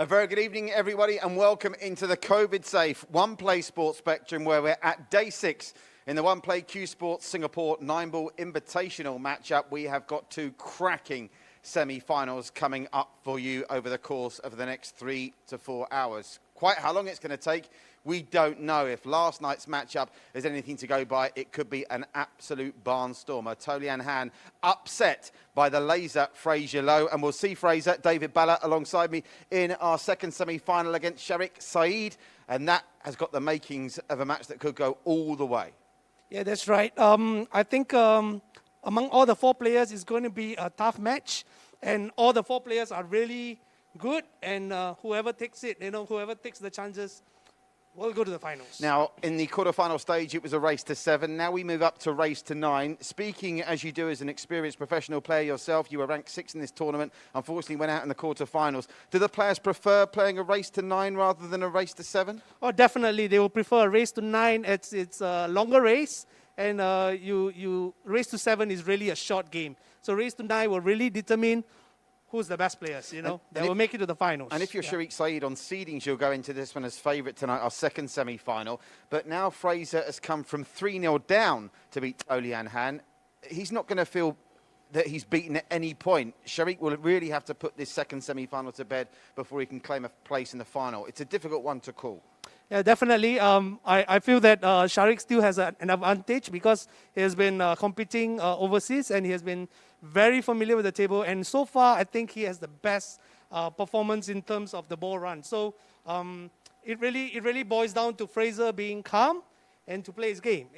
A very good evening, everybody, and welcome into the COVID-safe One Play Sports Spectrum, where we're at day 6 in the One Play Cuesports Singapore 9-Ball Invitational Match Up. We have got 2 cracking semi-finals coming up for you over the course of the next 3 to 4 hours. Quite how long it's going to take, we don't know. If last night's matchup is anything to go by, it could be an absolute barnstormer. Tolian Han upset by the laser Fraser Leow, and we'll see Fraser, David Balla alongside me in our second semi-final against Sharik, Saeed, and that has got the makings of a match that could go all the way. Yeah, that's right. I think among all the 4 players, it's going to be a tough match, and all the 4 players are really good, and whoever takes it, whoever takes the chances, we'll go to the finals. Now, in the quarterfinal stage, it was a race to 7. Now we move up to race to 9. Speaking as you do as an experienced professional player yourself, you were ranked 6th in this tournament. Unfortunately, went out in the quarterfinals. Do the players prefer playing a race to 9 rather than a race to 7? Oh, definitely. They will prefer a race to 9. It's a longer race, and you race to 7 is really a short game. So race to 9 will really determine who's the best players, that will make it to the finals. And if you're Sharik Saeed on seedings, you'll go into this one as favourite tonight, our second semi-final. But now Fraser has come from 3-0 down to beat Tolian Han. He's not going to feel that he's beaten at any point. Sharik will really have to put this second semi-final to bed before he can claim a place in the final. It's a difficult one to call. Yeah, definitely. I feel that Sharik still has an advantage because he has been competing overseas, and he has been very familiar with the table. And so far, I think he has the best performance in terms of the ball run. So it really boils down to Fraser being calm and to play his game,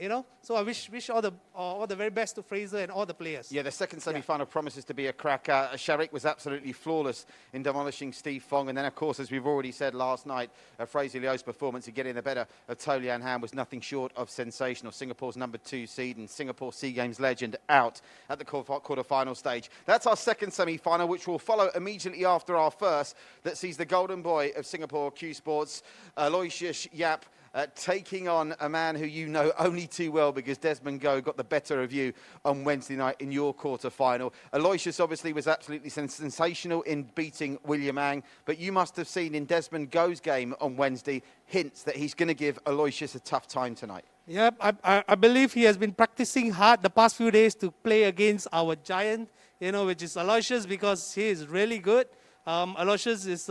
So I wish all the very best to Fraser and all the players. Yeah, the second semi-final promises to be a cracker. Sharik was absolutely flawless in demolishing Steve Fong. And then, of course, as we've already said last night, Fraser Leow's performance in getting the better of Tolian Han was nothing short of sensational. Singapore's number 2 seed and Singapore SEA Games legend out at the quarter-final stage. That's our second semi-final, which will follow immediately after our first, that sees the golden boy of Singapore Cuesports, Aloysius Yap, taking on a man who you know only too well because Desmond Go got the better of you on Wednesday night in your quarter-final. Aloysius obviously was absolutely sensational in beating William Ang, but you must have seen in Desmond Go's game on Wednesday hints that he's going to give Aloysius a tough time tonight. Yeah, I believe he has been practicing hard the past few days to play against our giant, which is Aloysius, because he is really good. Aloysius is...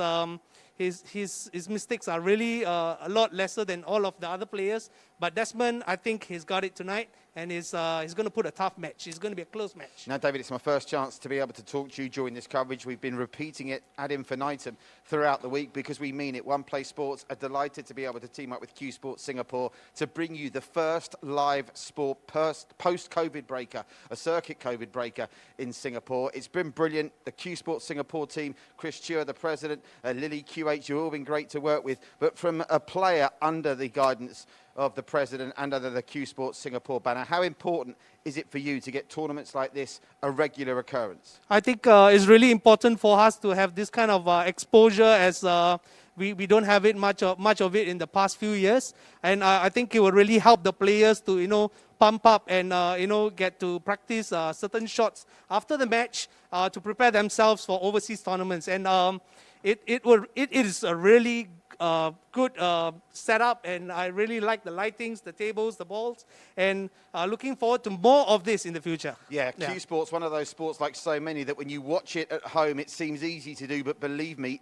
His mistakes are really a lot lesser than all of the other players. But Desmond, I think he's got it tonight, and he's going to put a tough match. It's going to be a close match. Now, David, it's my first chance to be able to talk to you during this coverage. We've been repeating it ad infinitum throughout the week because we mean it. One Play Sports are delighted to be able to team up with Cuesports Singapore to bring you the first live sport post-COVID breaker, a circuit COVID breaker in Singapore. It's been brilliant. The Cuesports Singapore team, Chris Chua, the president, Lily QH, you've all been great to work with. But from a player under the guidance of the president and under the Cuesports Singapore banner, how important is it for you to get tournaments like this a regular occurrence? I think it's really important for us to have this kind of exposure, as we don't have it much of it in the past few years, and I think it will really help the players to pump up and get to practice certain shots after the match to prepare themselves for overseas tournaments. And it is a really good setup, and I really like the lightings, the tables, the balls, and looking forward to more of this in the future. Yeah, Cuesports, one of those sports like so many that when you watch it at home, it seems easy to do, but believe me,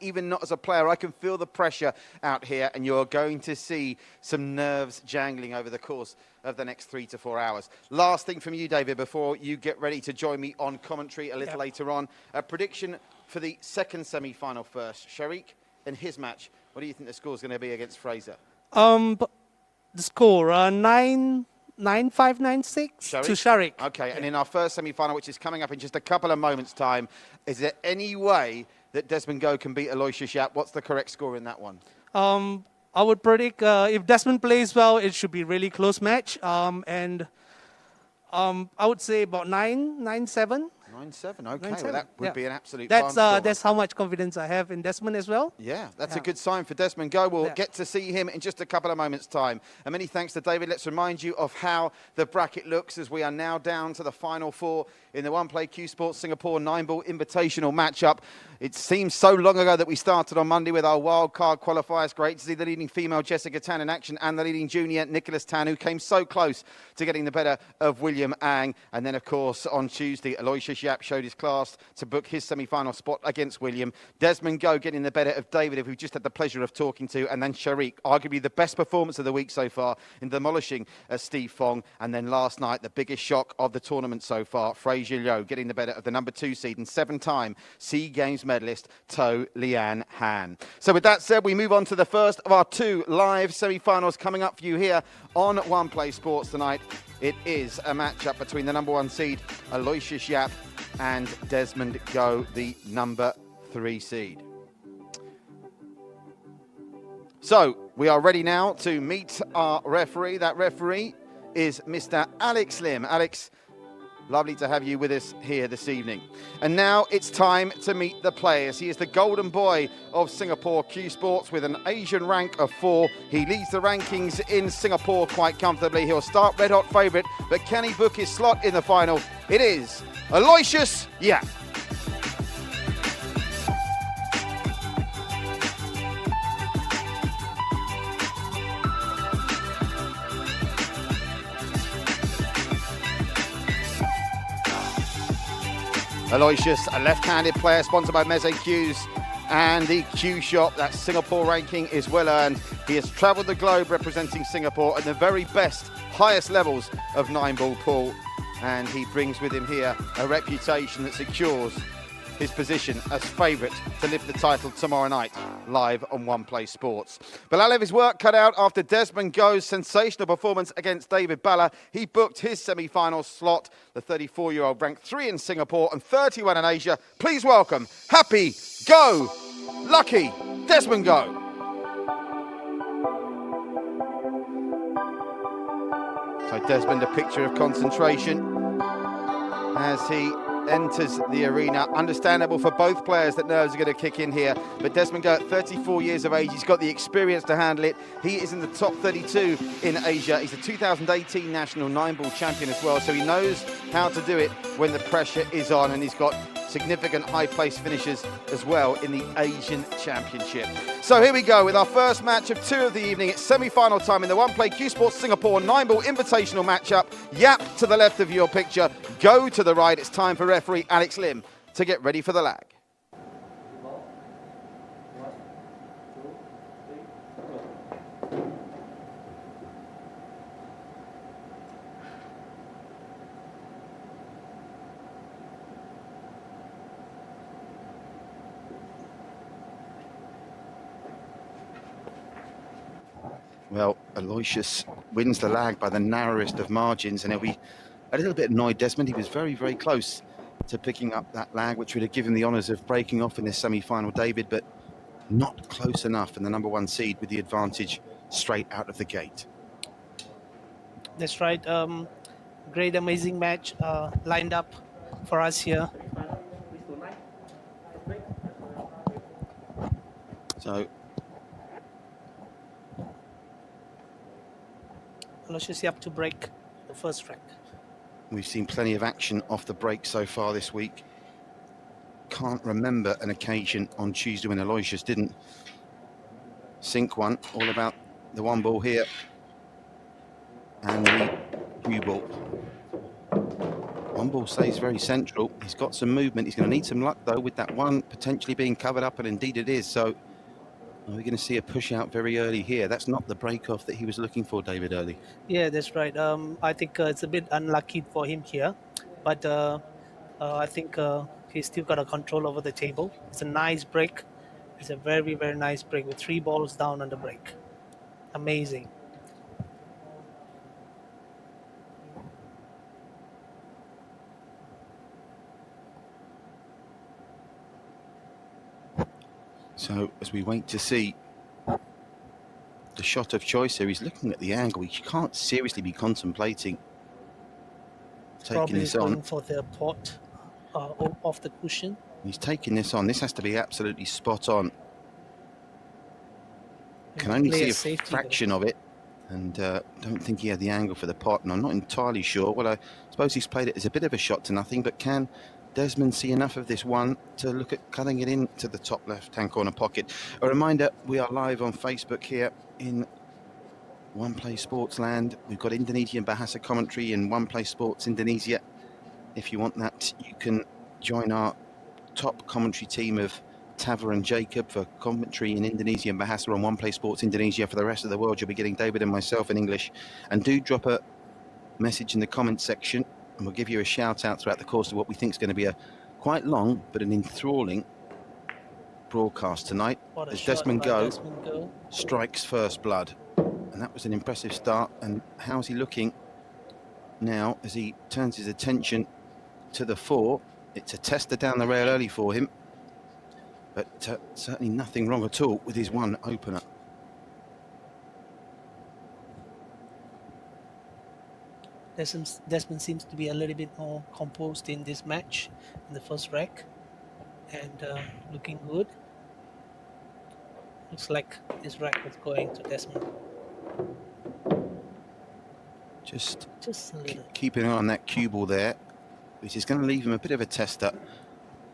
even not as a player, I can feel the pressure out here, and you're going to see some nerves jangling over the course of the next 3 to 4 hours. Last thing from you, David, before you get ready to join me on commentary a little later on. A prediction for the second semi-final first. Sharik, in his match, what do you think the score is going to be against Fraser? The score, 9-5, 9-6 to Sharik. Okay, and in our first semi-final, which is coming up in just a couple of moments' time, is there any way that Desmond Go can beat Aloysius Yap? What's the correct score in that one? I would predict if Desmond plays well, it should be a really close match. And I would say about 9-7. 9-7, okay. Well, that would be an absolute That's how much confidence I have in Desmond as well. Yeah, that's a good sign for Desmond Go. We'll get to see him in just a couple of moments' time. And many thanks to David. Let's remind you of how the bracket looks as we are now down to the final 4 in the One Play Cuesports Singapore 9-ball invitational matchup. It seems so long ago that we started on Monday with our wildcard qualifiers. Great to see the leading female Jessica Tan in action and the leading junior Nicholas Tan, who came so close to getting the better of William Ang. And then, of course, on Tuesday, Aloysius Yap showed his class to book his semi-final spot against William. Desmond Go getting the better of David, who we've just had the pleasure of talking to. And then Sharik, arguably the best performance of the week so far in demolishing Steve Fong. And then last night, the biggest shock of the tournament so far, Fraser Leow getting the better of the number 2 seed and 7-time SEA Games medalist To Lian Han. So with that said, we move on to the first of our 2 live semi-finals coming up for you here on One Play Sports tonight. It is a matchup between the number 1 seed, Aloysius Yap, and Desmond Go, the number 3 seed. So we are ready now to meet our referee. That referee is Mr. Alex Lim. Alex, lovely to have you with us here this evening. And now it's time to meet the players. He is the golden boy of Singapore Cuesports with an Asian rank of 4. He leads the rankings in Singapore quite comfortably. He'll start red hot favourite, but can he book his slot in the final? It is Aloysius Yap. Aloysius, a left-handed player sponsored by Meze Cues and the Q Shop. That Singapore ranking is well earned. He has travelled the globe representing Singapore at the very best, highest levels of 9-ball pool. And he brings with him here a reputation that secures his position as favourite to lift the title tomorrow night, live on One Play Sports. But I'll have his work cut out after Desmond Go's sensational performance against David Balla. He booked his semi-final slot. The 34-year-old ranked 3 in Singapore and 31 in Asia. Please welcome happy, go, lucky Desmond Go. So Desmond, a picture of concentration as he enters the arena. Understandable for both players that nerves are going to kick in here, but Desmond Go at 34 years of age, he's got the experience to handle it. He is in the top 32 in Asia. He's a 2018 national 9-ball champion as well, so he knows how to do it when the pressure is on, and he's got significant high place finishes as well in the Asian Championship. So here we go with our first match of 2 of the evening. It's semi-final time in the One Play Cuesports Singapore 9-ball invitational matchup. Yap to the left of your picture, Go to the right. It's time for referee Alex Lim to get ready for the lag. Well, Aloysius wins the lag by the narrowest of margins, and he'll be a little bit annoyed, Desmond. He was very, very close to picking up that lag, which would have given the honours of breaking off in this semi-final, David, but not close enough, and the number 1 seed with the advantage straight out of the gate. That's right. Great, amazing match lined up for us here. So Aloysius Yap to break the first rank. we've seen plenty of action off the break so far this week. Can't remember an occasion on Tuesday when Aloysius didn't sink one. All about the 1 ball here and the cue ball. 1 ball stays very central. He's got some movement. He's going to need some luck though with that 1 potentially being covered up, and indeed it is. So we're going to see a push out very early here. That's not the break off that he was looking for, David, early. Yeah, that's right. I think it's a bit unlucky for him here, but I think he's still got a control over the table. It's a nice break. It's a very, very nice break with 3 balls down on the break. Amazing. So as we wait to see the shot of choice here, he's looking at the angle. He can't seriously be contemplating taking this on. Going for the pot off the cushion. He's taking this on. This has to be absolutely spot on. Can only see a fraction of it. and don't think he had the angle for the pot, and I'm not entirely sure. Well, I suppose he's played it as a bit of a shot to nothing, but can Desmond see enough of this one to look at cutting it into the top left-hand corner pocket? A reminder, we are live on Facebook here in One Play Sports Land. We've got Indonesian Bahasa commentary in One Play Sports Indonesia. If you want that, you can join our top commentary team of Tava and Jacob for commentary in Indonesian Bahasa on One Play Sports Indonesia. For the rest of the world, you'll be getting David and myself in English. And do drop a message in the comments section, and we'll give you a shout out throughout the course of what we think is going to be a quite long but an enthralling broadcast tonight, as Desmond Go strikes first blood. And that was an impressive start. And how's he looking now as he turns his attention to the 4? It's a tester down the rail early for him, but certainly nothing wrong at all with his one opener. Desmond seems to be a little bit more composed in this match, in the first rack, and looking good. Looks like this rack is going to Desmond. Just a little. Keeping an eye on that cue ball there, which is going to leave him a bit of a tester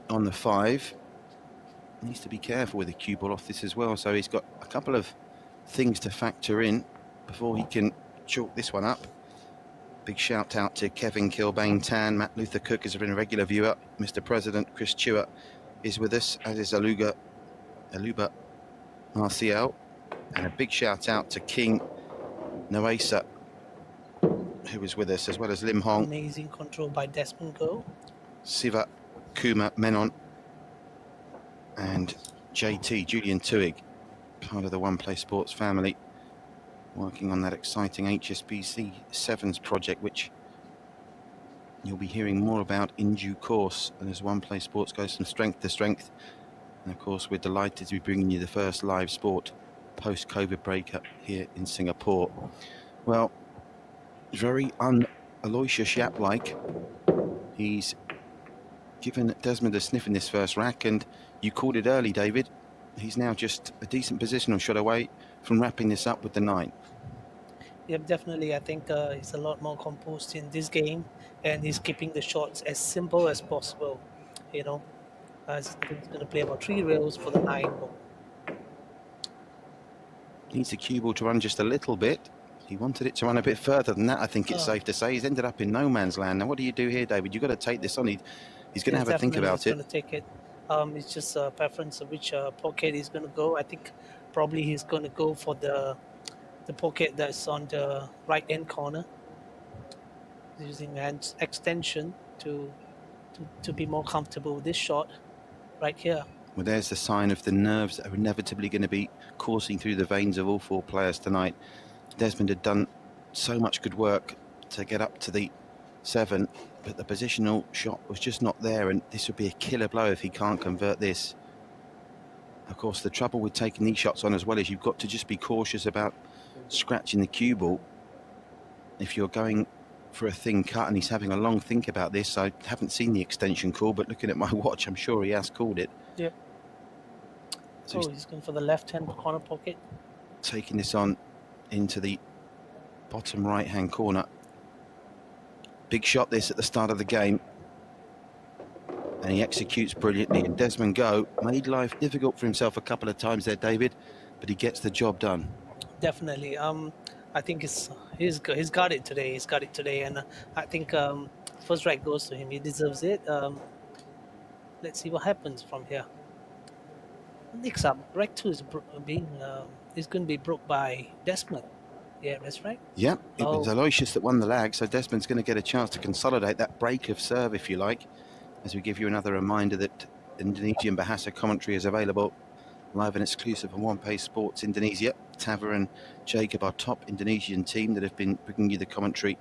on the 5. Needs to be careful with the cue ball off this as well, so he's got a couple of things to factor in before he can chalk this one up. Big shout out to Kevin Kilbane Tan. Matt Luther Cook has been a regular viewer. Mr. President Chris Stewart is with us, as is Aluba Marcial. And a big shout out to King Noesa, who was with us, as well as Lim Hong. Amazing control by Desmond Go. Siva Kuma Menon and JT, Julian Tuig, part of the One Play Sports family, working on that exciting HSBC Sevens project, which you'll be hearing more about in due course, and as One Play Sports goes from strength to strength. And of course, we're delighted to be bringing you the first live sport post-COVID breakup here in Singapore. Well, very Aloysius Yap-like. He's given Desmond a sniff in this first rack, and you called it early, David. He's now just a decent positional shot away from wrapping this up with the 9. Yep, definitely. I think he's a lot more composed in this game, and he's keeping the shots as simple as possible. You know, he's going to play about 3 rails for the 9 ball. Needs the cue ball to run just a little bit. He wanted it to run a bit further than that, I think it's safe to say. He's ended up in no man's land. Now, what do you do here, David? You've got to take this on. He's going to have a think about it. He's going to take it. It's just a preference of which pocket he's going to go. I think probably he's going to go for the pocket that's on the right-hand corner, using hand extension to be more comfortable with this shot right here. Well, there's the sign of the nerves that are inevitably going to be coursing through the veins of all 4 players tonight. Desmond had done so much good work to get up to the 7, but the positional shot was just not there, and this would be a killer blow if he can't convert this. Of course, the trouble with taking these shots on as well is you've got to just be cautious about scratching the cue ball. If you're going for a thin cut, and he's having a long think about this, I haven't seen the extension call, but looking at my watch, I'm sure he has called it. Yep. So he's going for the left-hand corner pocket. Taking this on into the bottom right-hand corner. Big shot this at the start of the game, and he executes brilliantly. And Desmond Go made life difficult for himself a couple of times there, David, but he gets the job done. Definitely. I think he's got it today. He's got it today, and I think first rack goes to him. He deserves it. Let's see what happens from here. Next up, rack 2 is going to be broke by Desmond. Yeah, that's right. Yeah, it was Aloysius that won the lag, so Desmond's going to get a chance to consolidate that break of serve, if you like, as we give you another reminder that Indonesian Bahasa commentary is available live and exclusive on One Play Sports Indonesia. Tava and Jacob, our top Indonesian team that have been bringing you the commentary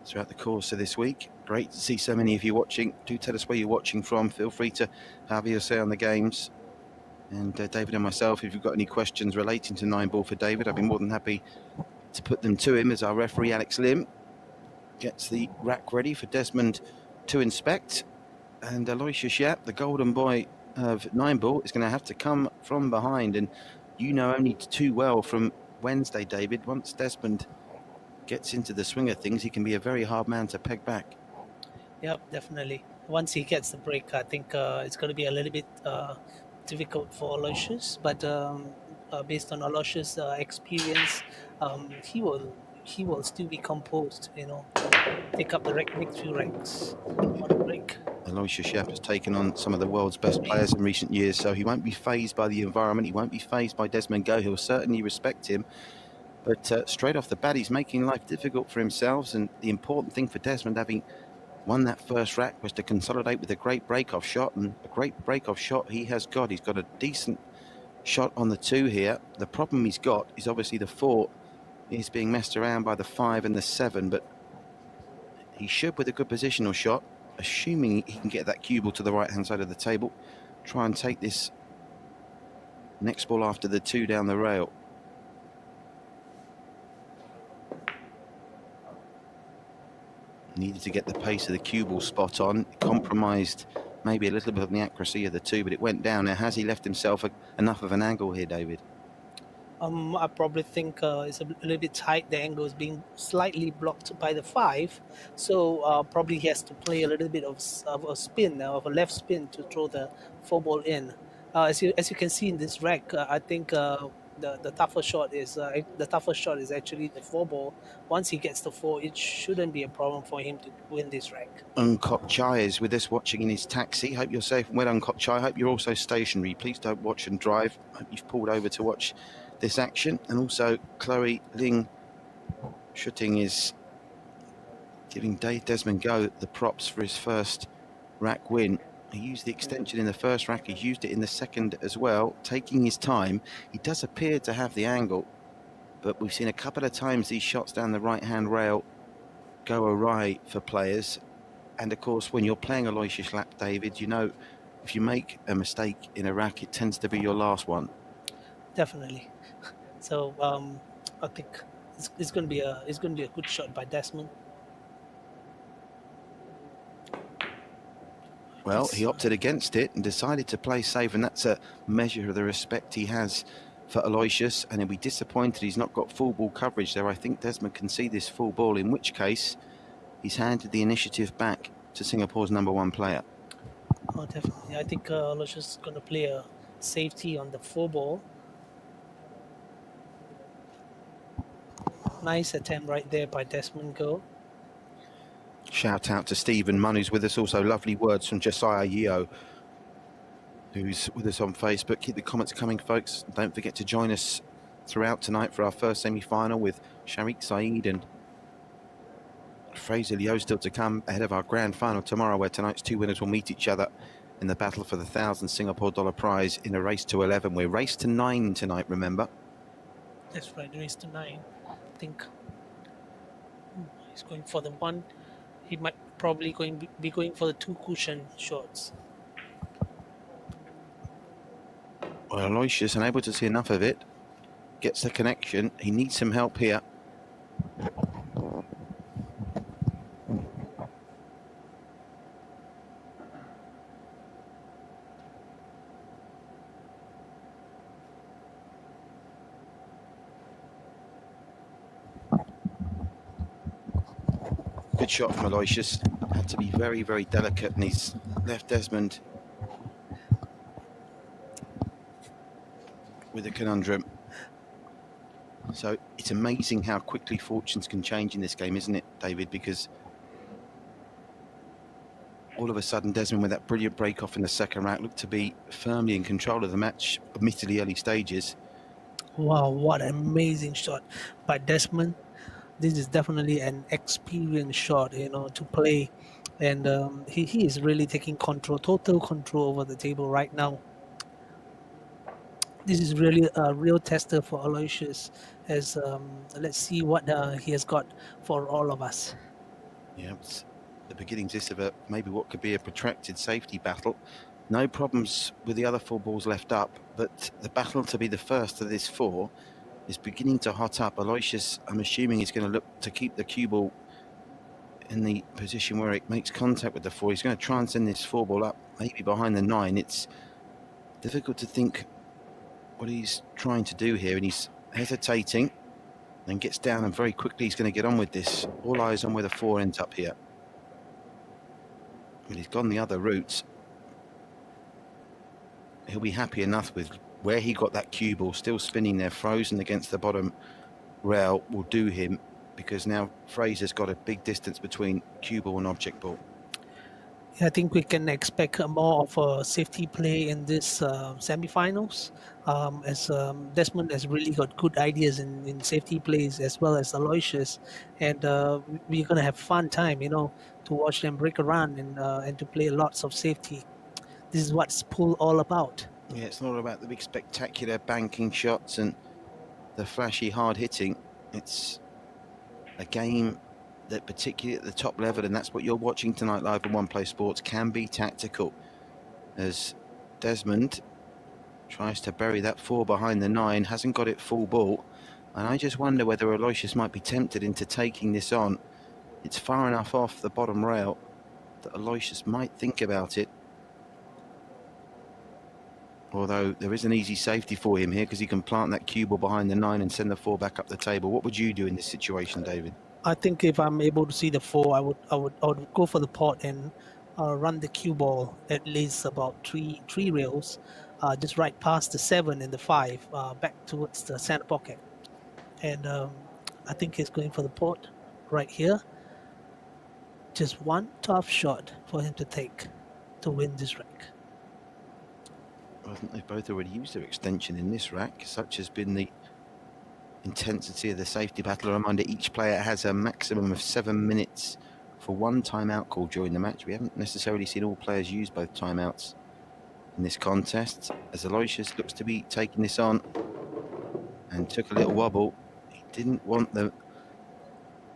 throughout the course of this week. Great to see so many of you watching. Do tell us where you're watching from. Feel free to have your say on the games. And David and myself, if you've got any questions relating to 9 ball for David, I'd be more than happy to put them to him, as our referee Alex Lim gets the rack ready for Desmond to inspect. And Aloysius Yap, the golden boy of 9 ball, is going to have to come from behind. And you know only too well from Wednesday, David. Once Desmond gets into the swing of things, he can be a very hard man to peg back. Yep, definitely. Once he gets the break, I think it's going to be a little bit difficult for Aloysius. But based on Aloysius' experience, he will still be composed. You know, take up the next few ranks on the break. Aloysius Yap has taken on some of the world's best players in recent years, so he won't be fazed by the environment. He won't be fazed by Desmond Go. He'll certainly respect him. But straight off the bat, he's making life difficult for himself. And the important thing for Desmond, having won that first rack, was to consolidate with a great break-off shot. And a great break-off shot he has got. He's got a decent shot on the 2 here. The problem he's got is obviously the 4 is being messed around by the 5 and the 7. But he should, with a good positional shot, assuming he can get that cue ball to the right-hand side of the table, try and take this next ball after the 2 down the rail. Needed to get the pace of the cue ball spot on. Compromised maybe a little bit on the accuracy of the 2, but it went down. Now, has he left himself enough of an angle here, David? I probably think it's a little bit tight. The angle is being slightly blocked by the 5, so probably he has to play a little bit of a spin, of a left spin, to throw the 4 ball in. As you can see in this rack, I think the tougher shot is actually the 4 ball. Once he gets the 4, it shouldn't be a problem for him to win this rack. Unkok Chai is with us watching in his taxi. Hope you're safe and well, Unkok Chai. Hope you're also stationary. Please don't watch and drive. Hope you've pulled over to watch this action. And also Chloe Ling Shooting is giving Desmond Go the props for his first rack win. He used the extension in the first rack. He used it in the second as well, taking his time. He does appear to have the angle, but we've seen a couple of times these shots down the right-hand rail go awry for players. And of course, when you're playing Aloysius Yap, David, you know, if you make a mistake in a rack, it tends to be your last one. Definitely. So I think it's going to be a good shot by Desmond. Well, he opted against it and decided to play safe, and that's a measure of the respect he has for Aloysius, and he'll be disappointed he's not got full ball coverage there. I think Desmond can see this full ball, in which case he's handed the initiative back to Singapore's #1 player. Oh, definitely. I think Aloysius is going to play a safety on the 4 ball. Nice attempt right there by Desmond Go. Shout out to Stephen Munn, who's with us. Also, lovely words from Josiah Yeo, who's with us on Facebook. Keep the comments coming, folks. Don't forget to join us throughout tonight for our first semi-final with Sharik, Saeed and Fraser, Leow still to come ahead of our grand final tomorrow, where tonight's 2 winners will meet each other in the battle for the 1,000 Singapore dollar prize in a race to 11. We're race to 9 tonight, remember? That's right, race to 9. I think he's going for the 1. He might probably be going for the 2 cushion shots. Well, Aloysius, unable to see enough of it, gets the connection. He needs some help here. Good shot from Aloysius. Had to be very, very delicate, and he's left Desmond with a conundrum. So it's amazing how quickly fortunes can change in this game, isn't it, David? Because all of a sudden, Desmond, with that brilliant break-off in the second round, looked to be firmly in control of the match, admittedly early stages. Wow, what an amazing shot by Desmond. This is definitely an experienced shot, you know, to play. And he is really taking control, total control over the table right now. This is really a real tester for Aloysius, as let's see what he has got for all of us. Yeah, it's the beginnings of maybe what could be a protracted safety battle. No problems with the other 4 balls left up, but the battle to be the first of this 4 is beginning to hot up. Aloysius, I'm assuming, is going to look to keep the cue ball in the position where it makes contact with the 4. He's going to try and send this 4 ball up, maybe behind the 9. It's difficult to think what he's trying to do here, and he's hesitating, then gets down and very quickly he's going to get on with this. All eyes on where the 4 ends up here. But he's gone the other route. He'll be happy enough with where he got that cue ball still spinning there, frozen against the bottom rail will do him, because now Fraser's got a big distance between cue ball and object ball. I think we can expect more of a safety play in this semi-finals, as Desmond has really got good ideas in safety plays, as well as Aloysius, and we're gonna have fun time, to watch them break a run and to play lots of safety. This is what's pool all about. Yeah, it's not all about the big spectacular banking shots and the flashy hard hitting. It's a game that, particularly at the top level, and that's what you're watching tonight live on One Play Sports, can be tactical, as Desmond tries to bury that 4 behind the 9, hasn't got it full ball, and I just wonder whether Aloysius might be tempted into taking this on. It's far enough off the bottom rail that Aloysius might think about it, although there is an easy safety for him here because he can plant that cue ball behind the 9 and send the 4 back up the table. What would you do in this situation, David? I think if I'm able to see the 4, I would go for the pot and run the cue ball at least about three rails, just right past the 7 and the 5, back towards the center pocket. And I think he's going for the pot right here. Just one tough shot for him to take to win this rack. I think they've both already used their extension in this rack. Such has been the intensity of the safety battle. A reminder, each player has a maximum of 7 minutes for one timeout call during the match. We haven't necessarily seen all players use both timeouts in this contest, as Aloysius looks to be taking this on and took a little wobble. He didn't want the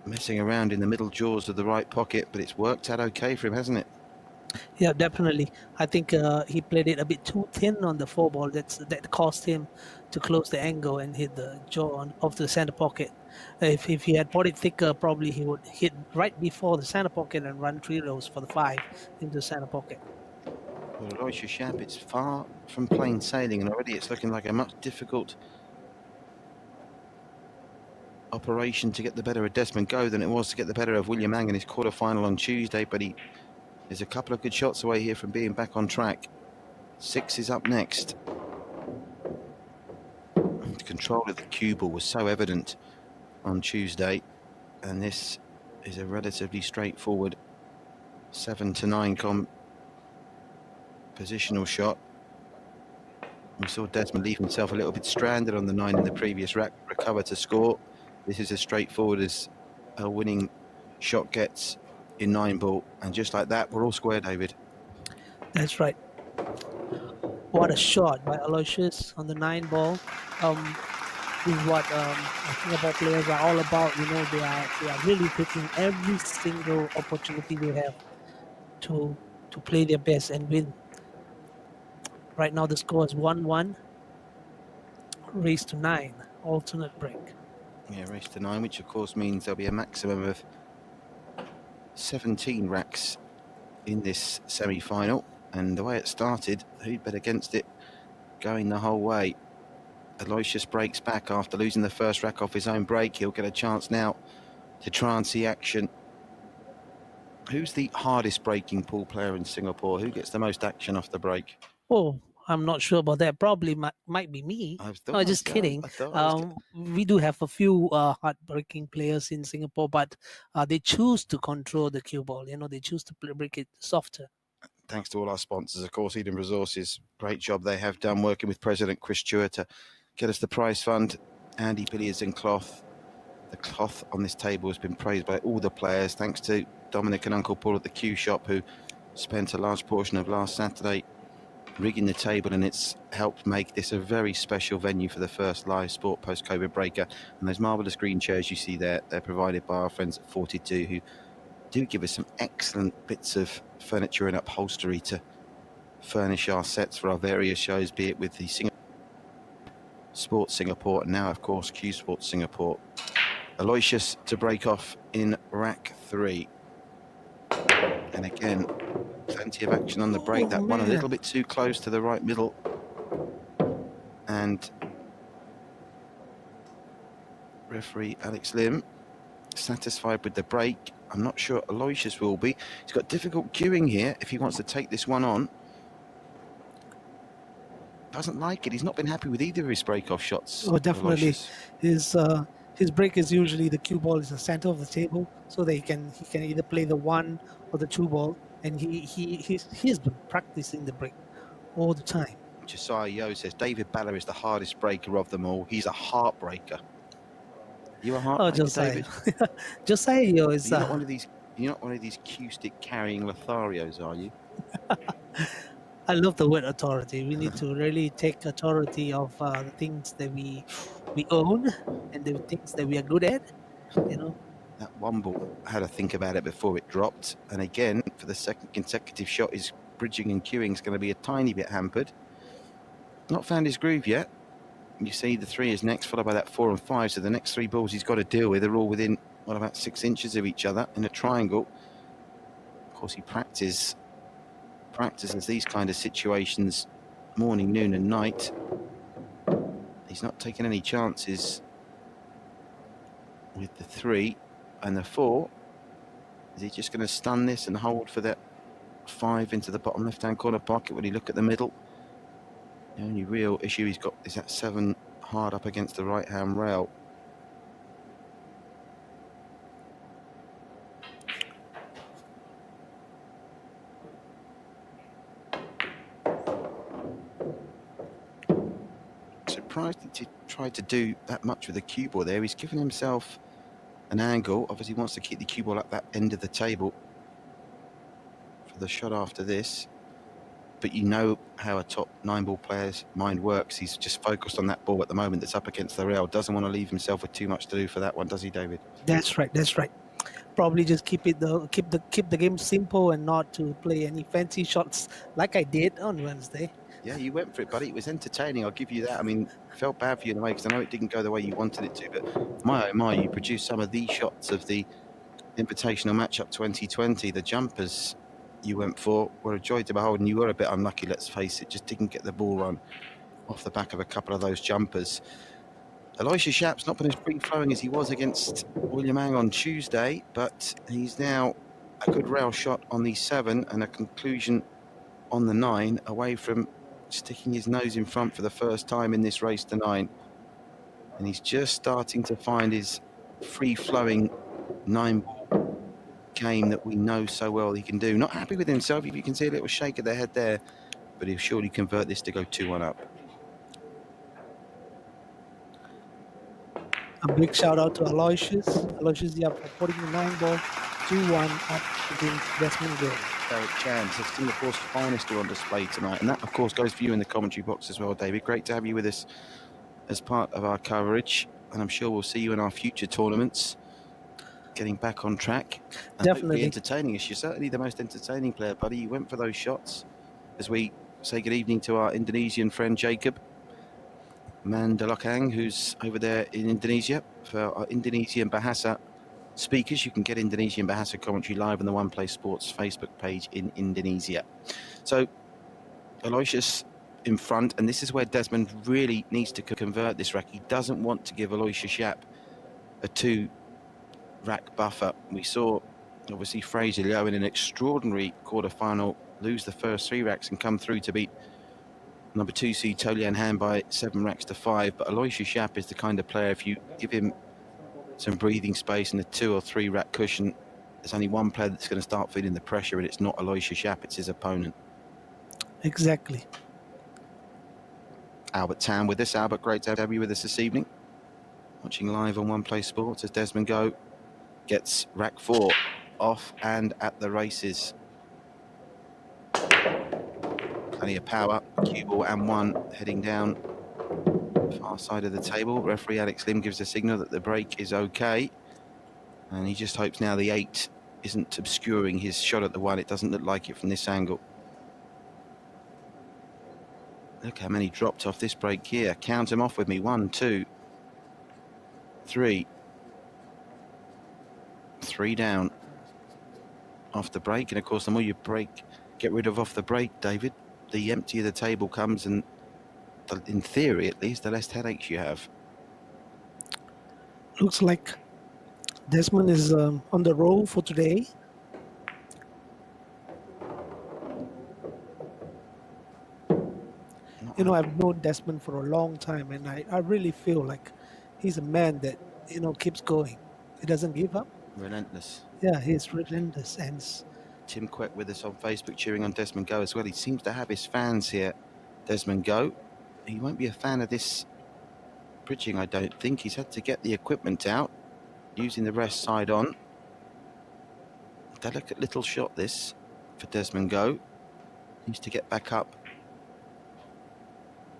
messing around in the middle jaws of the right pocket, but it's worked out okay for him, hasn't it? Yeah, definitely. I think he played it a bit too thin on the 4 ball. That caused him to close the angle and hit the jaw of the center pocket. If he had bought it thicker, probably he would hit right before the center pocket and run 3 rows for the 5 into the center pocket. Well, Aloysius Yap, it's far from plain sailing, and already it's looking like a much difficult operation to get the better of Desmond Go than it was to get the better of William Ang in his quarter-final on Tuesday, but he is a couple of good shots away here from being back on track. 6 is up next. The control of the cue ball was so evident on Tuesday, and this is a relatively straightforward 7 to 9 positional shot. We saw Desmond leave himself a little bit stranded on the 9 in the previous rack, recover to score. This is as straightforward as a winning shot gets in 9 ball, and just like that, we're all square, David. That's right. What a shot by Aloysius on the 9 ball. This is what Singapore players are all about. They are really taking every single opportunity they have to play their best and win. Right now the score is 1-1. Race to 9, alternate break. Yeah, race to 9, which of course means there'll be a maximum of 17 racks in this semi-final, and the way it started, who'd bet against it going the whole way? Aloysius breaks back after losing the first rack off his own break. He'll get a chance now to try and see action. Who's the hardest breaking pool player in Singapore? Who gets the most action off the break? Oh, I'm not sure about that. Probably might be me. No, just kidding. We do have a few heartbreaking players in Singapore, but they choose to control the cue ball. They choose to break it softer. Thanks to all our sponsors, of course, Eden Resources. Great job they have done working with President Chris Stewart to get us the prize fund. Andy Billiards and Cloth. The cloth on this table has been praised by all the players. Thanks to Dominic and Uncle Paul at the Q Shop, who spent a large portion of last Saturday rigging the table, and it's helped make this a very special venue for the first live sport post-COVID breaker. And those marvellous green chairs you see there, they're provided by our friends at 42, who do give us some excellent bits of furniture and upholstery to furnish our sets for our various shows, be it with the Sports Singapore and now, of course, Cuesports Singapore. Aloysius to break off in rack 3. And again, plenty of action on the break. That one a little bit too close to the right middle. And Referee Alex Lim satisfied with the break. I'm not sure Aloysius will be. He's got difficult cueing here if he wants to take this one on. Doesn't like it. He's not been happy with either of his break-off shots. Oh, definitely. Aloysius. His break is usually the cue ball is the center of the table, so that he can either play the 1 or the 2 ball, and he's been practicing the break all the time. Josiah Yeo says David Balla is the hardest breaker of them all. He's a heartbreaker. You a heartbreaker, Josiah. David? Josiah Yeo is. You're not one of these. You're not one of these cue stick carrying Lotharios, are you? I love the word authority. We need to really take authority of the things that we own and the things that we are good at. You know. That one ball had to think about it before it dropped, and again for the second consecutive shot, his bridging and cueing is going to be a tiny bit hampered. Not found his groove yet. You see the 3 is next, followed by that 4 and 5. So the next 3 balls he's got to deal with are all within, what, about 6 inches of each other in a triangle. Of course, he practices these kind of situations morning, noon and night. He's not taking any chances with the 3 and the 4. Is he just going to stun this and hold for that 5 into the bottom left-hand corner pocket? Will he look at the middle? The only real issue he's got is that 7 hard up against the right-hand rail. Surprised he tried to do that much with the cue ball there. He's given himself an angle. Obviously wants to keep the cue ball at that end of the table for the shot after this. But you know how a top 9-ball player's mind works. He's just focused on that ball at the moment that's up against the rail. Doesn't want to leave himself with too much to do for that one, does he, David? That's right. That's right. Probably just keep the game simple and not to play any fancy shots like I did on Wednesday. Yeah, you went for it, buddy. It was entertaining, I'll give you that. I mean, felt bad for you in a way because I know it didn't go the way you wanted it to, but my, oh my, you produced some of these shots of the Invitational Match Up 2020. The jumpers you went for were a joy to behold, and you were a bit unlucky, let's face it, just didn't get the ball run off the back of a couple of those jumpers. Aloysius Yap's not been as free-flowing as he was against William Ang on Tuesday, but he's now a good rail shot on the 7 and a conclusion on the 9, away from sticking his nose in front for the first time in this race to 9. And he's just starting to find his free-flowing 9-ball game that we know so well he can do. Not happy with himself. You can see a little shake of the head there, but he'll surely convert this to go 2-1 up. A big shout out to Aloysius Yap for putting the 9-ball 2-1 up against Desmond Go. Eric Chan says Singapore's finest are on display tonight, and that of course goes for you in the commentary box as well, David. Great to have you with us as part of our coverage, and I'm sure we'll see you in our future tournaments, getting back on track. And definitely entertaining us. You're certainly the most entertaining player, buddy. You went for those shots. As we say good evening to our Indonesian friend Jacob Mandalakang, who's over there in Indonesia. For our Indonesian Bahasa speakers, you can get Indonesian Bahasa commentary live on the One Play Sports Facebook page in Indonesia. So Aloysius in front, and this is where Desmond really needs to convert this rack. He doesn't want to give Aloysius Yap a 2-rack buffer. We saw obviously Fraser Leow in an extraordinary quarter-final lose the first 3 racks and come through to beat number 2 seed Tolian Han by 7 racks to 5. But Aloysius Yap is the kind of player, if you give him some breathing space and a 2 or 3 rack cushion, there's only one player that's going to start feeling the pressure, and it's not Aloysius Yap, it's his opponent. Exactly. Albert Tan with us. Albert, great to have you with us this evening. Watching live on One Play Sports as Desmond Go gets rack 4 off and at the races. Plenty of power, cue ball and 1 heading down far side of the table. Referee Alex Lim gives a signal that the break is okay, and he just hopes now the 8 isn't obscuring his shot at the 1. It doesn't look like it from this angle. Look how many dropped off this break here. Count them off with me. 1, 2, 3. 3 down off the break, and of course the more you get rid of off the break, David, the emptier the table comes, and in theory at least, the less headaches you have. Looks like Desmond is on the roll for today. You know, I've known Desmond for a long time, and I really feel like he's a man that, keeps going. He doesn't give up. Relentless. Yeah, he's relentless. And Tim Queck with us on Facebook cheering on Desmond Go as well. He seems to have his fans here, Desmond Go. He won't be a fan of this bridging, I don't think. He's had to get the equipment out, using the rest side on. Delicate little shot this for Desmond Go. Needs to get back up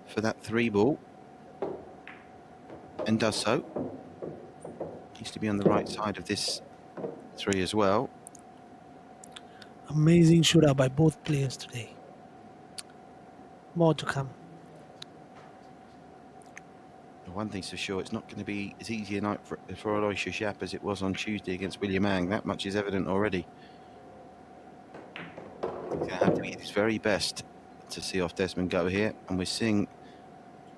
for that 3 ball, and does so. Needs to be on the right side of this 3 as well. amazing shootout by both players today. More to come. One thing's for sure, it's not going to be as easy a night for Aloysius Yap as it was on Tuesday against William Ang. That much is evident already. He's going to have to be his very best to see off Desmond Go here, and we're seeing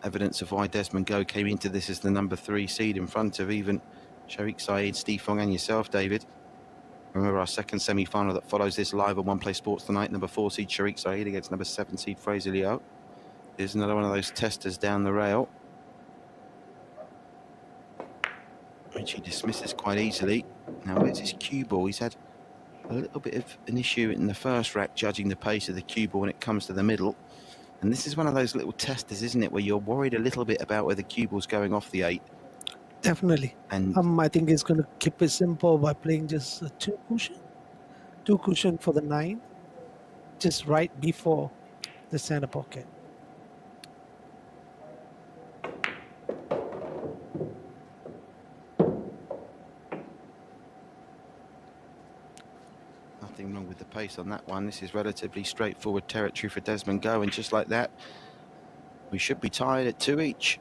evidence of why Desmond Go came into this as the number 3 seed in front of even Sharik, Saeed, Steve Fong and yourself, David. Remember our second semi-final that follows this live on One Play Sports tonight, number 4 seed Sharik Saeed against number 7 seed Fraser Leow. Here's another one of those testers down the rail, which he dismisses quite easily. Now where's his cue ball? He's had a little bit of an issue in the first rack judging the pace of the cue ball when it comes to the middle. And this is one of those little testers, isn't it, where you're worried a little bit about where the cue ball's going off the 8. Definitely. And I think he's going to keep it simple by playing just a 2 cushion for the 9, just right before the center pocket. nothing wrong with the pace on that one. This is relatively straightforward territory for Desmond Go, and just like that, we should be tied at 2 each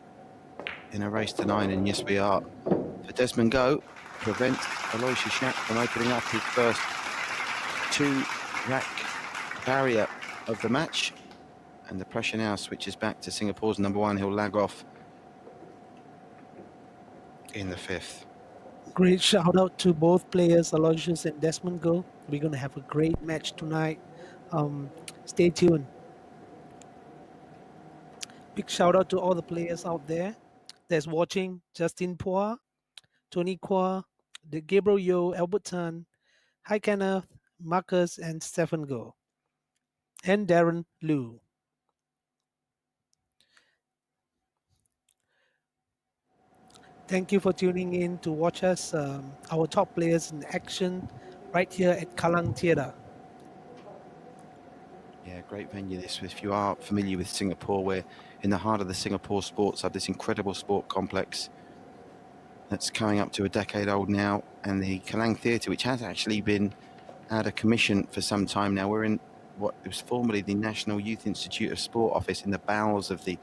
in a race to 9, and yes we are. For Desmond Go, prevent Aloysius Yap from opening up his first 2-rack barrier of the match, and the pressure now switches back to Singapore's number 1. He'll lag off in the 5th. Great shout out to both players, Aloysius and Desmond Go. We're going to have a great match tonight. Stay tuned. Big shout out to all the players out there that's watching: Justin Pua, Tony Kwa, the Gabriel Yo, Albert Tan, Hi Kenneth, Marcus, and Stephen Go, and Darren Liu. Thank you for tuning in to watch us, our top players in action, right here at Kallang Theatre. Yeah, great venue this. If you are familiar with Singapore, we're in the heart of the Singapore Sports Hub, this incredible sport complex that's coming up to a decade old now, and the Kallang Theatre, which has actually been out of commission for some time now. We're in what was formerly the National Youth Institute of Sport office in the bowels of the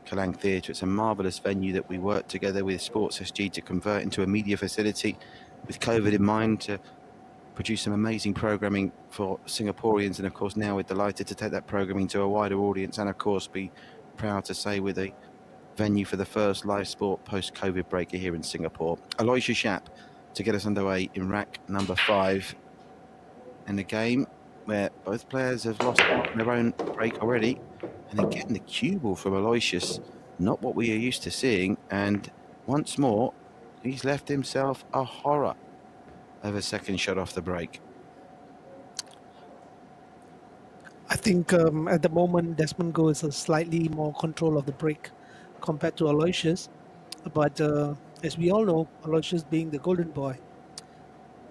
Kallang Theatre. It's a marvellous venue that we worked together with Sports SG to convert into a media facility with COVID in mind, to produce some amazing programming for Singaporeans, and of course now we're delighted to take that programming to a wider audience, and of course be proud to say we're the venue for the first live sport post-COVID breaker here in Singapore. Aloysius Yap to get us underway in rack number 5, in a game where both players have lost their own break already. And again, the cue ball from Aloysius, not what we are used to seeing, and once more he's left himself a horror of a second shot off the break. I think at the moment Desmond Go is a slightly more control of the break compared to Aloysius, but as we all know, Aloysius being the golden boy,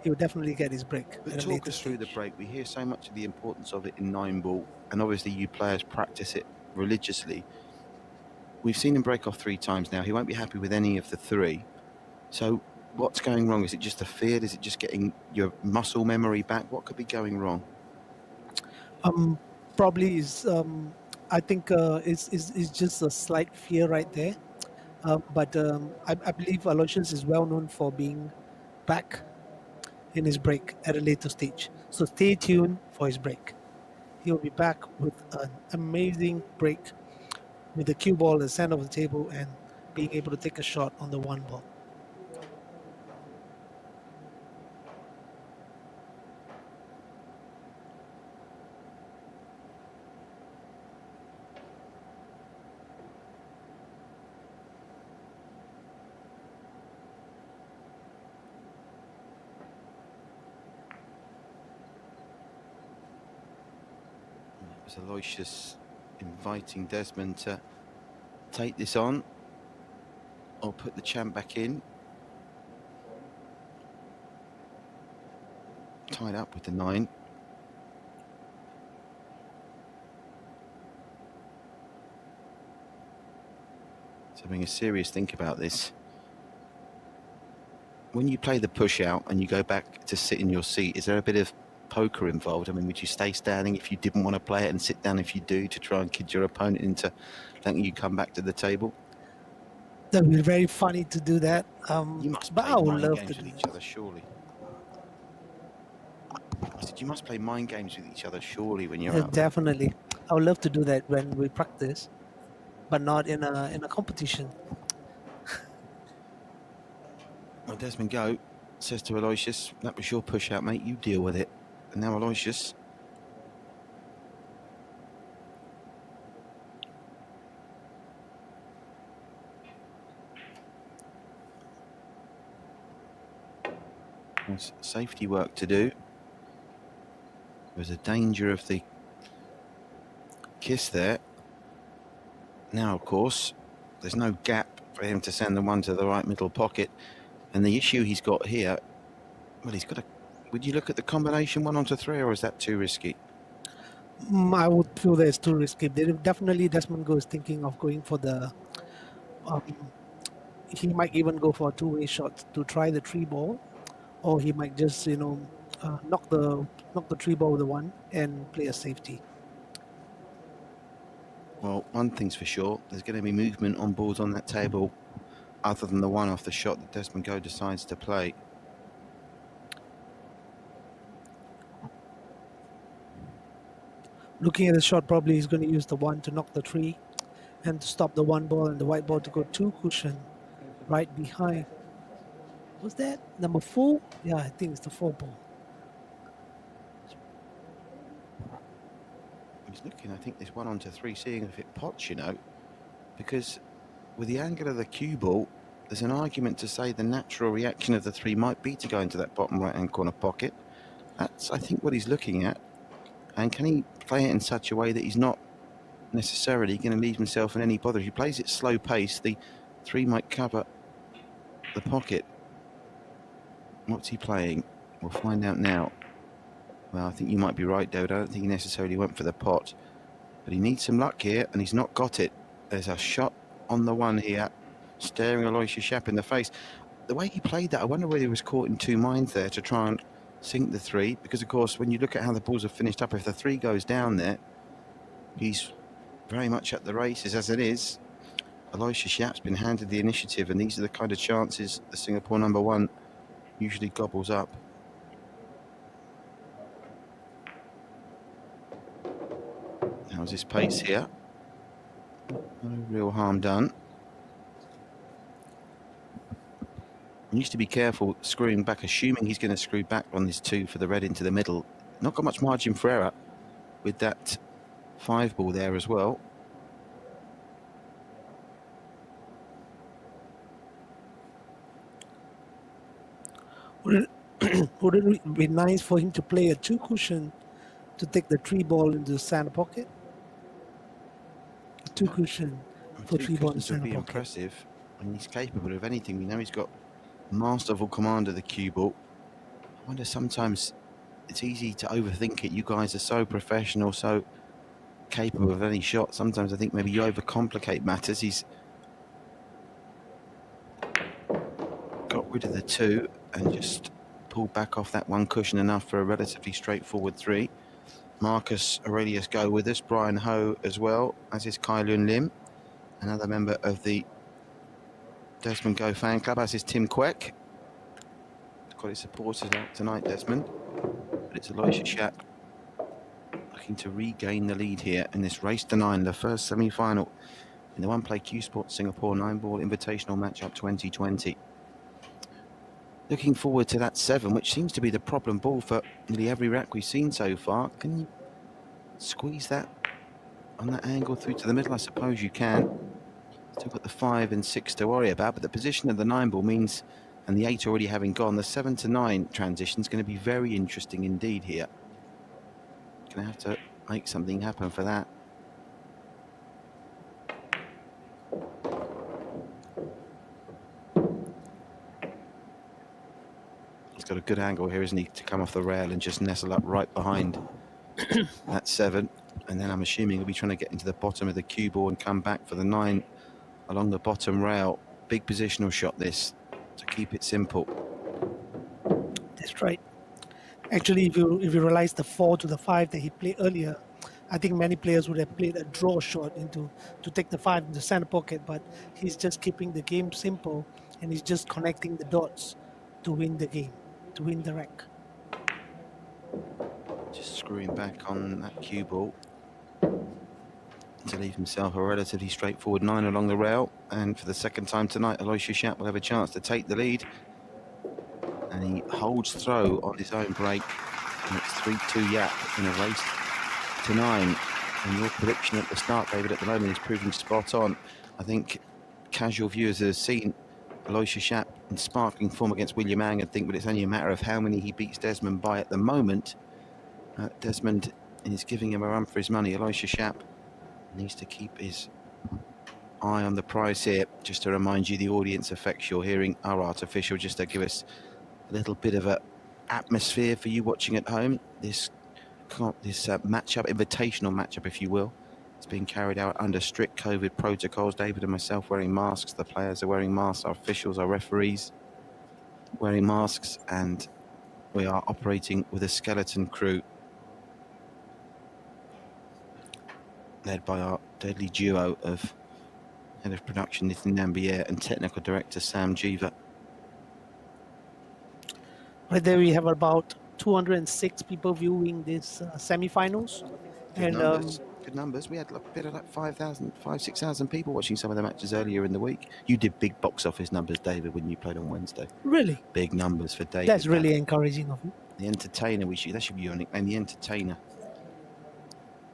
he will definitely get his break. But talk us through the break. We hear so much of the importance of it in 9-ball, and obviously you players practice it religiously. We've seen him break off 3 times now. He won't be happy with any of the 3. So what's going wrong? Is it just a fear? Is it just getting your muscle memory back? What could be going wrong? Probably is. I think it's just a slight fear right there. But I believe Aloysius is well known for being back in his break at a later stage. So stay tuned for his break. He'll be back with an amazing break with the cue ball at the center of the table and being able to take a shot on the 1 ball. There's Aloysius inviting Desmond to take this on or put the champ back in. Tied up with the 9. So having a serious think about this. When you play the push out and you go back to sit in your seat, is there a bit of poker involved? I mean, would you stay standing if you didn't want to play it and sit down if you do, to try and kid your opponent into letting you come back to the table? That would be very funny to do that. You must but play I would mind love games to with do each that. other, surely. I said you must play mind games with each other, surely, when you're out there. Definitely, I would love to do that when we practice, but not in a competition. Well, Desmond Go says to Aloysius, that was your push out, mate, you deal with it. And now Aloysius. There's safety work to do. There's a danger of the kiss there. Now, of course, there's no gap for him to send the one to the right middle pocket. And the issue he's got here, well, he's got a... Would you look at the combination 1 onto 3, or is that too risky? I would feel that it's too risky. Definitely, Desmond Go is thinking of going for the. He might even go for a two-way shot to try the 3 ball, or he might just knock the 3 ball with the 1 and play a safety. Well, one thing's for sure, there's going to be movement on balls on that table other than the one off the shot that Desmond Go decides to play. Looking at the shot, probably he's going to use the 1 to knock the 3 and to stop the 1 ball and the white ball to go 2 cushion right behind. Was that number 4? Yeah, I think it's the 4 ball. He's looking, I think, this 1 onto 3, seeing if it pots, you know, because with the angle of the cue ball, there's an argument to say the natural reaction of the 3 might be to go into that bottom right-hand corner pocket. That's, I think, what he's looking at. And can he play it in such a way that he's not necessarily going to leave himself in any bother? If he plays it slow pace, the 3 might cover the pocket. What's he playing? We'll find out now. Well, I think you might be right, David. I don't think he necessarily went for the pot. But he needs some luck here, and he's not got it. There's a shot on the 1 here, staring Aloysius Yap in the face. The way he played that, I wonder whether he was caught in 2 minds there to try and sink the 3. Because, of course, when you look at how the balls have finished up, if the 3 goes down there, he's very much at the races as it is. Aloysius Yap's been handed the initiative, and these are the kind of chances the Singapore number 1 usually gobbles up. How's his pace here? No real harm done. He needs to be careful screwing back, assuming he's going to screw back on this 2 for the red into the middle. Not got much margin for error with that 5 ball there as well. Would it be nice for him to play a 2 cushion to take the 3 ball into the center pocket? 2 cushion for 3 ball in the center would be pocket. impressive, and he's capable of anything. We know he's got masterful command of the cue ball. I wonder, sometimes it's easy to overthink it. You guys are so professional, so capable of any shot. Sometimes I think maybe you overcomplicate matters. He's got rid of the 2 and just pulled back off that 1 cushion enough for a relatively straightforward 3. Marcus Aurelius Go with us, Brian Ho as well, as is Kai Lun Lim, another member of the Desmond Go fan club, as is Tim Quek. Got his supporters out tonight, Desmond. But it's Aloysius Yap looking to regain the lead here in this race to 9, the first semi-final in the one-play Cuesports Singapore 9-ball Invitational Match Up 2020. Looking forward to that 7, which seems to be the problem ball for nearly every rack we've seen so far. Can you squeeze that on that angle through to the middle? I suppose you can. Still got the 5 and 6 to worry about, but the position of the 9 ball means, and the 8 already having gone, the 7 to 9 transition is going to be very interesting indeed here. Going to have to make something happen for that. He's got a good angle here, isn't he, to come off the rail and just nestle up right behind that 7. And then I'm assuming he'll be trying to get into the bottom of the cue ball and come back for the 9 along the bottom rail. Big positional shot this, to keep it simple. That's right. Actually, if you realize the 4 to the 5 that he played earlier, I think many players would have played a draw shot to take the 5 in the center pocket, but he's just keeping the game simple, and he's just connecting the dots to win the game, to win the rack. Just screwing back on that cue ball to leave himself a relatively straightforward 9 along the rail. And for the second time tonight, Aloysius Yap will have a chance to take the lead. And he holds throw on his own break. And it's 3-2 Yapp in a race to 9. And your prediction at the start, David, at the moment is proving spot on. I think casual viewers have seen Aloysius Yap in sparkling form against William Ang and think, well, it's only a matter of how many he beats Desmond by at the moment. Desmond is giving him a run for his money. Aloysius Yap needs to keep his eye on the prize here. Just to remind you, the audience effects you're hearing are artificial, just to give us a little bit of a atmosphere for you watching at home. This matchup, invitational matchup, if you will, it's being carried out under strict COVID protocols. David and myself wearing masks. The players are wearing masks. Our officials, our referees wearing masks, and we are operating with a skeleton crew led by our deadly duo of head of production Nitin Nambier and technical director Sam Jeeva. Right there, we have about 206 people viewing this semi-finals. Good numbers. We had a bit of like 6,000 people watching some of the matches earlier in the week. You did big box office numbers, David, when you played on Wednesday. Really? Big numbers for David. That's really encouraging of you. The Entertainer, that should be your nickname, The Entertainer.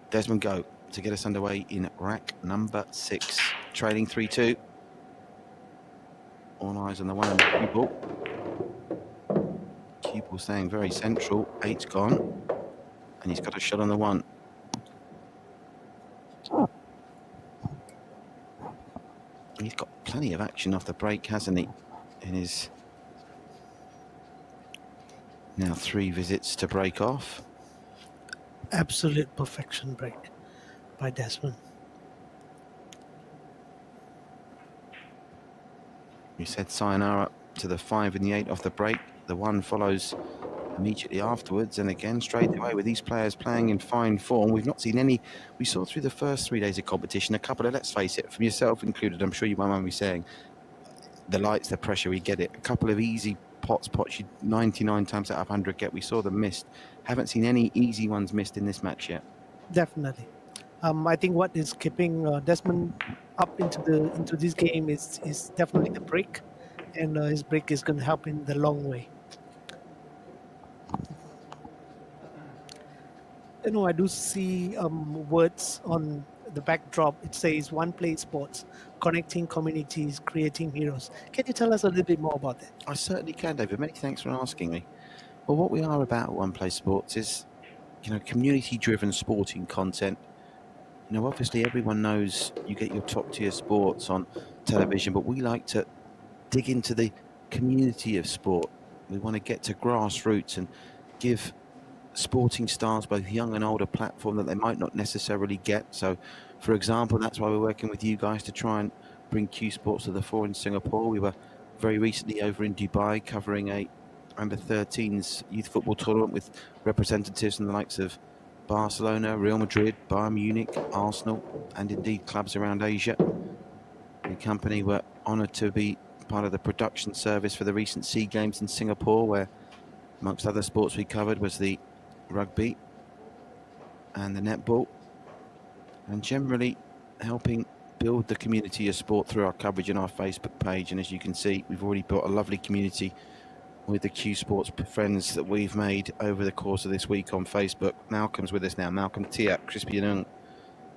Desmond Go to get us underway in rack number 6. Trailing 3-2. All eyes on the one on the cue ball. Cue ball staying very central. 8's gone. And he's got a shot on the 1. He's got plenty of action off the break, hasn't he? In his now 3 visits to break off. Absolute perfection break by Desmond. We said sayonara to the 5 and the 8 off the break. The 1 follows immediately afterwards, and again straight away with these players playing in fine form. We've not seen any. We saw through the first 3 days of competition a couple of, let's face it, from yourself included, I'm sure you won't mind me saying, the lights, the pressure, we get it. A couple of easy pots you 99 times out of 100 get. We saw them missed. Haven't seen any easy ones missed in this match yet. Definitely. I think what is keeping Desmond up into this game is definitely the break, and his break is going to help in the long way. I do see words on the backdrop. It says One Play Sports, connecting communities, creating heroes. Can you tell us a little bit more about that? I certainly can, David. Many thanks for asking me. Well, what we are about at One Play Sports is, community-driven sporting content. Obviously everyone knows you get your top-tier sports on television, but we like to dig into the community of sport. We want to get to grassroots and give sporting stars, both young and old, a platform that they might not necessarily get. So, for example, that's why we're working with you guys to try and bring Cuesports to the fore in Singapore. We were very recently over in Dubai covering a under 13s youth football tournament with representatives from the likes of Barcelona, Real Madrid, Bayern Munich, Arsenal, and indeed clubs around Asia. The company were honoured to be part of the production service for the recent SEA Games in Singapore, where amongst other sports we covered was the rugby and the netball, and generally helping build the community of sport through our coverage on our Facebook page. And as you can see, we've already built a lovely community with the Cuesports friends that we've made over the course of this week on Facebook. Malcolm's with us now. Malcolm Tiak, Crispian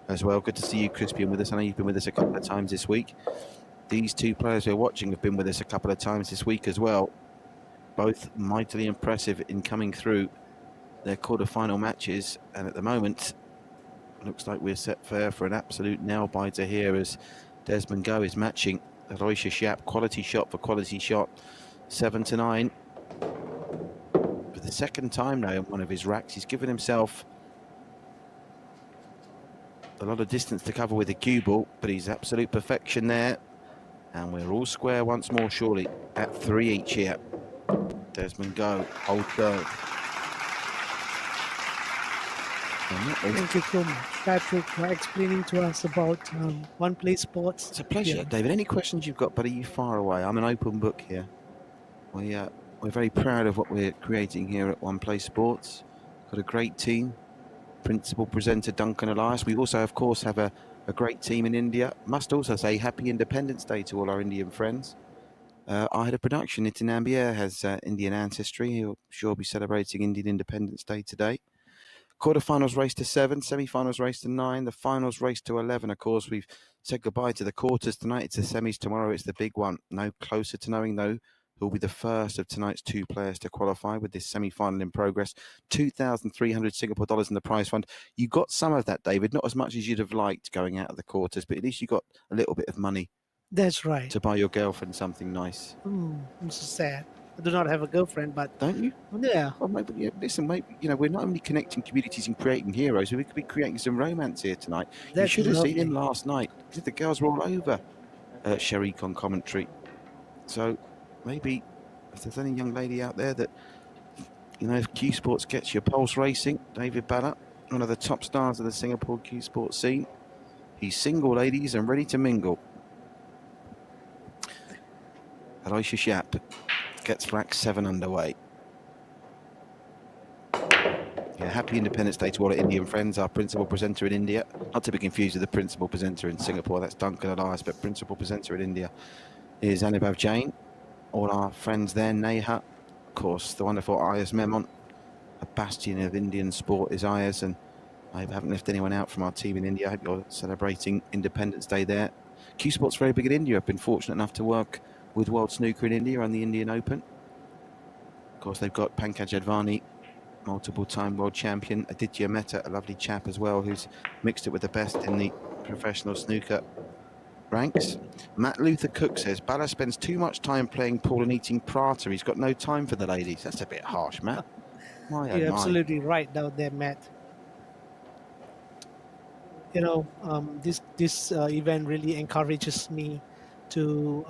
as well. Good to see you, Crispian, with us. I know you've been with us a couple of times this week. These 2 players we're watching have been with us a couple of times this week as well. Both mightily impressive in coming through their quarter-final matches. And at the moment, Looks like we're set fair for an absolute nail-biter here as Desmond Go is matching Aloysius Yap. Quality shot for quality shot. 7-9. For the second time now in one of his racks, he's given himself a lot of distance to cover with the cue ball, but he's absolute perfection there. And we're all square once more, surely, at 3 each here. Desmond Go, hold serve. Thank you so much, Patrick, for explaining to us about One Play Sports. It's a pleasure, David. Any questions you've got, buddy, you fire away. I'm an open book here. We're very proud of what we're creating here at One Play Sports. Got a great team. Principal presenter Duncan Elias. We also, of course, have a great team in India. Must also say Happy Independence Day to all our Indian friends. Our head of production, Nitin Ambier, has Indian ancestry. He'll sure be celebrating Indian Independence Day today. Quarterfinals race to 7, semi-finals race to 9, the finals race to 11. Of course, we've said goodbye to the quarters tonight. It's the semis tomorrow. It's the big one. No closer to knowing, though, who will be the first of tonight's 2 players to qualify with this semi-final in progress. 2,300 Singapore dollars in the prize fund. You got some of that, David, not as much as you'd have liked going out of the quarters, but at least you got a little bit of money. That's right. To buy your girlfriend something nice. I'm so sad. I do not have a girlfriend, but... Don't you? Yeah. Well, maybe, yeah, listen, maybe, we're not only connecting communities and creating heroes, we could be creating some romance here tonight. That's you should have lovely. seen him last night. The girls were all over Sharik on commentary. So maybe if there's any young lady out there that, if Cuesports gets your pulse racing, David Ballard, one of the top stars of the Singapore Cuesports scene. He's single, ladies, and ready to mingle. Aloysius Yap gets rack 7 underway. Yeah, happy Independence Day to all our Indian friends. Our principal presenter in India, not to be confused with the principal presenter in Singapore, that's Duncan Elias, but principal presenter in India is Anubhav Jain. All our friends there, Neha, of course, the wonderful Ayaz Memon, a bastion of Indian sport is Ayaz, and I haven't left anyone out from our team in India. I hope you're celebrating Independence Day there. Cuesports very big in India. I've been fortunate enough to work with World Snooker in India on the Indian Open. Of course, they've got Pankaj Advani, multiple-time world champion. Aditya Mehta, a lovely chap as well, who's mixed it with the best in the professional snooker ranks. Matt Luther Cook says, Bala spends too much time playing pool and eating prata. He's got no time for the ladies. That's a bit harsh, Matt. My, oh You're my. absolutely right down there, Matt. This event really encourages me to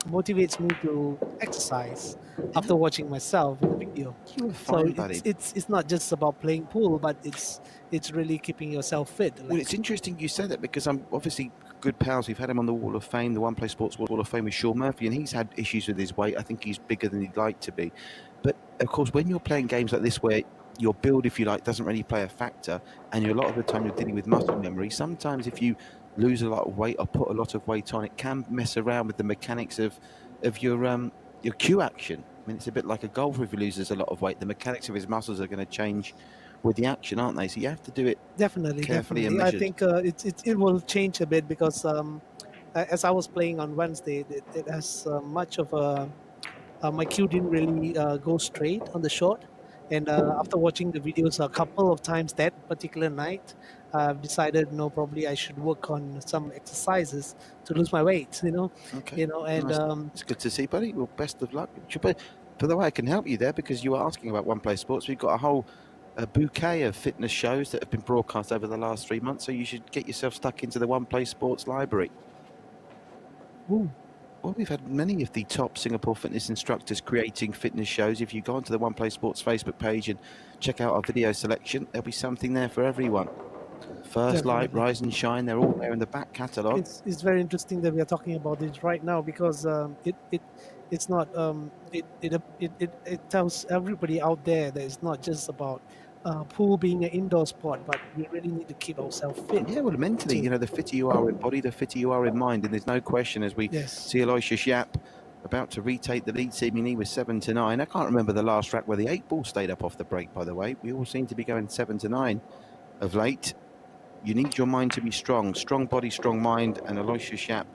motivates me to exercise after watching myself in the video. You were fine, So buddy. it's not just about playing pool, but it's really keeping yourself fit. Well, it's interesting you say that because I'm obviously good pals. We've had him on the Wall of Fame, the One Play Sports Wall of Fame with Sean Murphy, and he's had issues with his weight. I think he's bigger than he'd like to be. But, of course, when you're playing games like this where your build, if you like, doesn't really play a factor, and a lot of the time you're dealing with muscle memory, sometimes if you lose a lot of weight or put a lot of weight on, it can mess around with the mechanics of your cue action. I mean, it's a bit like a golfer. If he loses a lot of weight, the mechanics of his muscles are going to change with the action, aren't they? So you have to do it Definitely. carefully and I measured. think it will change a bit because as I was playing on Wednesday, it has much of my cue didn't really go straight on the shot. And after watching the videos a couple of times that particular night, I've decided, probably I should work on some exercises to lose my weight, Okay. and Nice. It's good to see, buddy. Well, best of luck. By the way, I can help you there because you were asking about One Play Sports. We've got a whole bouquet of fitness shows that have been broadcast over the last 3 months, so you should get yourself stuck into the One Play Sports library. Ooh. Well, we've had many of the top Singapore fitness instructors creating fitness shows. If you go onto the One Play Sports Facebook page and check out our video selection, there'll be something there for everyone. First Light, Definitely. Rise and Shine, they're all there in the back catalogue. It's very interesting that we are talking about this right now because it's not it tells everybody out there that it's not just about pool being an indoor sport, but we really need to keep ourselves fit. Yeah, well, mentally, too. the fitter you are in body, the fitter you are in mind. And there's no question as we Yes. see Aloysius Yap about to retake the lead seemingly with 7-9. I can't remember the last rack where the 8 ball stayed up off the break, by the way. We all seem to be going 7-9 of late. You need your mind to be strong. Strong body, strong mind. And Aloysius Yap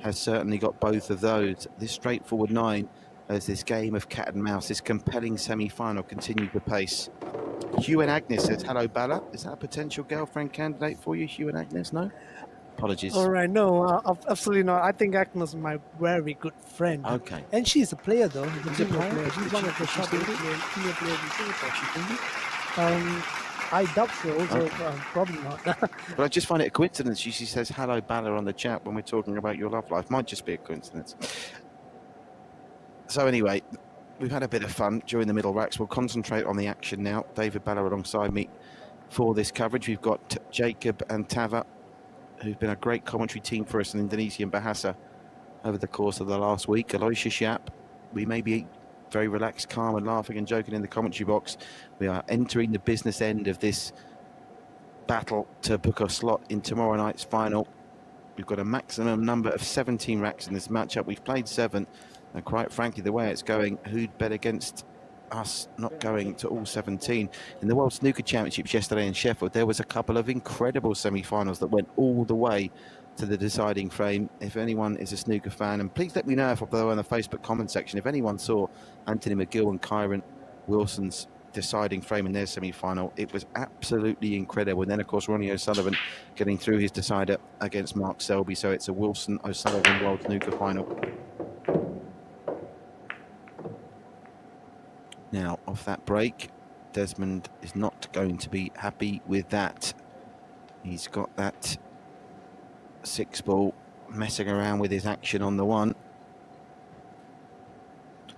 has certainly got both of those. This straightforward 9 as this game of cat and mouse, this compelling semi-final continued the pace. Hugh and Agnes says, hello, Bala. Is that a potential girlfriend candidate for you, Hugh and Agnes? No? Apologies. All right, no, absolutely not. I think Agnes is my very good friend. Okay. And she's a player, though. She's a player? She's Is one she- of the is she top still senior players in Singapore. I doubt so, probably not. But I just find it a coincidence. She says, hello, Bala, on the chat when we're talking about your love life. Might just be a coincidence. So anyway, we've had a bit of fun during the middle racks. We'll concentrate on the action now. David Bala alongside me for this coverage. We've got Jacob and Tava, who've been a great commentary team for us in Indonesian Bahasa over the course of the last week. Aloysius Yap, we may be very relaxed, calm and laughing and joking in the commentary box. We are entering the business end of this battle to book a slot in tomorrow night's final. We've got a maximum number of 17 racks in this matchup. We've played 7, and quite frankly, the way it's going, who'd bet against us not going to all 17? In the World Snooker Championships yesterday in Sheffield, there was a couple of incredible semi-finals that went all the way to the deciding frame. If anyone is a snooker fan, and please let me know if, although in the Facebook comment section, if anyone saw Anthony McGill and Kyron Wilson's deciding frame in their semi-final, it was absolutely incredible. And then, of course, Ronnie O'Sullivan getting through his decider against Mark Selby. So it's a Wilson-O'Sullivan World Snooker final. Now, off that break, Desmond is not going to be happy with that. He's got that 6-ball messing around with his action on the 1.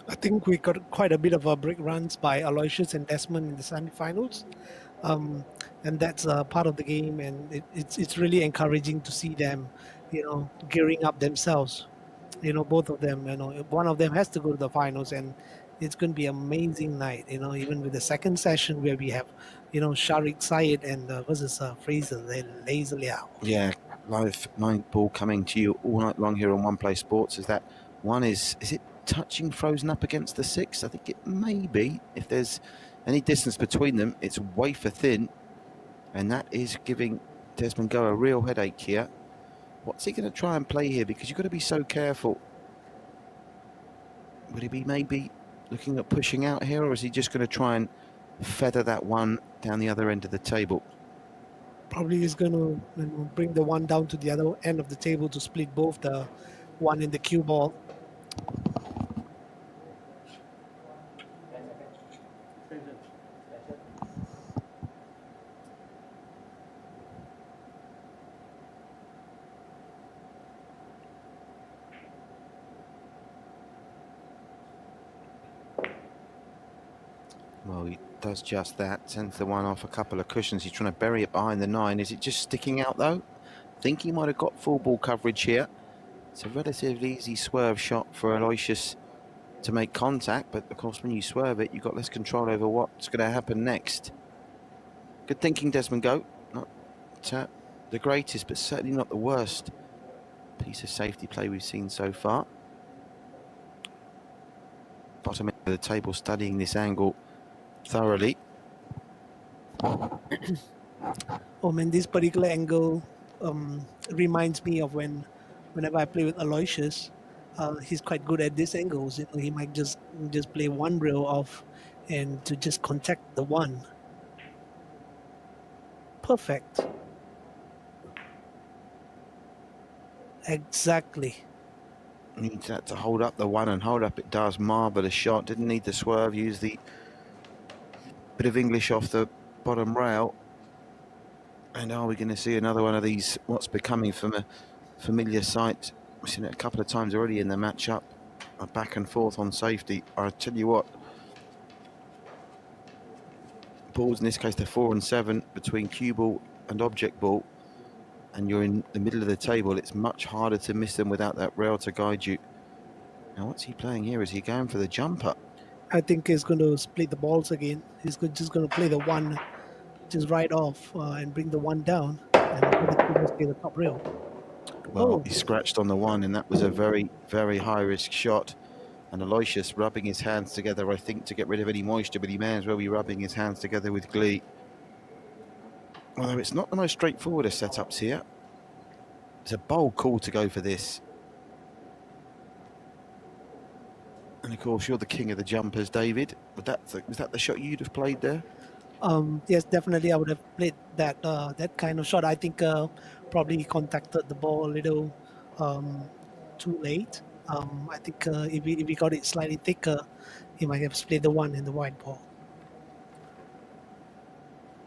I think we got quite a bit of break runs by Aloysius and Desmond in the semi-finals. And that's part of the game, and it's really encouraging to see them, gearing up themselves. Both of them, one of them has to go to the finals, and it's going to be an amazing night, even with the second session where we have, Sharik, Saeed, and versus Fraser, Leow. Yeah, live 9-ball coming to you all night long here on One Play Sports. Is that one is it touching frozen up against the 6? I think it may be. If there's any distance between them, it's wafer thin, and that is giving Desmond Go a real headache here. What's he going to try and play here? Because you've got to be so careful. Would he be maybe looking at pushing out here, or is he just going to try and feather that 1 down the other end of the table? Probably he's going to bring the 1 down to the other end of the table to split both the 1 and the cue ball. Well, he does just that, sends the 1 off a couple of cushions. He's trying to bury it behind the 9. Is it just sticking out, though? I think he might have got full ball coverage here. It's a relatively easy swerve shot for Aloysius to make contact, but of course when you swerve it, you've got less control over what's going to happen next. Good thinking, Desmond Go. Not the greatest, but certainly not the worst piece of safety play we've seen so far. Bottom end of the table, studying this angle thoroughly. Oh man, this particular angle reminds me of whenever I play with Aloysius. He's quite good at these angles. He might just play 1 rail off and to just contact the 1. Perfect. Exactly. Needs that to hold up the 1, and hold up it does. Marvellous shot. Didn't need the swerve. Use the bit of English off the bottom rail. And are we going to see another one of these, what's becoming from a familiar sight? We've seen it a couple of times already in the matchup. A back and forth on safety. I tell you what, balls in this case, they're 4 and 7 between cue ball and object ball, and you're in the middle of the table. It's much harder to miss them without that rail to guide you. Now, what's he playing here? Is he going for the jumper? I think he's going to split the balls again. He's just going to play the 1 just right off and bring the 1 down and play the top rail. Well, he scratched on the 1, and that was a very, very high-risk shot. And Aloysius rubbing his hands together, I think, to get rid of any moisture, but he may as well be rubbing his hands together with glee. Although it's not the most straightforward of setups here. It's a bold call to go for this. And of course, you're the king of the jumpers, David. Was that the shot you'd have played there? Yes, definitely. I would have played that kind of shot. I think probably he contacted the ball a little too late. I think if he got it slightly thicker, he might have played the one in the wide ball.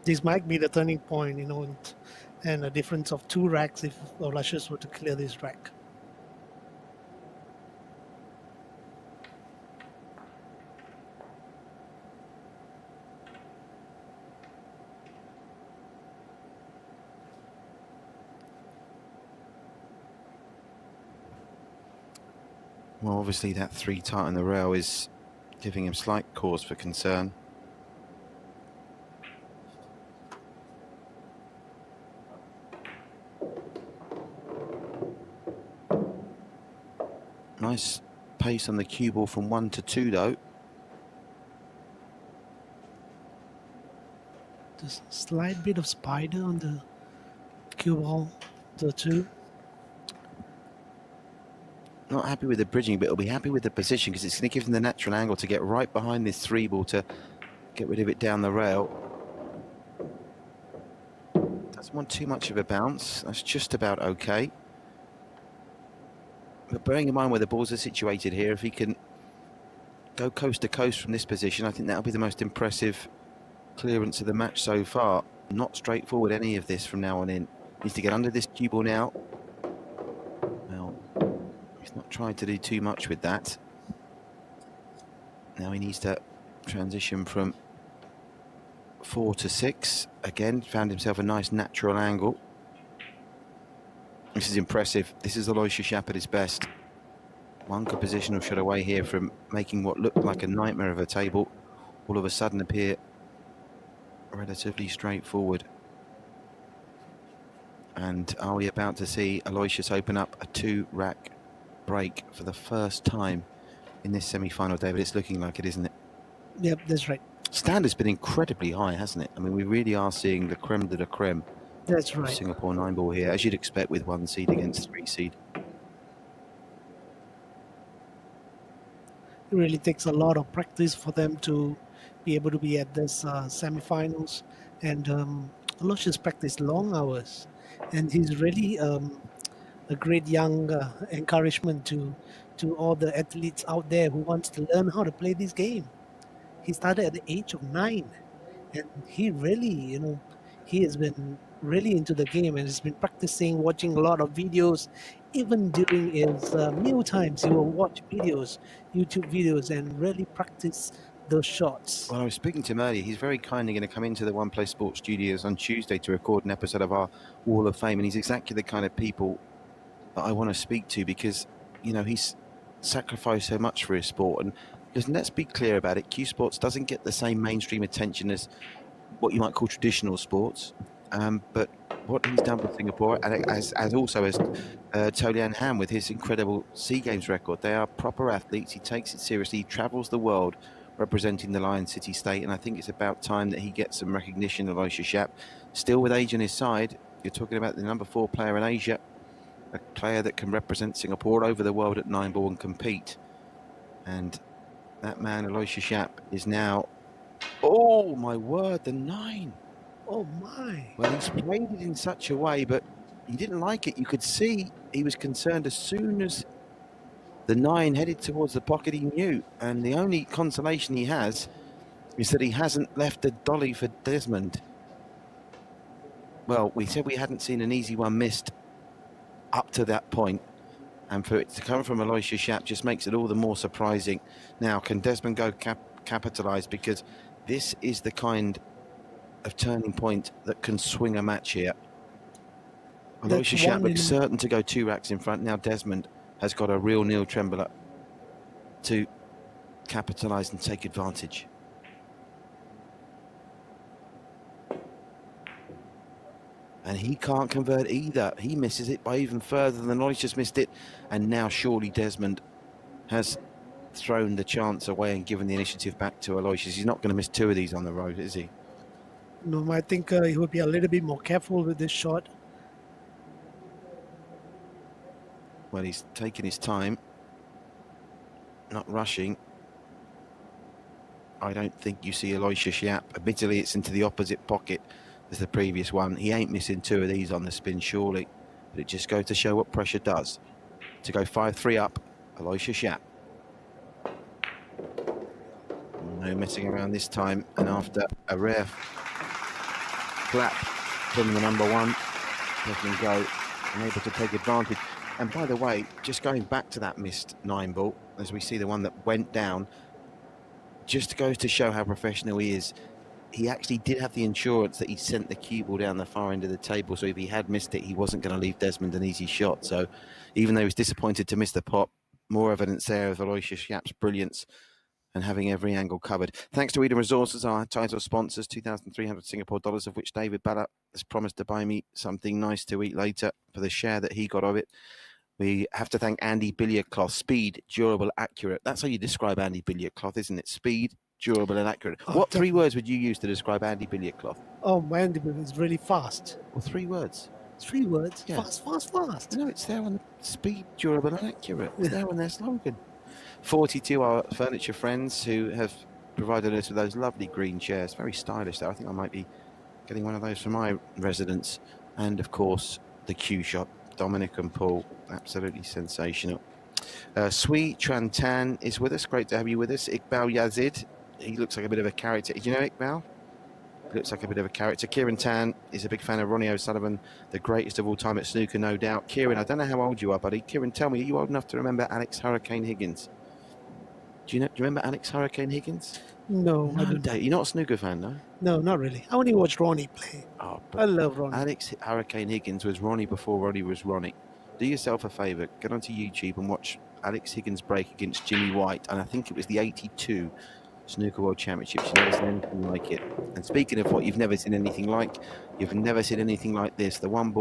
This might be the turning point, and a difference of 2 racks if Aloysius were to clear this rack. Well, obviously that 3 tight on the rail is giving him slight cause for concern. Nice pace on the cue ball from 1 to 2 though. Just a slight bit of spider on the cue ball, the 2. Not happy with the bridging, but he'll be happy with the position because it's going to give him the natural angle to get right behind this 3 ball to get rid of it down the rail. Doesn't want too much of a bounce. That's just about okay. But bearing in mind where the balls are situated here, if he can go coast to coast from this position, I think that'll be the most impressive clearance of the match so far. Not straightforward, any of this from now on in. Needs to get under this cue ball now. Well, he's not trying to do too much with that. Now he needs to transition from 4 to 6. Again, found himself a nice natural angle. This is impressive. This is Aloysius Yap at his best. One good positional shot away here from making what looked like a nightmare of a table all of a sudden appear relatively straightforward. And are we about to see Aloysius open up a 2-rack break for the first time in this semi-final, David? It's looking like it, isn't it? Yep, that's right. Standard's been incredibly high, hasn't it? I mean, we really are seeing the creme de la creme. That's right. Singapore 9-ball here, as you'd expect with 1 seed against 3 seed. It really takes a lot of practice for them to be able to be at this semifinals, and Aloysius practiced long hours, and he's really a great young encouragement to all the athletes out there who wants to learn how to play this game. He started at the age of 9, and he really, he has been really into the game and has been practicing, watching a lot of videos. Even during his meal times, he will watch videos, YouTube videos, and really practice those shots. Well, I was speaking to him earlier. He's very kindly going to come into the One Play Sports studios on Tuesday to record an episode of our Wall of Fame, and he's exactly the kind of people that I want to speak to because, he's sacrificed so much for his sport. And because let's be clear about it, Cuesports doesn't get the same mainstream attention as what you might call traditional sports. But what he's done with Singapore, and as Tolian Ham with his incredible SEA Games record, they are proper athletes. He takes it seriously. He travels the world representing the Lion City State, and I think it's about time that he gets some recognition. Aloysius Yap, still with age on his side. You're talking about the number 4 player in Asia, a player that can represent Singapore all over the world at 9-ball and compete. And that man, Aloysius Yap, is now, oh my word, the 9. Oh my. Well, he's played it in such a way, but he didn't like it. You could see he was concerned as soon as the 9 headed towards the pocket, he knew. And the only consolation he has is that he hasn't left a dolly for Desmond. Well, we said we hadn't seen an easy one missed up to that point. And for it to come from Aloysius Yap just makes it all the more surprising. Now, can Desmond Go capitalise? Because this is the kind of turning point that can swing a match here. Aloysius Yap looks certain to go 2 racks in front. Now Desmond has got a real Neil Trembler to capitalise and take advantage. And he can't convert either. He misses it by even further than Aloysius missed it. And now surely Desmond has thrown the chance away and given the initiative back to Aloysius. He's not going to miss 2 of these on the road, is he? No, I think he would be a little bit more careful with this shot. Well, he's taking his time, not rushing. I don't think you see Aloysius Yap. Admittedly, it's into the opposite pocket as the previous one. He ain't missing 2 of these on the spin, surely. But it just goes to show what pressure does. To go 5-3 up, Aloysius Yap. No messing around this time. And after a rare flap from the number 1, Desmond Go and able to take advantage. And by the way, just going back to that missed 9 ball, as we see the one that went down, just goes to show how professional he is. He actually did have the insurance that he sent the cue ball down the far end of the table, so if he had missed it, he wasn't going to leave Desmond an easy shot. So even though he was disappointed to miss the pot, more evidence there of Aloysius Yap's brilliance and having every angle covered. Thanks to Eden Resources, our title sponsors, 2,300 Singapore dollars, of which David Ballard has promised to buy me something nice to eat later for the share that he got of it. We have to thank Andy Billiard Cloth. Speed, durable, accurate. That's how you describe Andy Billiard Cloth, isn't it? Speed, durable and accurate. What 3 words would you use to describe Andy Billiard Cloth? Oh, my Andy Billiard is really fast. Well, 3 words. 3 words? Yeah. Fast. No, it's there on the speed, durable and accurate. It's there on their slogan. 42 are furniture friends who have provided us with those lovely green chairs. Very stylish though. I think I might be getting one of those for my residence. And of course, the Q Shop. Dominic and Paul, absolutely sensational. Sui Tran Tan is with us. Great to have you with us. Iqbal Yazid, he looks like a bit of a character. Do you know Iqbal? He looks like a bit of a character. Kieran Tan is a big fan of Ronnie O'Sullivan, the greatest of all time at snooker, no doubt. Kieran, I don't know how old you are, buddy. Kieran, tell me, are you old enough to remember Alex Hurricane Higgins? Do you remember Alex Hurricane Higgins? No, I don't. You're not a snooker fan, no? No, not really. I only watched Ronnie play. Oh, I love Ronnie. Alex Hurricane Higgins was Ronnie before Ronnie was Ronnie. Do yourself a favour, get onto YouTube and watch Alex Higgins break against Jimmy White, and I think it was the 82 Snooker World Championships. You've never seen anything like it. And speaking of what you've never seen anything like, you've never seen anything like this. The one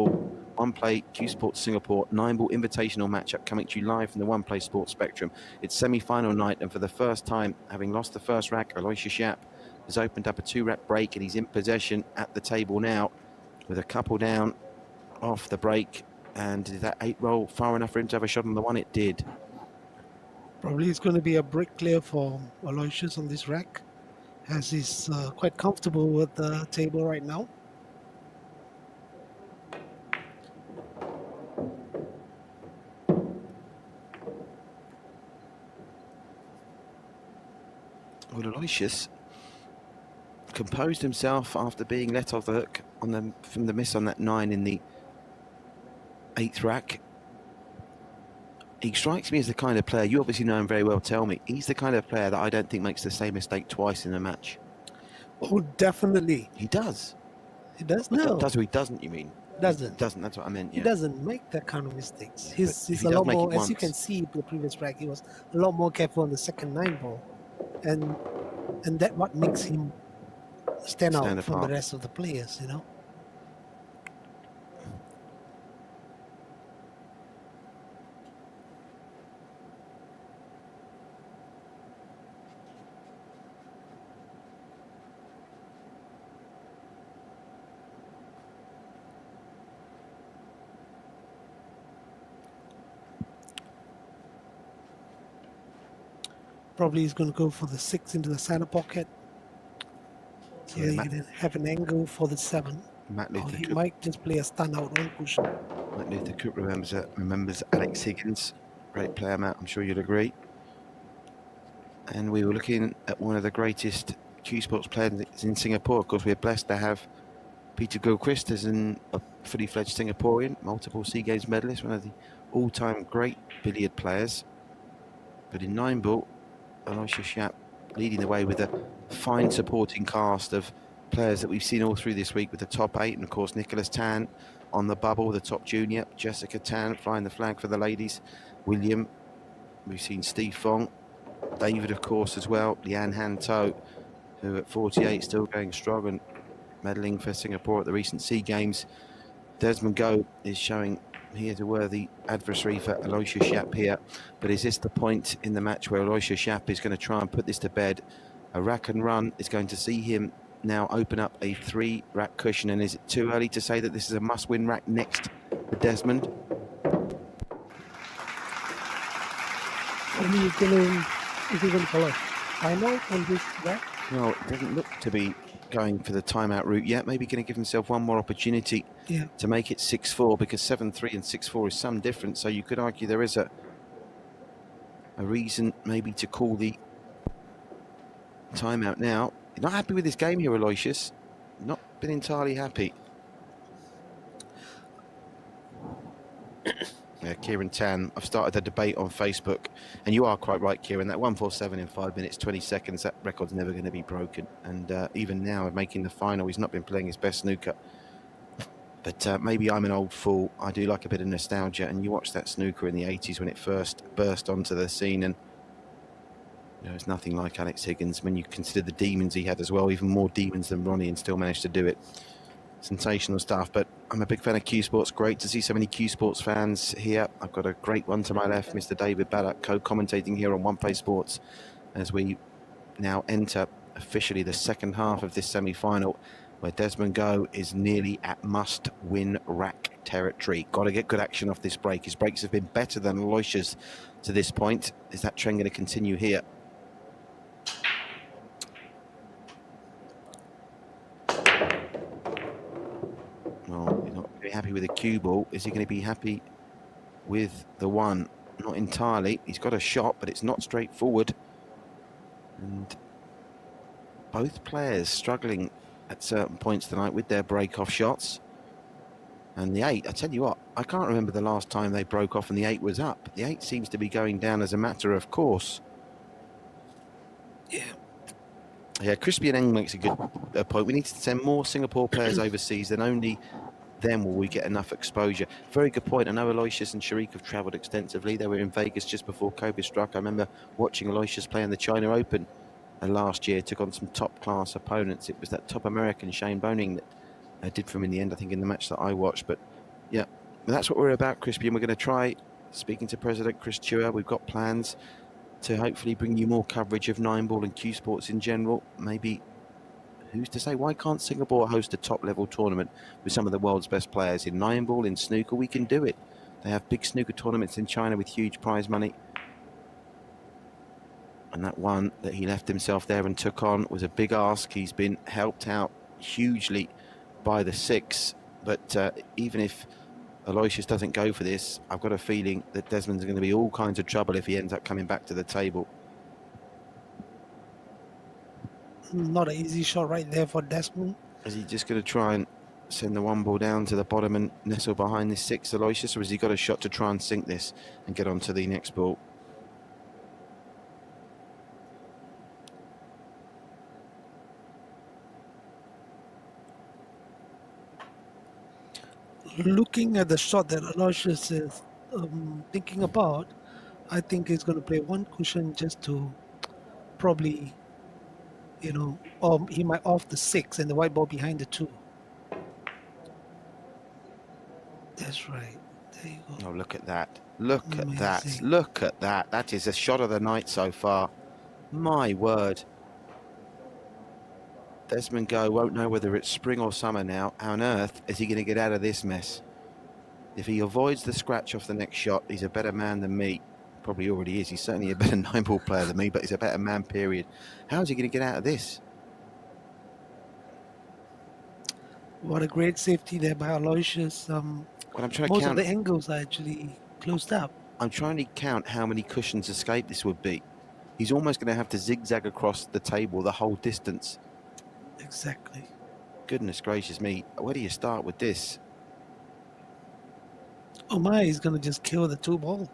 play Cuesports Singapore 9-ball invitational matchup coming to you live from the One Play Sports Spectrum. It's semi-final night, and for the first time, having lost the first rack, Aloysius Yap has opened up a 2-rack break, and he's in possession at the table now with a couple down off the break. And did that 8 roll far enough for him to have a shot on the one? It did. Probably it's going to be a break clear for Aloysius on this rack, as he's quite comfortable with the table right now. Well, Aloysius composed himself after being let off the hook from the miss on that 9 in the 8th rack. He strikes me as the kind of player, you obviously know him very well, tell me, he's the kind of player that I don't think makes the same mistake twice in a match. Oh, definitely. He does. He does? But No. does or he doesn't, you mean? Doesn't. Doesn't, that's what I meant, He yeah. doesn't make that kind of mistakes. Yeah, He's he a does lot make it more, as you once. can see, the previous rack, he was a lot more careful on the second 9 ball. And that what makes him stand out from apart. the rest of the players, you know? Probably he's going to go for the 6 into the center pocket. So Yeah, he can have an angle for the 7. Matt Or Luther he Cook. might just play a stun out one cushion. Matt Luther Cook remembers Alex Higgins. Great player, Matt, I'm sure you'll agree. And we were looking at one of the greatest Cuesports players in Singapore. Of course, we're blessed to have Peter Gilchrist as a fully fledged Singaporean, multiple SEA Games medalist, one of the all-time great billiard players. But in 9-ball, Aloysius Yap leading the way with a fine supporting cast of players that we've seen all through this week with the top 8, and of course Nicholas Tan on the bubble, the top junior, Jessica Tan flying the flag for the ladies, William, we've seen Steve Fong, David of course as well, Lian Han To, who at 48 still going strong and medaling for Singapore at the recent SEA Games. Desmond Go is showing he is a worthy adversary for Aloysius Yap here, but is this the point in the match where Aloysius Yap is going to try and put this to bed? A rack and run is going to see him now open up a 3-rack cushion, and is it too early to say that this is a must-win rack next for Desmond? I mean, you can follow. timeout on this track? Well, it doesn't look to be going for the timeout route yet. Maybe going to give himself one more opportunity to make it 6-4, because 7-3 and 6-4 is some difference. So you could argue there is a reason maybe to call the timeout now. You're not happy with this game here, Aloysius. Not been entirely happy. Yeah, Kieran Tan, I've started a debate on Facebook, and you are quite right, Kieran, that 147 in 5 minutes, 20 seconds, that record's never going to be broken. And even now, making the final, he's not been playing his best snooker. But maybe I'm an old fool. I do like a bit of nostalgia, and you watch that snooker in the 80s when it first burst onto the scene, and it's nothing like Alex Higgins when you consider the demons he had as well, even more demons than Ronnie, and still managed to do it. Sensational stuff. But I'm a big fan of Cuesports. Great to see so many Cuesports fans here. I've got a great one to my left, Mr. David Baddock, co-commentating here on One Play Sports, as we now enter officially the second half of this semi-final, where Desmond Go is nearly at must-win rack territory. Got to get good action off this break. His breaks have been better than Aloysius to this point. Is that trend going to continue here? Well, he's not very happy with the cue ball. Is he going to be happy with the one? Not entirely. He's got a shot, but it's not straightforward. And both players struggling at certain points tonight with their break-off shots. And the 8, I tell you what, I can't remember the last time they broke off and the 8 was up. The 8 seems to be going down as a matter of course. Yeah, Crispy and Eng makes a good point. We need to send more Singapore players overseas, then only then will we get enough exposure. Very good point. I know Aloysius and Sharik have travelled extensively. They were in Vegas just before COVID struck. I remember watching Aloysius play in the China Open last year, took on some top-class opponents. It was that top American, Shane Boning, that did for him in the end, I think, in the match that I watched. But yeah, that's what we're about, Crispy, and we're going to try speaking to President Chris Chua. We've got plans to hopefully bring you more coverage of 9-ball and Cuesports in general. Maybe, who's to say, why can't Singapore host a top-level tournament with some of the world's best players? In 9-ball, in snooker, we can do it. They have big snooker tournaments in China with huge prize money. And that one that he left himself there and took on was a big ask. He's been helped out hugely by the 6. But even if Aloysius doesn't go for this, I've got a feeling that Desmond's going to be all kinds of trouble if he ends up coming back to the table. Not an easy shot right there for Desmond. Is he just going to try and send the 1 ball down to the bottom and nestle behind this 6, Aloysius, or has he got a shot to try and sink this and get on to the next ball? Looking at the shot that Aloysius is thinking about, I think he's going to play 1 cushion just to probably, or he might off the 6 and the white ball behind the 2. That's right. There you go. Oh, look at that. Look at that. Look at that. That is a shot of the night so far. My word. Desmond Go won't know whether it's spring or summer now. How on earth is he going to get out of this mess? If he avoids the scratch off the next shot, he's a better man than me. Probably already is. He's certainly a better 9-ball player than me, but he's a better man, period. How is he going to get out of this? What a great safety there by Aloysius. Well, I'm trying to Most count. of the angles are actually closed up. I'm trying to count how many cushions escape this would be. He's almost going to have to zigzag across the table the whole distance. Exactly. Goodness gracious me. Where do you start with this? Oh my, he's going to just kill the 2 ball.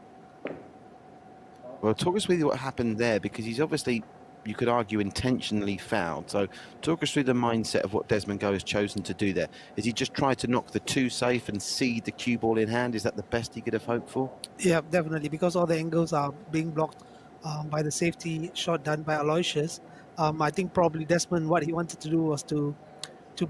Well, talk us through what happened there, because he's obviously, you could argue, intentionally fouled. So talk us through the mindset of what Desmond Go has chosen to do there. Is he just tried to knock the 2 safe and seed the cue ball in hand? Is that the best he could have hoped for? Yeah, definitely, because all the angles are being blocked by the safety shot done by Aloysius. I think probably Desmond, what he wanted to do was to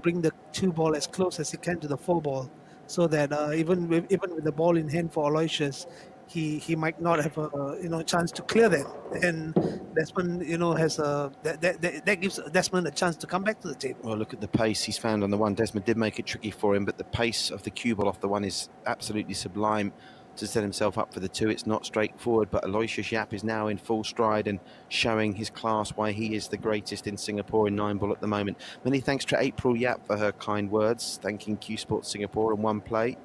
bring the 2 ball as close as he can to the 4 ball, so that even with the ball in hand for Aloysius, he might not have a chance to clear that. And Desmond has that gives Desmond a chance to come back to the table. Well, look at the pace he's found on the one. Desmond did make it tricky for him, but the pace of the cue ball off the one is absolutely sublime. to set himself up for the 2. It's not straightforward, but Aloysius Yap is now in full stride and showing his class, why he is the greatest in Singapore in 9-ball at the moment. Many thanks to April Yap for her kind words, thanking Cuesports Singapore and One Play.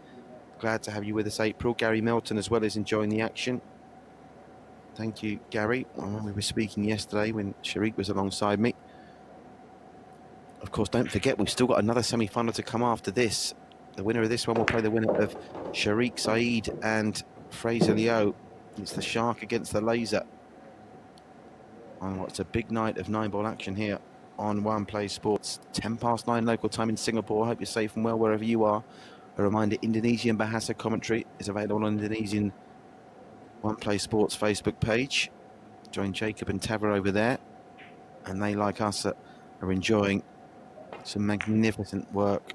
Glad to have you with us, April. Gary Melton as well is enjoying the action. Thank you, Gary. Well, we were speaking yesterday when Sharik was alongside me. Of course, don't forget, we've still got another semi-final to come after this. The winner of this one will play the winner of Sharik, Saeed and Fraser, Leow. It's the Shark against the Laser. Oh, it's a big night of 9-ball action here on One Play Sports. 9:10 local time in Singapore. I hope you're safe and well wherever you are. A reminder, Indonesian Bahasa commentary is available on Indonesian One Play Sports Facebook page. Join Jacob and Tava over there. And they, like us, are enjoying some magnificent work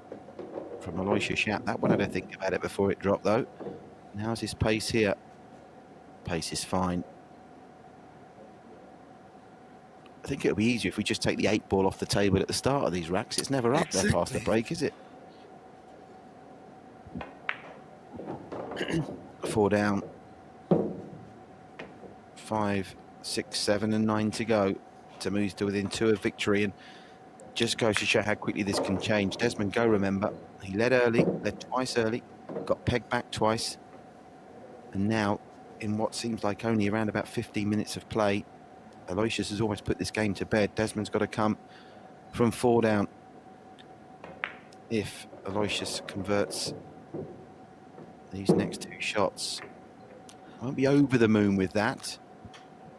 from Aloysius Yap. That one, I don't think about it before it dropped, though. How's his pace here? Pace is fine. I think it'll be easier if we just take the 8-ball off the table at the start of these racks. It's never up there past the break, is it? 4 down. 5, 6, 7 and 9 to go to move to within 2 of victory, and just goes to show how quickly this can change. Desmond Go, remember, he led early, led twice early, got pegged back twice, and now in what seems like only around about 15 minutes of play, Aloysius has almost put this game to bed. Desmond's got to come from 4 down if Aloysius converts these next 2 shots. Won't be over the moon with that,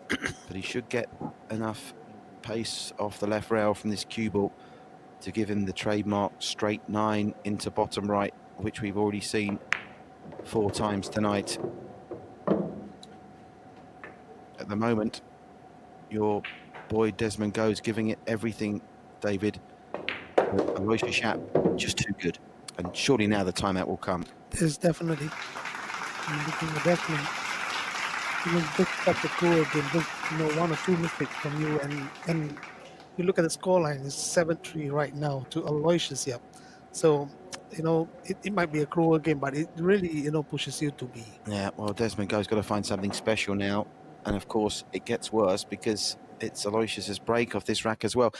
but he should get enough pace off the left rail from this cue ball to give him the trademark straight 9 into bottom right, which we've already seen 4 times tonight. At the moment, your boy Desmond Go is giving it everything, David. Aloysius Yap, just too good. And surely now the timeout will come. There's definitely looking at Desmond. This such a cruel game. Just, 1 or 2 mistakes from you, and you look at the scoreline, it's 7-3 right now to Aloysius Yap. So, it might be a cruel game, but it really, pushes you to be. Yeah, well, Desmond Go's got to find something special now. And of course, it gets worse because it's Aloysius's break off this rack as well.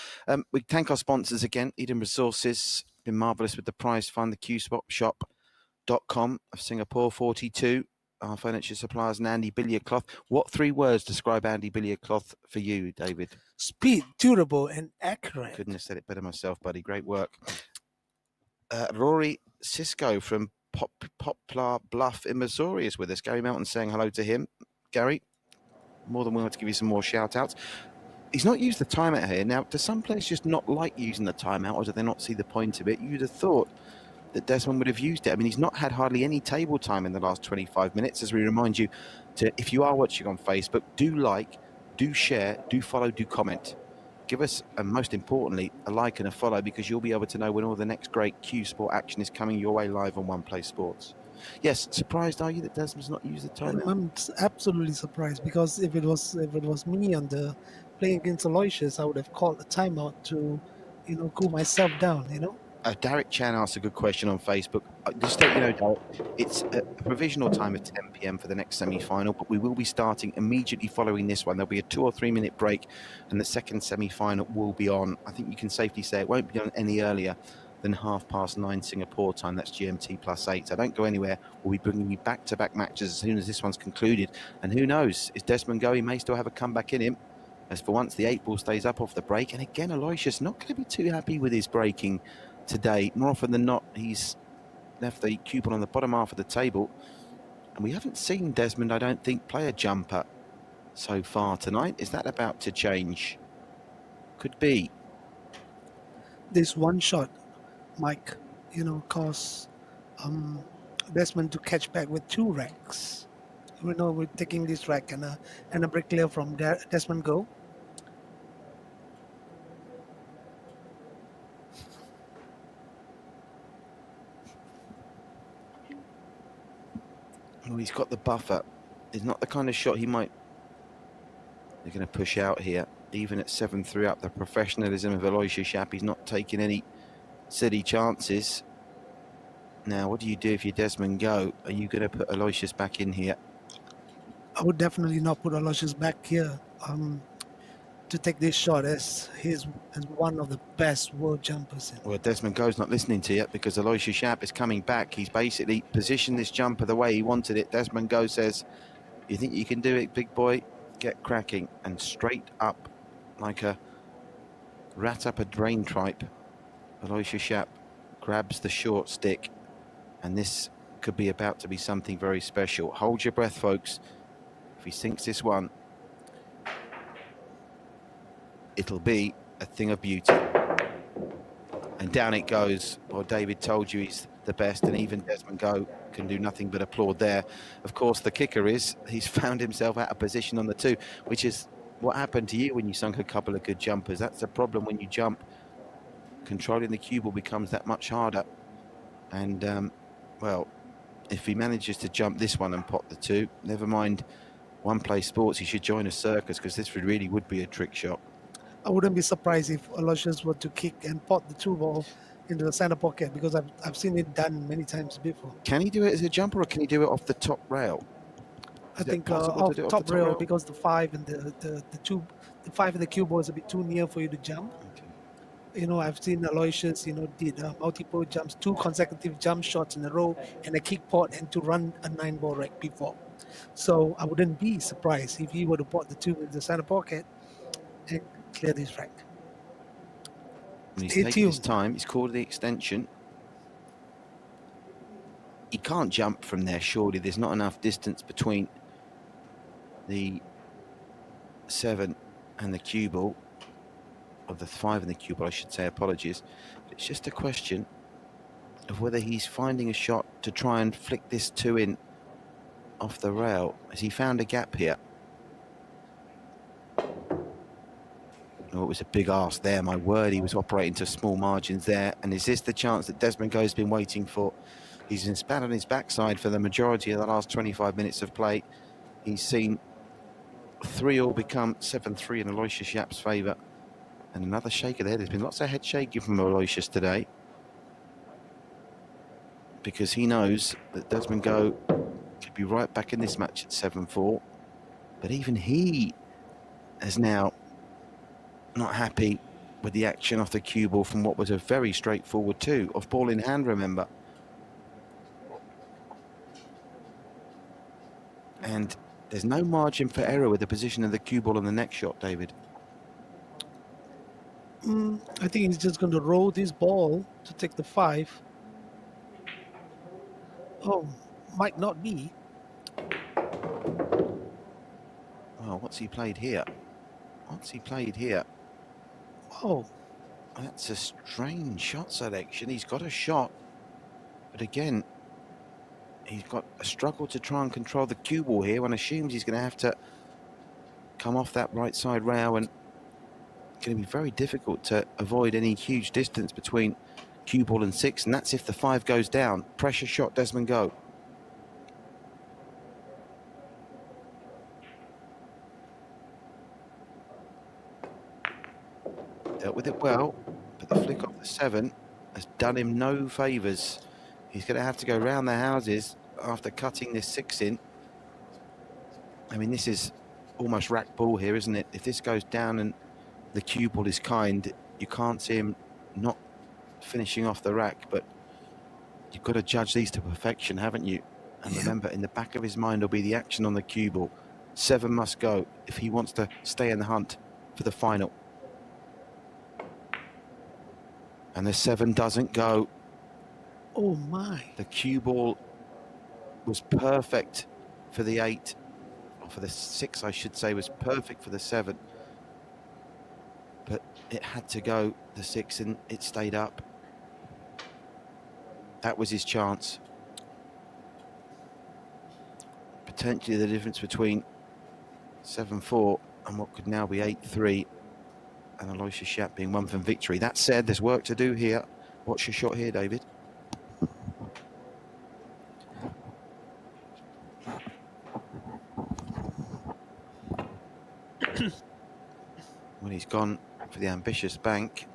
We thank our sponsors again, Eden Resources, been marvellous with the prize fund, the Cuesportshop.com of Singapore, 42. Our furniture suppliers and Andy Billiard Cloth. What 3 words describe Andy Billiard Cloth for you, David? Speed, durable, and accurate. Couldn't have said it better myself, buddy. Great work. Rory Cisco from Poplar Bluff in Missouri is with us. Gary Melton saying hello to him. Gary, more than willing to give you some more shout-outs. He's not used the timeout here. Now, do some players just not like using the timeout, or do they not see the point of it? You'd have thought that Desmond would have used it. I mean, he's not had hardly any table time in the last 25 minutes. As we remind you, if you are watching on Facebook, do like, do share, do follow, do comment. Give us, and most importantly, a like and a follow, because you'll be able to know when all the next great Q Sport action is coming your way live on One Play Sports. Yes, surprised are you that Desmond's not used the timeout? I'm absolutely surprised, because if it was me on the playing against Aloysius, I would have called a timeout to, cool myself down. Derek Chan asked a good question on Facebook. Just to let you know, Derek, it's a provisional time of 10 p.m. for the next semi-final, but we will be starting immediately following this one. There'll be a 2 or 3 minute break, and the second semi-final will be on. I think you can safely say it won't be on any earlier than 9:30 Singapore time. That's GMT +8. So don't go anywhere. We'll be bringing you back-to-back matches as soon as this one's concluded. And who knows, is Desmond Go? He may still have a comeback in him. As for once, the 8-ball stays up off the break. And again, Aloysius not going to be too happy with his breaking today. More often than not, he's left the cue ball on the bottom half of the table. And we haven't seen Desmond, I don't think, play a jumper so far tonight. Is that about to change? Could be. This one shot might, cause Desmond to catch back with 2 racks. We're taking this rack and a break clear from Desmond Go. Well, he's got the buffer. It's not the kind of shot he might... They're going to push out here. Even at 7-3 up, the professionalism of Aloysius Yap, he's not taking any silly chances. Now, what do you do if you're Desmond Go? Are you going to put Aloysius back in here? I would definitely not put Aloysius back here to take this shot, as he's as one of the best world jumpers. Well, Desmond Go's not listening to you because Aloysius Yap is coming back. He's basically positioned this jumper the way he wanted it. Desmond Go says, you think you can do it, big boy? Get cracking. And straight up like a rat up a drain tripe, Aloysius Yap grabs the short stick, and this could be about to be something very special. Hold your breath, folks. If he sinks this one, it'll be a thing of beauty. And down it goes. Well, David told you he's the best, and even Desmond Go can do nothing but applaud there. Of course, the kicker is he's found himself out of position on the 2, which is what happened to you when you sunk a couple of good jumpers. That's the problem when you jump. Controlling the cue ball becomes that much harder. And, well, if he manages to jump this one and pot the 2, never mind one play sports, he should join a circus, because this really would be a trick shot. I wouldn't be surprised if Aloysius were to kick and pot the 2 ball into the center pocket, because I've seen it done many times before. Can he do it as a jumper, or can he do it off the top rail? I think off top rail, because the 5 and the 5 and the cue ball is a bit too near for you to jump. Okay. You know, I've seen Aloysius, you know, did multiple jumps, 2 consecutive jump shots in a row, and a kick pot, and to run a 9-ball rack before. So I wouldn't be surprised if he were to pot the 2 in the center pocket and clear this rack. And he's taking his time. He's called the extension. He can't jump from there, surely. There's not enough distance between the 7 and the cue ball, of the 5 and the cue ball, I should say, apologies. It's just a question of whether he's finding a shot to try and flick this 2 in off the rail. Has he found a gap here? Oh, it was a big ask there, my word. He was operating to small margins there. And is this the chance that Desmond Go has been waiting for? He's been spat on his backside for the majority of the last 25 minutes of play. He's seen 3-all become 7-3 in Aloysius Yap's favour. And another shake of the head. There's been lots of head shaking from Aloysius today, because he knows that Desmond Go could be right back in this match at 7-4. But even he is now not happy with the action off the cue ball from what was a very straightforward 2 off ball in hand, remember. And there's no margin for error with the position of the cue ball on the next shot, David. I think he's just going to roll this ball to take the 5. Oh, might not be. Oh, what's he played here? What's he played here? Oh, that's a strange shot selection. He's got a shot, but again, he's got a struggle to try and control the cue ball here. One assumes he's going to have to come off that right side rail, and it's going to be very difficult to avoid any huge distance between cue ball and 6, and that's if the 5 goes down. Pressure shot, Desmond Go. Dealt with it well, but the flick off the 7 has done him no favours. He's going to have to go round the houses after cutting this 6 in. I mean, this is almost rack ball here, isn't it? If this goes down and the cue ball is kind, you can't see him not finishing off the rack, but you've got to judge these to perfection, haven't you? And remember, in the back of his mind will be the action on the cue ball. 7 must go if he wants to stay in the hunt for the final. And the 7 doesn't go. Oh my. The cue ball was perfect for the 8, or for the 6, I should say, was perfect for the 7. But it had to go, the 6, and it stayed up. That was his chance. Potentially the difference between 7-4 and what could now be 8-3. And Aloysius Yap being one from victory. That said, there's work to do here. What's your shot here, David? Well, he's gone for the ambitious bank.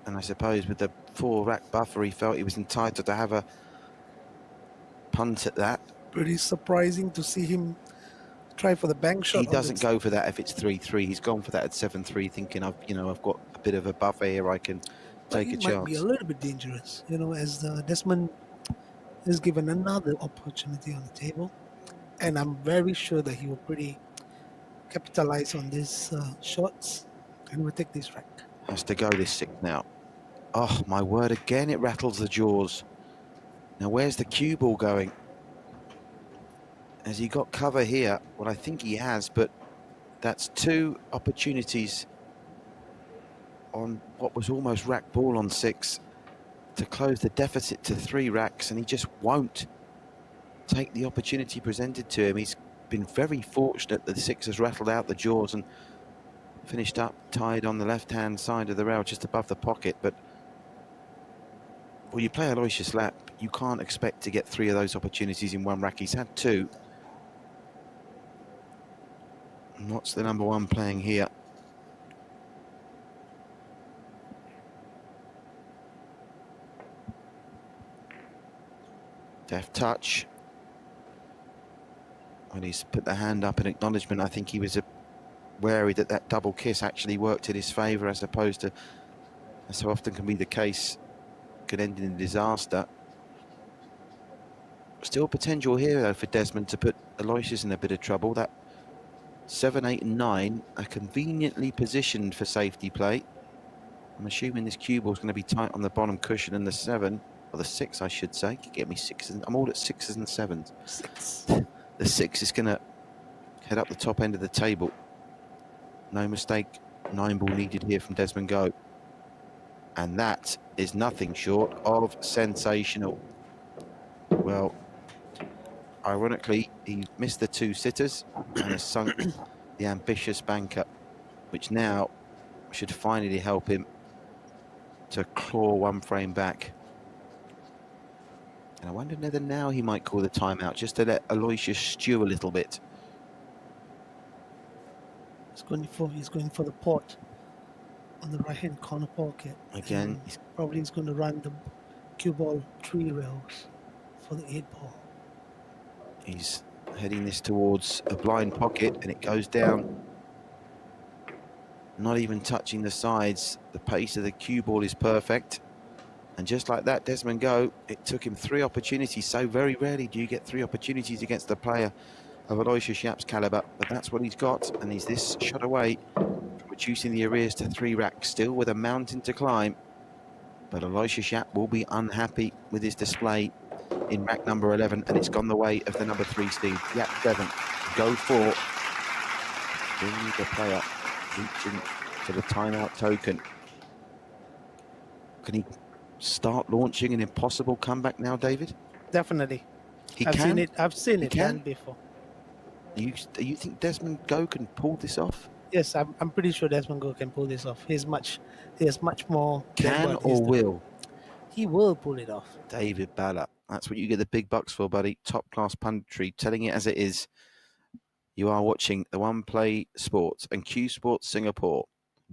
And I suppose with the 4 rack buffer, he felt he was entitled to have a punt at that. Pretty surprising to see him try for the bank shot. He doesn't go for that if it's 3-3. He's gone for that at 7-3, thinking I've got a bit of a buffer here. I can take a It might be a chance. little bit dangerous, as Desmond is given another opportunity on the table, and I'm very sure that he will pretty capitalize on these shots and will take this rack. Has to go this 6 now. Oh, my word, again it rattles the jaws. Now, where's the cue ball going? Has he got cover here? Well, I think he has, but that's 2 opportunities on what was almost rack ball on 6 to close the deficit to 3 racks, and he just won't take the opportunity presented to him. He's been very fortunate that the 6 has rattled out the jaws and finished up tied on the left-hand side of the rail just above the pocket. But when you play Aloysius Yap, you can't expect to get 3 of those opportunities in one rack. He's had 2. And what's the number 1 playing here? Deft touch. When he's put the hand up in acknowledgement, I think he was wary that that double kiss actually worked in his favour, as opposed to, as so often can be the case, could end in disaster. Still potential here, though, for Desmond to put Aloysius in a bit of trouble. That 7, 8 and 9 are conveniently positioned for safety play. I'm assuming this cue ball is going to be tight on the bottom cushion, and the 7, or the 6 I should say, could get me 6s. I'm all at 6s and 7s. 6. The 6 is going to head up the top end of the table. No mistake, 9 ball needed here from Desmond Go. And that is nothing short of sensational. Well, ironically, he missed the 2 sitters and has sunk the ambitious banker, which now should finally help him to claw 1 frame back. And I wonder whether now he might call the timeout, just to let Aloysius stew a little bit. He's going for the pot on the right-hand corner pocket. Again, Probably he's going to run the cue ball 3 rails for the 8 ball. He's heading this towards a blind pocket, and it goes down. Not even touching the sides. The pace of the cue ball is perfect. And just like that, Desmond Go, it took him 3 opportunities. So very rarely do you get 3 opportunities against a player of Aloysius Yap's caliber, but that's what he's got, and he's this shot away from reducing the arrears to 3 racks, still with a mountain to climb. But Aloysius Yap will be unhappy with his display in rack number 11, and it's gone the way of the number 3 Steve. Yap 7, Go 4. Bring the player reaching for the timeout token. Can he start launching an impossible comeback now, David? Definitely. I've seen it done before. Do you think Desmond Go can pull this off? Yes, I'm pretty sure Desmond Go can pull this off. He has much more. Can or will? He will pull it off. David Balla. That's what you get the big bucks for, buddy. Top class punditry, telling it as it is. You are watching the One Play Sports and Cuesports Singapore.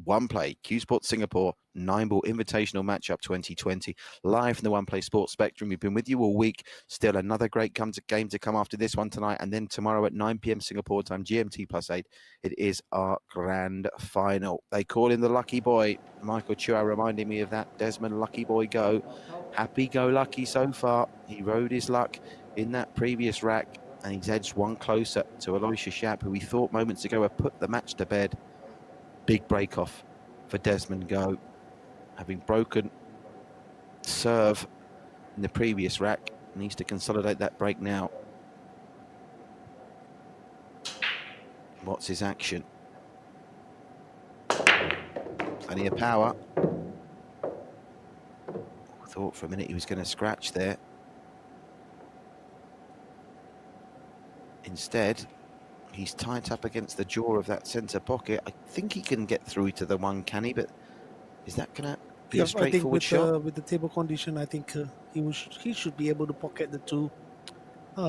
One Play, Cuesports Singapore, 9-ball Invitational Match Up 2020, live from the One Play Sports Spectrum. We've been with you all week. Still another great game to come after this one tonight, and then tomorrow at 9 p.m. Singapore time, GMT +8. It is our grand final. They call him the Lucky Boy. Michael Chua reminding me of that. Desmond Lucky Boy Go. Happy-go-lucky so far. He rode his luck in that previous rack, and he's edged 1 closer to Aloysius Yap, who we thought moments ago had put the match to bed. Big break off for Desmond Go, having broken serve in the previous rack. Needs to consolidate that break now. What's his action? Plenty of power. Thought for a minute he was going to scratch there. Instead, he's tight up against the jaw of that centre pocket. I think he can get through to the 1, can he? But is that going to be a straightforward shot? With the table condition, I think he should be able to pocket the 2.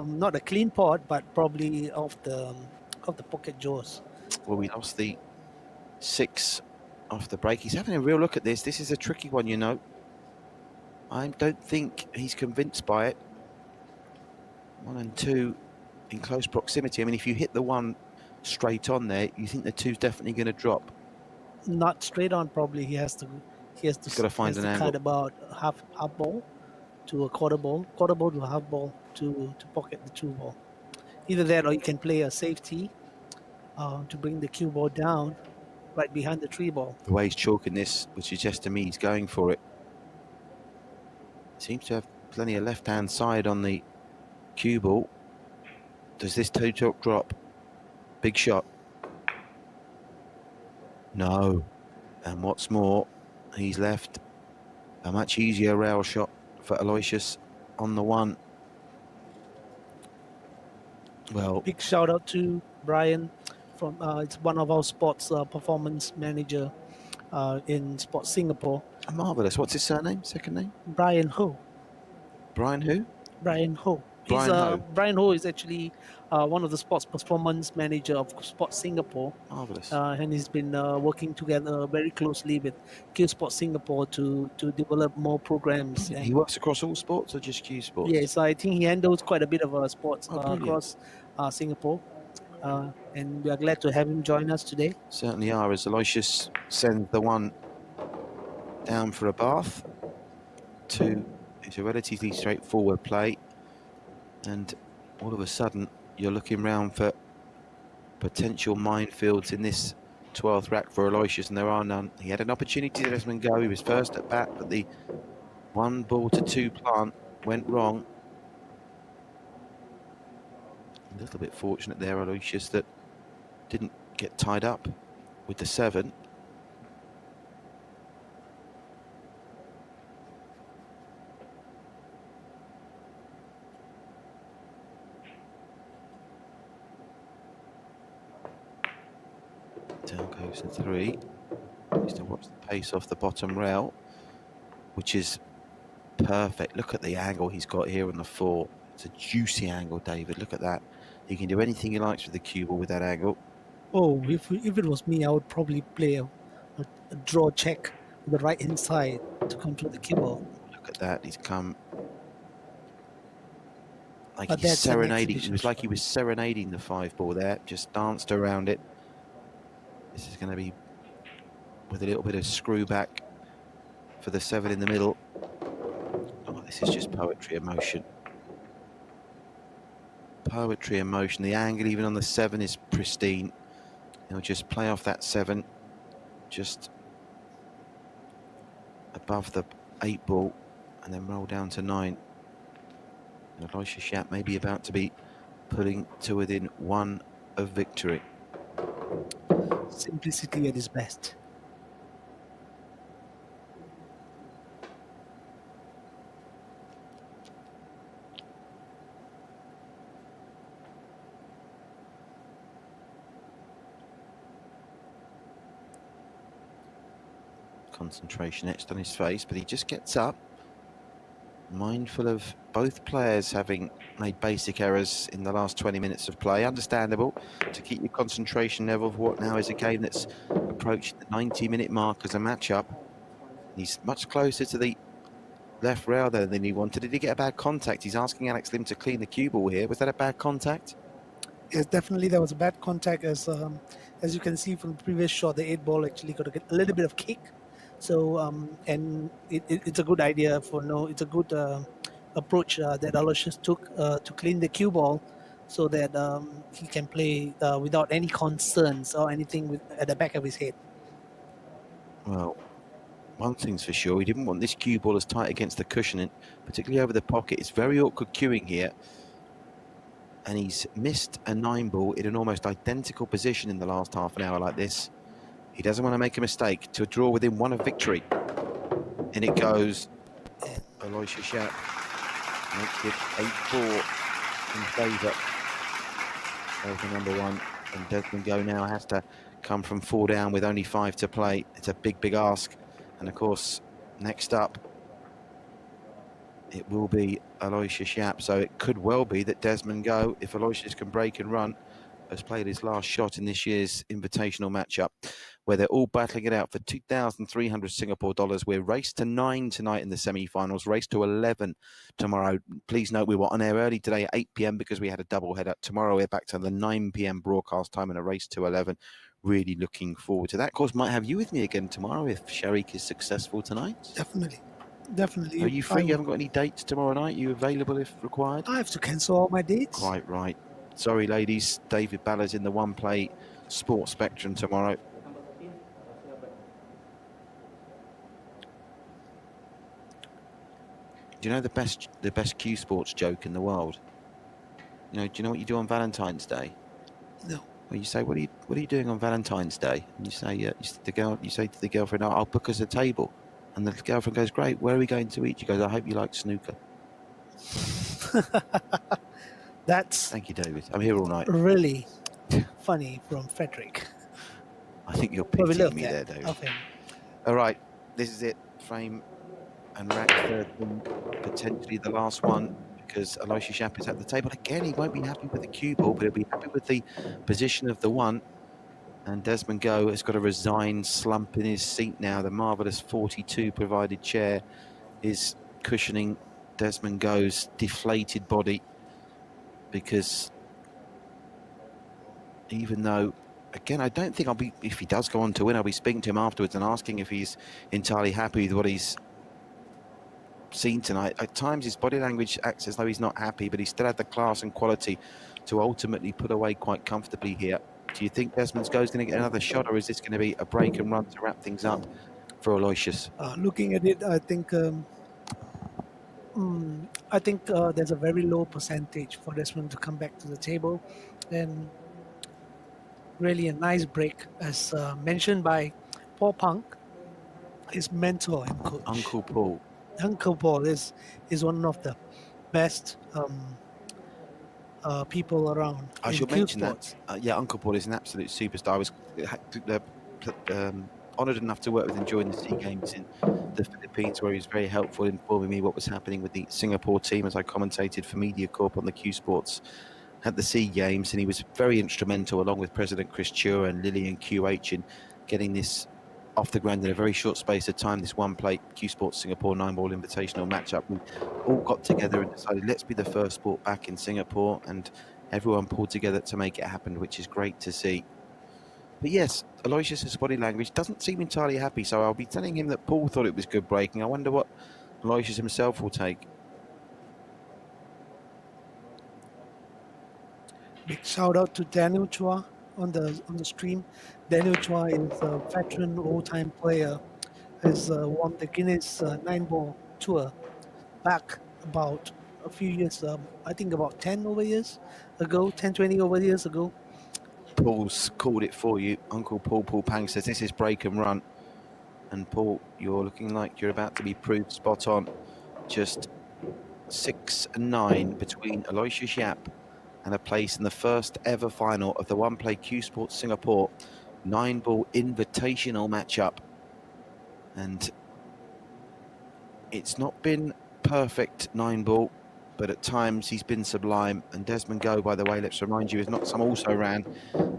Not a clean pot, but probably off the pocket jaws. Well, we lost the 6 off the break. He's having a real look at this. This is a tricky one, you know. I don't think he's convinced by it. 1 and 2 in close proximity. I mean, if you hit the one straight on there, you think the two's definitely going to drop. Not straight on, probably. He has to He's gotta find an angle. cut about half ball to a quarter ball to a half ball to pocket the 2 ball. Either that, or you can play a safety to bring the cue ball down right behind the 3 ball. The way he's chalking this would suggest to me he's going for it. Seems to have plenty of left-hand side on the cue ball. Does this 2-top drop? Big shot. No. And what's more, he's left a much easier rail shot for Aloysius on the 1. Well, Big shout out to Brian from it's one of our sports performance manager in Sports Singapore. marvellous. What's his surname? Second name? Brian Ho. Brian who? Brian Ho. Brian Ho. Brian Ho is actually one of the sports performance manager of Sports Singapore. Marvellous. And he's been working together very closely with Cuesports Singapore to develop more programs. He works across all sports or just Cuesports? Yes, I think he handles quite a bit of sports brilliant. across Singapore. And we are glad to have him join us today. Certainly are, as Aloysius sends the 1 down for a bath. 2 is a relatively straightforward play. And all of a sudden, you're looking round for potential minefields in this 12th rack for Aloysius, and there are none. He had an opportunity to Desmond Go. He was first at bat, but the 1 ball to 2 plant went wrong. A little bit fortunate there, Aloysius, that didn't get tied up with the 7. Down goes the 3. Needs to watch the pace off the bottom rail, which is perfect. Look at the angle he's got here on the 4. It's a juicy angle, David. Look at that. He can do anything he likes with the cue ball with that angle. Oh, if it was me, I would probably play a draw check with the right hand side to control the cue ball. Look at that. He's come like But he's that's an serenading. It exhibition was like shot. he was serenading the 5 ball there. Just danced around it. This is going to be with a little bit of screw back for the 7 in the middle. Oh, this is just poetry in motion. Poetry in motion. The angle even on the 7 is pristine. He'll just play off that 7 just above the 8 ball and then roll down to 9. And Aloysius Yap may be about to be putting to within 1 of victory. Simplicity at his best. Concentration etched on his face, but he just gets up, mindful of both players having made basic errors in the last 20 minutes of play. Understandable to keep your concentration level for what now is a game that's approaching the 90-minute mark as a match-up. He's much closer to the left rail there than he wanted. Did he get a bad contact? He's asking Alex Lim to clean the cue ball here. Was that a bad contact? Yes, definitely there was a bad contact. As you can see from the previous shot, the 8 ball actually got a little bit of kick. So and it's a good idea it's a good approach that Aloysius took to clean the cue ball, so that he can play without any concerns or anything at the back of his head. Well, one thing's for sure, he didn't want this cue ball as tight against the cushioning, particularly over the pocket. It's very awkward cueing here. And he's missed a 9 ball in an almost identical position in the last half an hour like this. He doesn't want to make a mistake to draw within 1 of victory. And it goes. Aloysius Yap makes it 8-4 in favour of the number 1. And Desmond Go now has to come from 4 down with only 5 to play. It's a big, big ask. And of course, next up, it will be Aloysius Yap. So it could well be that Desmond Go, if Aloysius can break and run, has played his last shot in this year's invitational matchup, where they're all battling it out for 2,300 Singapore dollars. We're race to 9 tonight in the semi-finals, race to 11 tomorrow. Please note we were on air early today at 8 p.m. because we had a double header. Tomorrow we're back to the 9 p.m. broadcast time in a race to 11. Really looking forward to that. Of course, might have you with me again tomorrow if Sharik is successful tonight. Definitely. Are you free? You haven't got any dates tomorrow night? Are you available if required? I have to cancel all my dates. Quite right. Sorry, ladies. David Ballard's in the One Play Sports Spectrum tomorrow. Do you know the best Cuesports joke in the world? Do you know what you do on Valentine's Day? No. Well, you say, what are you doing on Valentine's Day? And you say, you say to the girlfriend, I'll book us a table. And the girlfriend goes, great, where are we going to eat? She goes, I hope you like snooker. That's Thank you, David. I'm here all night. really funny from Frederick. I think you're But we pitying love me that. there, David. Okay. All right, this is it. Frame and rack third one, potentially the last one, because Aloysius Yap is at the table. Again, he won't be happy with the cue ball, but he'll be happy with the position of the one. And Desmond Go has got a resigned slump in his seat now. The marvellous 42 provided chair is cushioning Desmond Go's deflated body, because even though, again, I don't think if he does go on to win, I'll be speaking to him afterwards and asking if he's entirely happy with what he's seen tonight. At times his body language acts as though he's not happy, but he still had the class and quality to ultimately put away quite comfortably here. Do you think Desmond Go's going to get another shot, or is this going to be a break and run to wrap things up for Aloysius? Looking at it, I think there's a very low percentage for Desmond to come back to the table, and really a nice break, as mentioned by Paul Punk, his mentor and coach. Uncle Paul. Uncle Paul is one of the best people around. I in should cue mention sports. that. Yeah, Uncle Paul is an absolute superstar. I was honoured enough to work with him during the SEA Games in the Philippines, where he was very helpful in informing me what was happening with the Singapore team as I commentated for MediaCorp on the Cuesports at the SEA Games, and he was very instrumental, along with President Chris Chua and Lillian QH, in getting this off the ground in a very short space of time. This one-play Cuesports Singapore 9-ball invitational matchup. We all got together and decided, let's be the first sport back in Singapore, and everyone pulled together to make it happen, which is great to see. But yes, Aloysius' body language doesn't seem entirely happy, so I'll be telling him that Paul thought it was good breaking. I wonder what Aloysius himself will take. Big shout out to Daniel Chua on the stream. Daniel Chua is a veteran old-time player, has won the Guinness 9-ball tour back about a few years, I think about 10 over years ago, 10, 20 over years ago. Paul's called it for you. Uncle Paul Pang says this is break and run. And Paul, you're looking like you're about to be proved spot on. Just 6 and 9 between Aloysius Yap and a place in the first ever final of the one-play Cuesports Singapore 9-ball invitational matchup. And it's not been perfect 9-ball, but at times he's been sublime. And Desmond Go, by the way, let's remind you, is not some also-ran.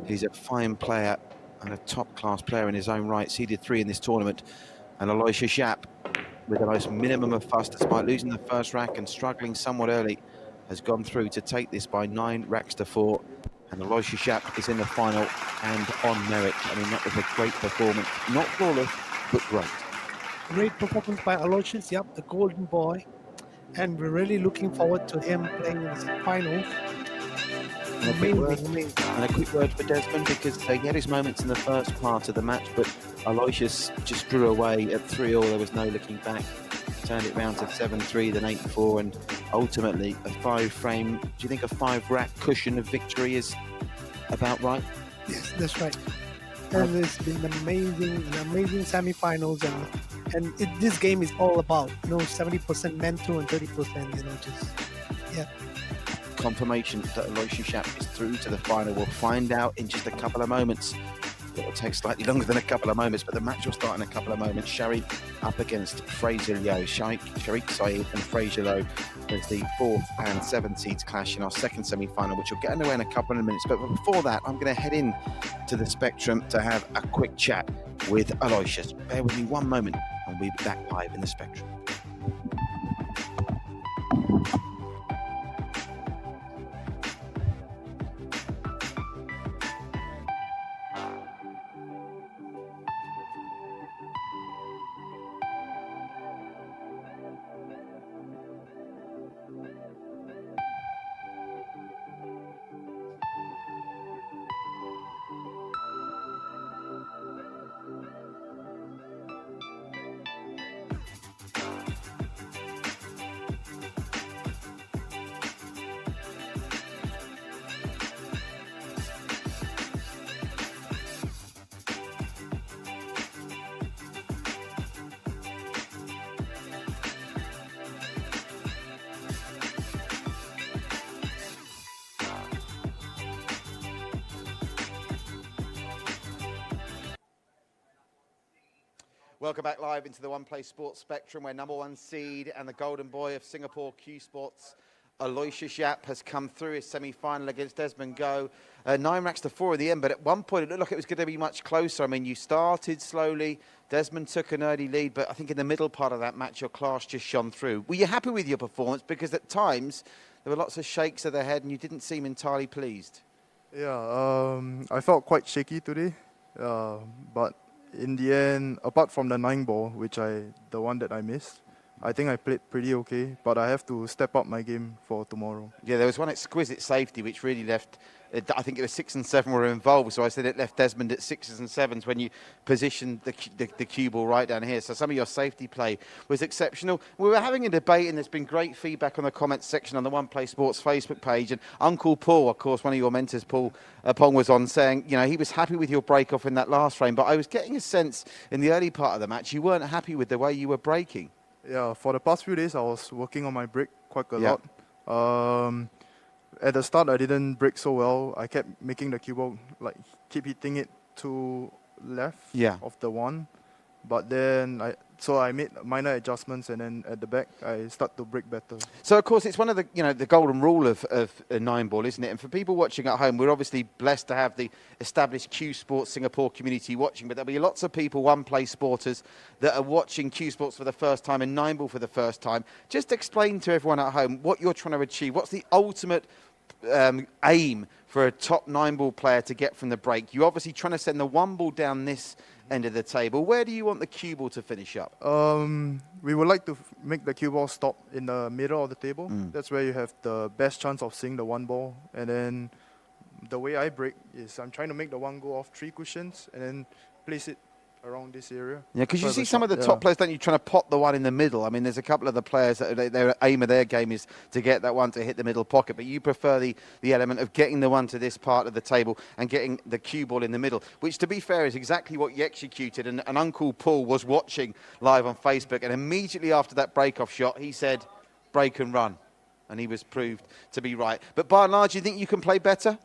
He's a fine player and a top-class player in his own right. Seeded 3 in this tournament. And Aloysius Yap, with the most minimum of fuss, despite losing the first rack and struggling somewhat early, has gone through to take this by 9 racks to 4. And Aloysius Yap is in the final and on merit. I mean, that was a great performance. Not flawless, but great. Great performance by Aloysius Yap, the golden boy. And we're really looking forward to him playing in the finals. And a quick word for Desmond, because he had his moments in the first part of the match, but Aloysius just drew away at 3-3. There was no looking back. Turned it round to 7-3, then 8-4, and ultimately a 5-frame. Do you think a 5-rack cushion of victory is about right? Yes, that's right. And it's been amazing semi-finals, and this game is all about 70% mental and 30% just Confirmation that Aloysius Yap is through to the final. We'll find out in just a couple of moments. It will take slightly longer than a couple of moments, but the match will start in a couple of moments. Sharik up against Fraser, Leow. Sharik, Saeed and Fraser, Leow as the 4th and 7th seeds clash in our second semi-final, which will get underway in a couple of minutes. But before that, I'm going to head in to the Spectrum to have a quick chat with Aloysius. Bear with me one moment and we'll be back live in the Spectrum. Welcome back live into the One Play Sports Spectrum, where number 1 seed and the golden boy of Singapore, Cuesports, Aloysius Yap, has come through his semi-final against Desmond Go. 9 racks to 4 in the end, but at one point it looked like it was going to be much closer. I mean, you started slowly, Desmond took an early lead, but I think in the middle part of that match, your class just shone through. Were you happy with your performance? Because at times, there were lots of shakes of the head and you didn't seem entirely pleased. Yeah, I felt quite shaky today, but in the end, apart from the 9 ball, the one that I missed, I think I played pretty okay, but I have to step up my game for tomorrow. Yeah, there was one exquisite safety which really left, I think it was 6 and 7 were involved, so I said it left Desmond at 6s and 7s when you positioned the cue ball right down here. So some of your safety play was exceptional. We were having a debate and there's been great feedback on the comments section on the One Play Sports Facebook page, and Uncle Paul, of course, one of your mentors, Paul Pong, was on saying, you know, he was happy with your break-off in that last frame, but I was getting a sense in the early part of the match you weren't happy with the way you were breaking. Yeah, for the past few days, I was working on my break quite a lot. At the start, I didn't break so well. I kept making the cue ball, keep hitting it to left of the one. But then, I made minor adjustments, and then at the back, I start to break better. So, of course, it's one of the golden rule of a 9 ball, isn't it? And for people watching at home, we're obviously blessed to have the established Cuesports Singapore community watching, but there'll be lots of people, One Play sporters, that are watching Cuesports for the first time and 9 ball for the first time. Just explain to everyone at home what you're trying to achieve. What's the ultimate aim for a top 9 ball player to get from the break? You're obviously trying to send the 1 ball down this end of the table. Where do you want the cue ball to finish up? We would like to make the cue ball stop in the middle of the table. That's where you have the best chance of seeing the 1 ball. And then the way I break is I'm trying to make the 1 go off 3 cushions and then place it around this area. Yeah, because you see some of the top players, don't you, trying to pop the 1 in the middle. I mean, there's a couple of the players that their aim of their game is to get that 1 to hit the middle pocket, but you prefer the element of getting the 1 to this part of the table and getting the cue ball in the middle, which, to be fair, is exactly what you executed. And Uncle Paul was watching live on Facebook, and immediately after that break-off shot, he said, break and run. And he was proved to be right. But by and large, you think you can play better?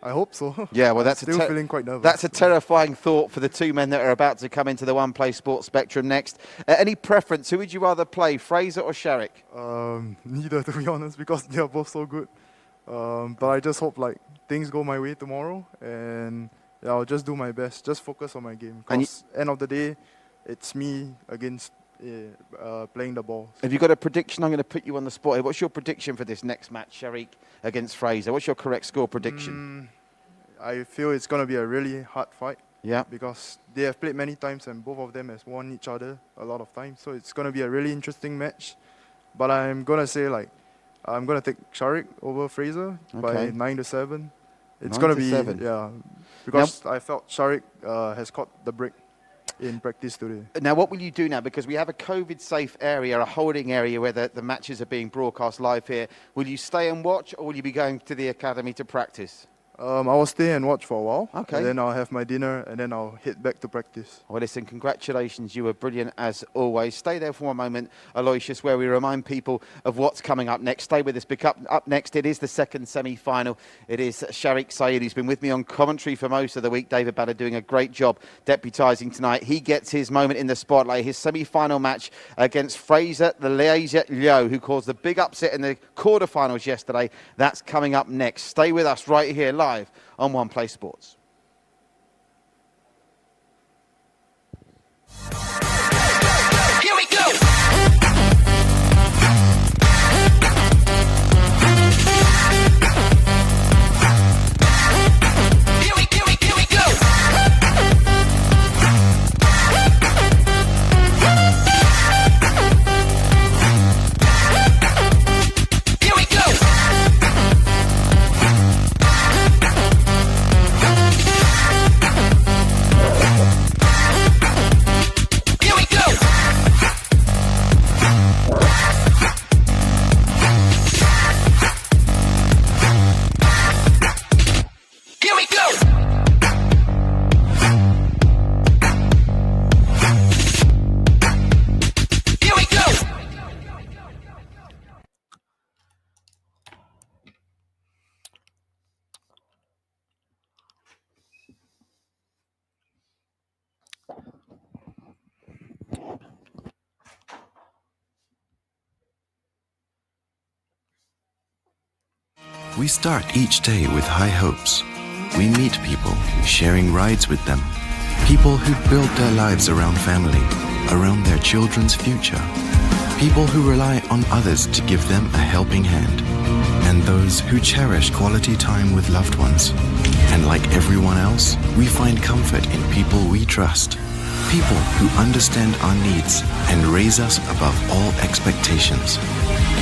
I hope so. Yeah, well, that's still feeling quite nervous. That's a terrifying thought for the 2 men that are about to come into the One Play Sports Spectrum next. Any preference? Who would you rather play, Fraser or Sharik? Neither, to be honest, because they are both so good. But I just hope things go my way tomorrow, and I'll just do my best. Just focus on my game. Because end of the day, it's me against playing the ball. Have you got a prediction? I'm going to put you on the spot here. What's your prediction for this next match, Sharik against Fraser? What's your correct score prediction? I feel it's going to be a really hard fight. Yeah. Because they have played many times and both of them has won each other a lot of times. So it's going to be a really interesting match. But I'm going to say I'm going to take Sharik over Fraser by 9-7. It's going to be 7. Because I felt Sharik has caught the break in practice today. Now, what will you do now? Because we have a COVID-safe area, a holding area where the matches are being broadcast live here. Will you stay and watch, or will you be going to the academy to practice? I will stay and watch for a while. Okay. And then I'll have my dinner and then I'll head back to practice. Well, listen, congratulations. You were brilliant as always. Stay there for one moment, Aloysius, where we remind people of what's coming up next. Stay with us. Up next, it is the second semi-final. It is Sharik Saeed, who's been with me on commentary for most of the week. David Banner doing a great job deputising tonight. He gets his moment in the spotlight. His semi-final match against Fraser, the Leow, who caused the big upset in the quarterfinals yesterday. That's coming up next. Stay with us right here live on One Play Sports. Here we go! We start each day with high hopes. We meet people, sharing rides with them. People who build their lives around family, around their children's future. People who rely on others to give them a helping hand. And those who cherish quality time with loved ones. And like everyone else, we find comfort in people we trust. People who understand our needs and raise us above all expectations.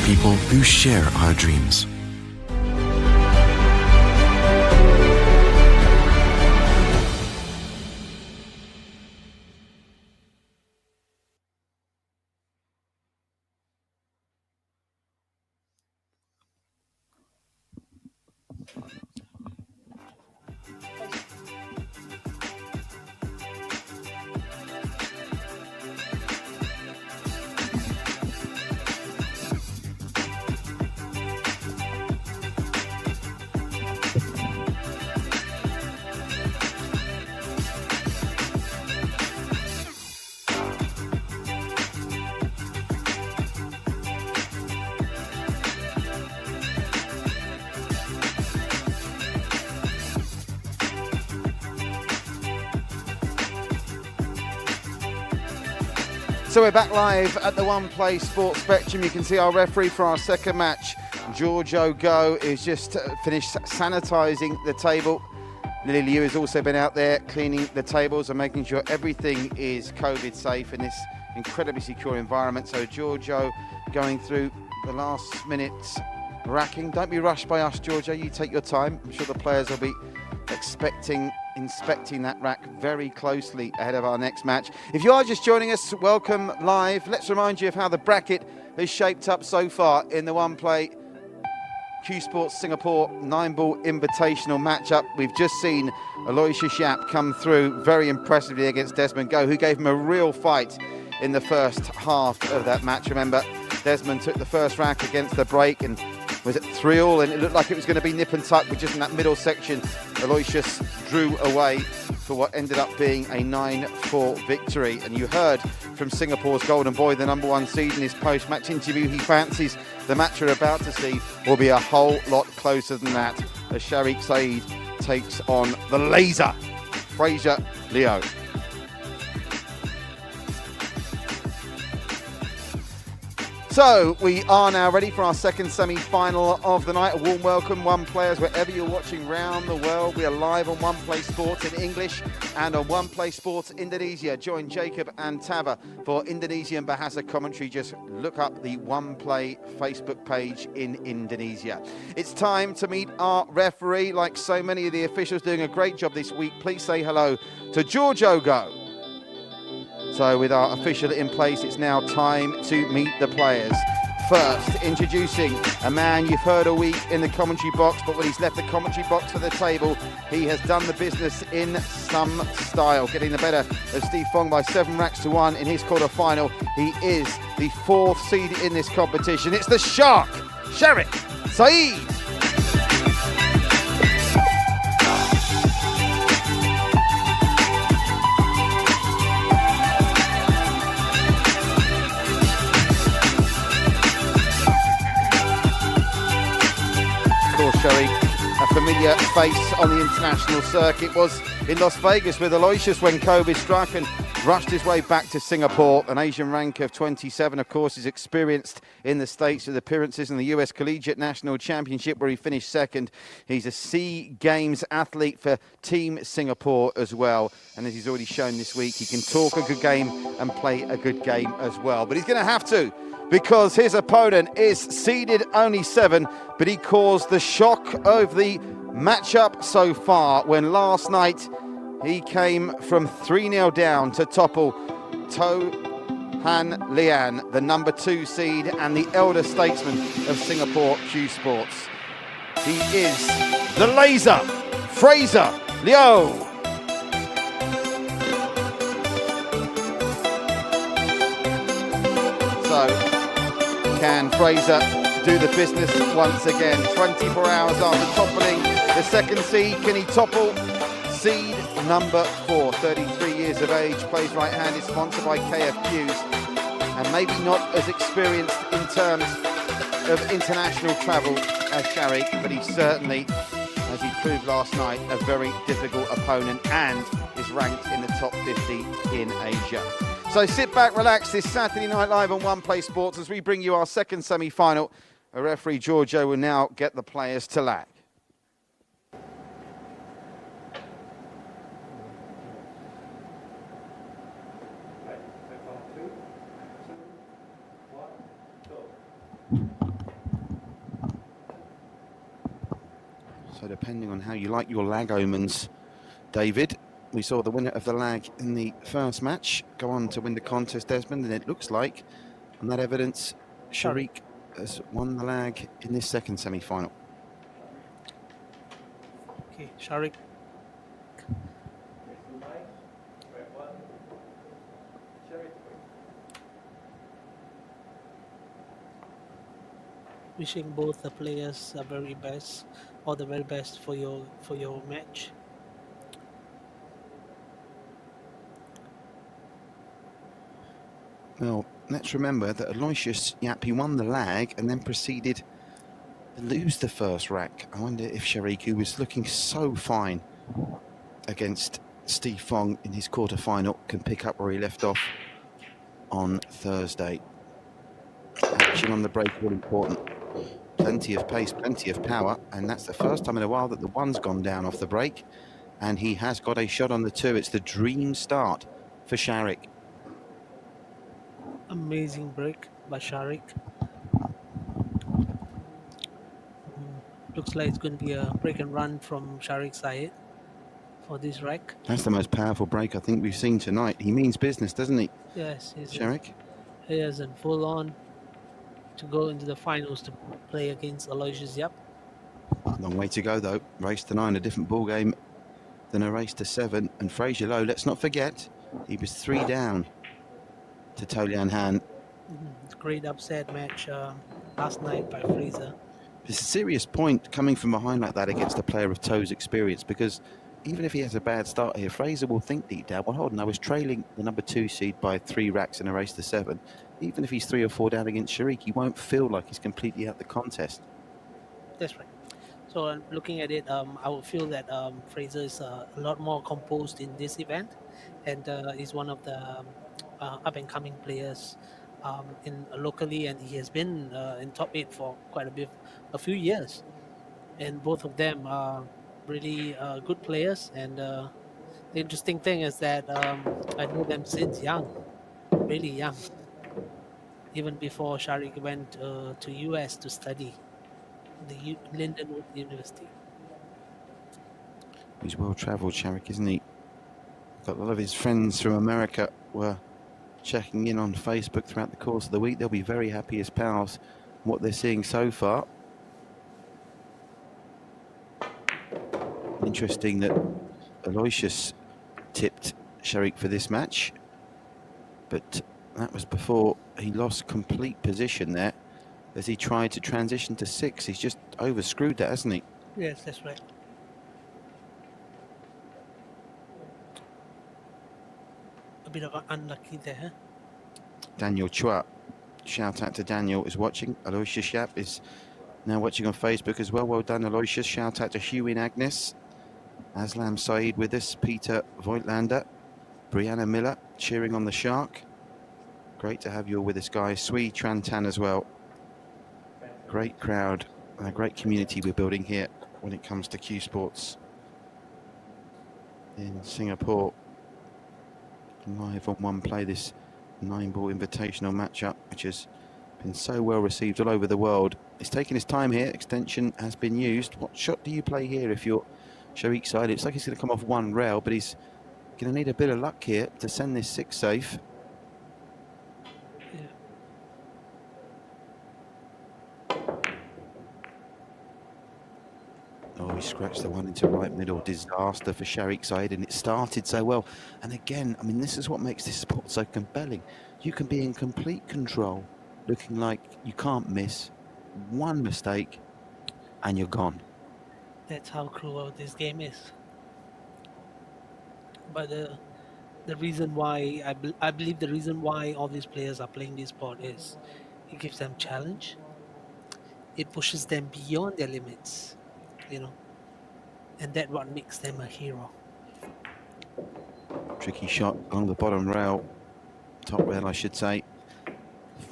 People who share our dreams. So we're back live at the One Play Sports Spectrum. You can see our referee for our second match, Desmond Go, is just finished sanitising the table. Leow has also been out there cleaning the tables and making sure everything is COVID safe in this incredibly secure environment. So Giorgio going through the last minute racking. Don't be rushed by us, Giorgio. You take your time. I'm sure the players will be inspecting that rack very closely ahead of our next match. If you are just joining us, welcome live. Let's remind you of how the bracket has shaped up so far in the One Play Cuesports Singapore 9-ball invitational matchup. We've just seen Aloysius Yap come through very impressively against Desmond Go, who gave him a real fight in the first half of that match. Remember, Desmond took the first rack against the break and was at 3-all, and it looked like it was going to be nip and tuck, but just in that middle section, Aloysius drew away for what ended up being a 9-4 victory. And you heard from Singapore's golden boy, the #1 seed, in his post-match interview. He fancies the match we're about to see will be a whole lot closer than that, as Sharik Saeed takes on the laser, Fraser Leow. So we are now ready for our second semi-final of the night. A warm welcome, One Players, wherever you're watching around the world. We are live on One Play Sports in English and on One Play Sports Indonesia. Join Jacob and Tava for Indonesian Bahasa commentary. Just look up the One Play Facebook page in Indonesia. It's time to meet our referee. Like so many of the officials doing a great job this week, please say hello to Desmond Go. So with our official in place, it's now time to meet the players. first, introducing a man you've heard all week in the commentary box, but when he's left the commentary box for the table, he has done the business in some style, getting the better of Steve Fong by 7 racks to 1 in his quarter-final. He is the 4th seed in this competition. It's the Shark, Sharik, Saeed. Sharik, a familiar face on the international circuit, was in Las Vegas with Aloysius when COVID struck and rushed his way back to Singapore. An Asian rank of 27, of course, is experienced in the States with appearances in the US Collegiate National Championship where he finished 2nd. He's a SEA Games athlete for Team Singapore as well. And as he's already shown this week, he can talk a good game and play a good game as well. But he's going to have to, because his opponent is seeded only 7, but he caused the shock of the matchup so far when last night he came from 3-0 down to topple Han Lian, the number 2 seed and the elder statesman of Singapore Cuesports. He is the laser, Fraser Leow. So, can Fraser do the business once again? 24 hours after toppling the 2nd seed, can he topple seed number 4? 33 years of age, plays right-handed, sponsored by KF Hughes, and maybe not as experienced in terms of international travel as Sharik, but he certainly, as he proved last night, a very difficult opponent and is ranked in the top 50 in Asia. So sit back, relax this Saturday night live on One Play Sports as we bring you our 2nd semi-final. A referee, Giorgio, will now get the players to lag. So depending on how you like your lag omens, David, we saw the winner of the lag in the first match go on to win the contest, Desmond, and it looks like, on that evidence, Sharik has won the lag in this 2nd semi-final. Okay, Sharik. Wishing both the players the very best, all the very best for your match. Well, let's remember that Aloysius Yap, he won the lag and then proceeded to lose the first rack. I wonder if Sharik, who was looking so fine against Steve Fong in his quarter-final, can pick up where he left off on Thursday. Action on the break, all important. Plenty of pace, plenty of power, and that's the first time in a while that the 1's gone down off the break, and he has got a shot on the 2. It's the dream start for Sharik. Amazing break by Sharik. Looks like it's going to be a break and run from Sharik's side for this rack. That's the most powerful break I think we've seen tonight. He means business, doesn't he? Yes, Sharik? He is in full on to go into the finals to play against Aloysius Yap. Long way to go though. Race to 9, a different ball game than a race to 7. And Fraser Low, let's not forget, he was 3 down to Tolian Han. Great upset match last night by Fraser. It's a serious point coming from behind like that against a player of Toe's experience, because even if he has a bad start here, Fraser will think deep down, well, hold on, I was trailing the number 2 seed by 3 racks in a race to 7. Even if he's 3 or 4 down against Sharik, he won't feel like he's completely out the contest. That's right. So looking at it, I would feel that Fraser is a lot more composed in this event, and is one of the up-and-coming players in locally, and he has been in top 8 for quite a few years. And both of them are really good players. And the interesting thing is that I know them since young, really young, even before Sharik went to US to study the Lindenwood University. He's well travelled, Sharik, isn't he? Got a lot of his friends from America were checking in on Facebook throughout the course of the week. They'll be very happy as pals what they're seeing so far. Interesting that Aloysius tipped Sharik for this match, but that was before he lost complete position there as he tried to transition to 6. He's just overscrewed that, hasn't he? Yes, that's right. A bit of unlucky there, huh? Daniel Chua, shout out to Daniel, is watching. Aloysius Yap is now watching on Facebook as well. Well done, Aloysius. Shout out to Hughie and Agnes. Aslam Saeed with us, Peter Voigtlander, Brianna Miller cheering on the Shark. Great to have you all with us, guys. Sui Trantan as well. Great crowd, a great community we're building here when it comes to Cuesports in Singapore. Live on One Play, this 9-ball invitational matchup, which has been so well received all over the world. It's taking his time here. Extension has been used. What shot do you play here if you're Sharik side? It's like he's going to come off one rail, but he's going to need a bit of luck here to send this 6 safe. Oh, he scratched the one into right middle. Disaster for Sharik side, and it started so well. And again, I mean, this is what makes this sport so compelling. You can be in complete control, looking like you can't miss. One mistake, and you're gone. That's how cruel this game is. But the reason why I believe the reason why all these players are playing this sport is it gives them challenge. It pushes them beyond their limits, you know, and that's what makes them a hero. Tricky shot along the bottom rail, top rail I should say.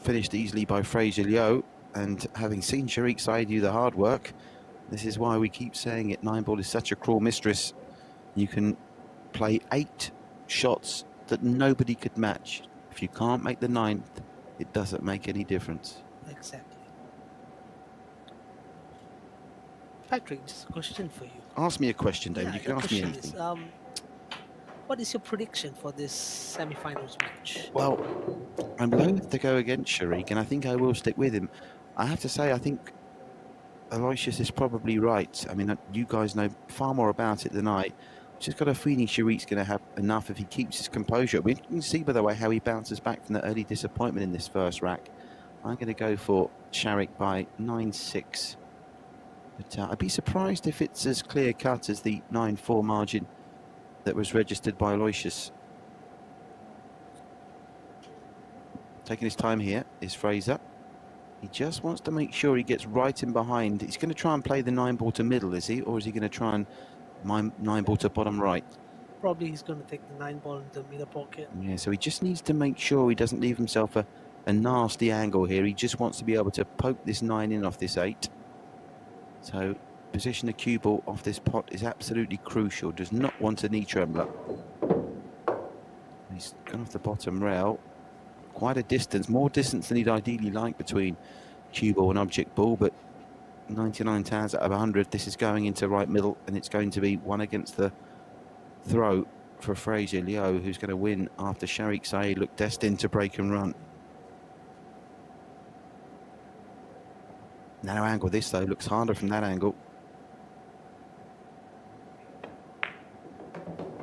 Finished easily by Fraser Leow, and having seen Sharik Saeed do the hard work, this is why we keep saying it, 9-ball is such a cruel mistress. You can play 8 shots that nobody could match. If you can't make the 9th, it doesn't make any difference. Exactly. Patrick, just a question for you. Ask me a question, David. Yeah, You can the ask me question anything. is, what is your prediction for this semi-finals match? Well, I'm loath to go against Sharik, and I think I will stick with him. I have to say, I think Aloysius is probably right. I mean, you guys know far more about it than I. Just got a feeling Sharik's going to have enough if he keeps his composure. We can see, by the way, how he bounces back from the early disappointment in this first rack. I'm going to go for Sharik by 9-6. But I'd be surprised if it's as clear-cut as the 9-4 margin that was registered by Aloysius. Taking his time here is Fraser. He just wants to make sure he gets right in behind. He's going to try and play the 9-ball to middle, is he? Or is he going to try and 9-ball to bottom right? Probably he's going to take the 9-ball into the middle pocket. Yeah, so he just needs to make sure he doesn't leave himself a nasty angle here. He just wants to be able to poke this 9 in off this 8. So position the cue ball off this pot is absolutely crucial. Does not want a knee trembler. He's gone off the bottom rail. Quite a distance, more distance than he'd ideally like between cue ball and object ball, but 99 times out of 100, this is going into right middle, and it's going to be one against the throw for Fraser Leow, who's going to win after Sharik Saeed looked destined to break and run. Narrow angle this, though, looks harder from that angle.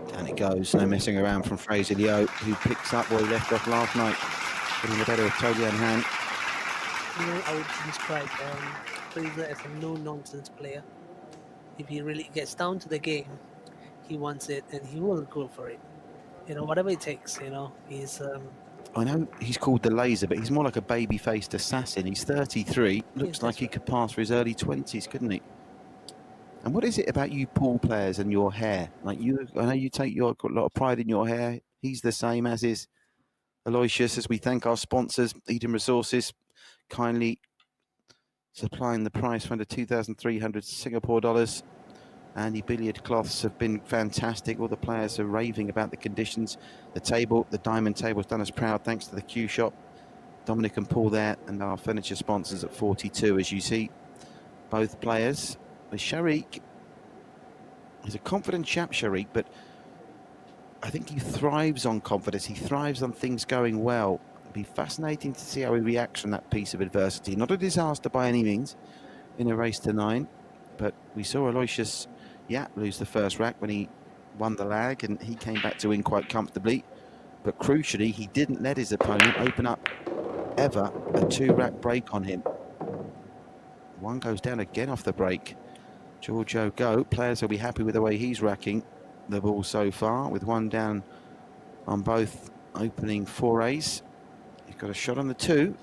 Down it goes, no messing around from Fraser Leow, who picks up where he left off last night, getting the better of Tolian Han. You know, I would describe Fraser as a no-nonsense player. If he really gets down to the game, he wants it and he will go for it. You know, whatever it takes, you know, he's... I know he's called the laser, but he's more like a baby-faced assassin. He's 33, looks Yes, like he could pass for his early 20s, couldn't he? And what is it about you pool players and your hair? Like you, I know you take got a lot of pride in your hair. He's the same, as is Aloysius, as we thank our sponsors, Eden Resources, kindly supplying the price for under 2,300 Singapore dollars. And the billiard cloths have been fantastic. All the players are raving about the conditions. The table, the diamond table, has done us proud thanks to the Q Shop. Dominic and Paul there, and our furniture sponsors at 42, as you see. Both players. With Sharik, he's a confident chap, Sharik, but I think he thrives on confidence. He thrives on things going well. It'll be fascinating to see how he reacts from that piece of adversity. Not a disaster by any means in a race to 9, but we saw Aloysius Yap lose the first rack when he won the lag, and he came back to win quite comfortably. But crucially, he didn't let his opponent open up ever a 2-rack break on him. One goes down again off the break. Giorgio Go, players will be happy with the way he's racking the ball so far, with one down on both opening forays. He's got a shot on the 2,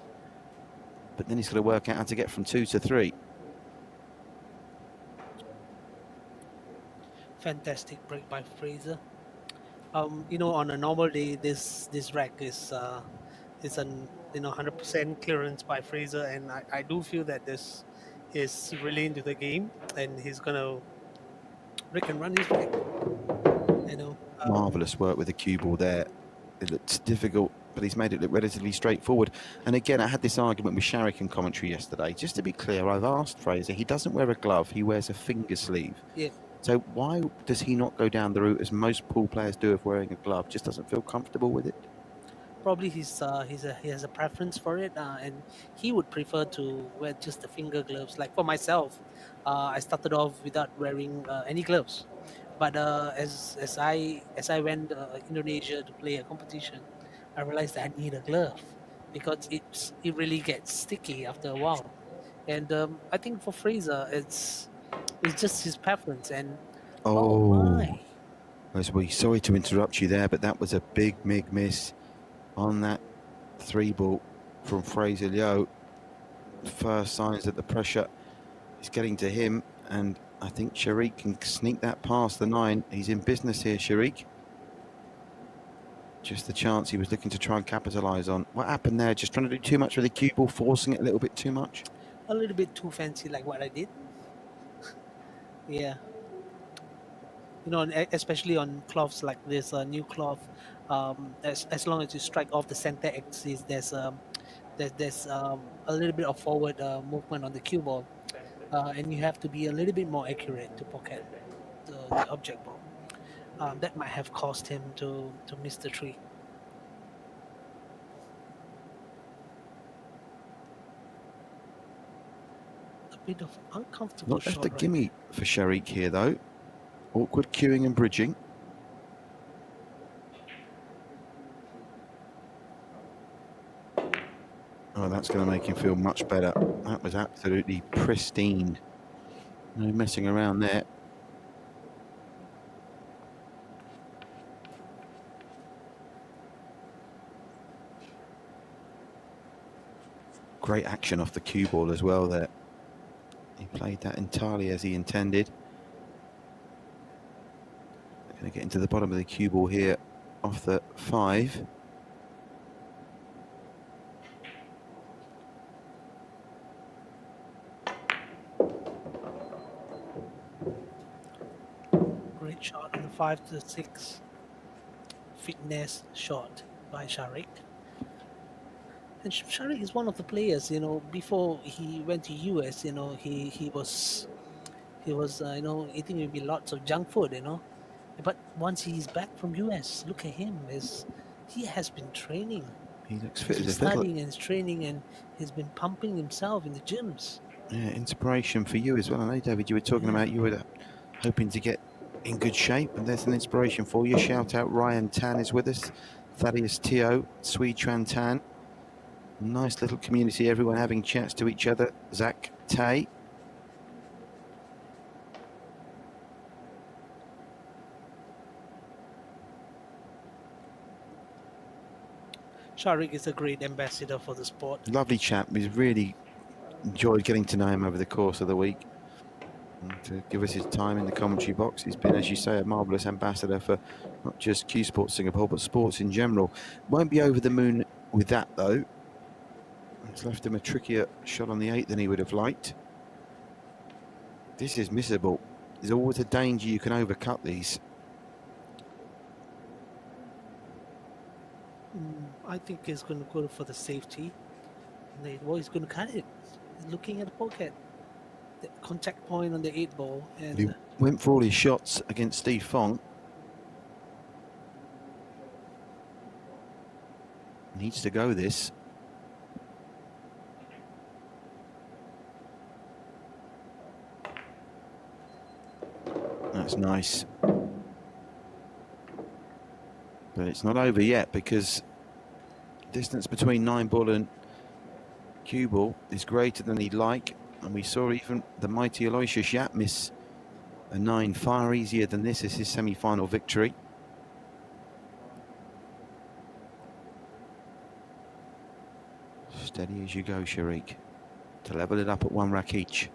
but then he's got to work out how to get from 2 to 3. Fantastic break by Fraser. You know, on a normal day, this rack is an 100% clearance by Fraser, and I do feel that this is really into the game, and he's gonna break and run his rack. You know, Marvellous work with the cue ball there. It looks difficult, but he's made it look relatively straightforward. And again, I had this argument with Sharik in commentary yesterday. Just to be clear, I've asked Fraser, he doesn't wear a glove, he wears a finger sleeve. Yeah. So why does he not go down the route as most pool players do of wearing a glove? Just doesn't feel comfortable with it? Probably he has a preference for it, and he would prefer to wear just the finger gloves. Like for myself, I started off without wearing any gloves, but as I went Indonesia to play a competition, I realized that I need a glove because it really gets sticky after a while. And I think for Fraser, it's just his preference. And oh my, As we sorry to interrupt you there, but that was a big miss on that 3-ball from Fraser Leow. First signs that the pressure is getting to him, and I think Sharik can sneak that past the 9. He's in business here, Sharik. Just the chance he was looking to try and capitalise on. What happened there? Just trying to do too much with the cue ball, forcing it a little bit too much? a little bit too fancy, like what I did. Yeah. You know, especially on cloths like this, new cloth, as long as you strike off the center axis, there's a little bit of forward movement on the cue ball, and you have to be a little bit more accurate to pocket the object ball. That might have caused him to miss the tree. A bit of uncomfortable Not left shot a right gimme for Sharik here, though. Awkward queuing and bridging. Oh, that's going to make him feel much better. That was absolutely pristine. No messing around there. Great action off the cue ball as well there. He played that entirely as he intended. Going to get into the bottom of the cue ball here off the 5. Great shot on the 5 to 6 fitness shot by Sharik. And Sharik is one of the players, you know, before he went to US, you know, he was you know, eating maybe lots of junk food, you know. But once he's back from US, look at him, he has been training. He looks He's fit been as a fiddle. studying and training, and he's been pumping himself in the gyms. Yeah, inspiration for you as well. I know, David, you were talking about you were hoping to get in good shape, and there's an inspiration for you. Shout out Ryan Tan is with us, Thaddeus Teo, Swee Tran Tan. Nice little community, everyone having chats to each other. Zach Tay. Sharik is a great ambassador for the sport. Lovely chap. We've really enjoyed getting to know him over the course of the week. And to give us his time in the commentary box. He's been, as you say, a marvellous ambassador for not just Cuesports Singapore, but sports in general. Won't be over the moon with that, though. It's left him a trickier shot on the 8 than he would have liked. This is missable. There's always a danger you can overcut these. I think he's going to go for the safety. Well, he's going to cut it. He's looking at the pocket. The contact point on the 8 ball. And He went for all his shots against Steve Fong. Needs to go this. That's nice. But it's not over yet because distance between 9-ball and cue ball is greater than he'd like. And we saw even the mighty Aloysius Yap miss a 9 far easier than this as his semi-final victory. Steady as you go, Sharik, to level it up at 1 rack each.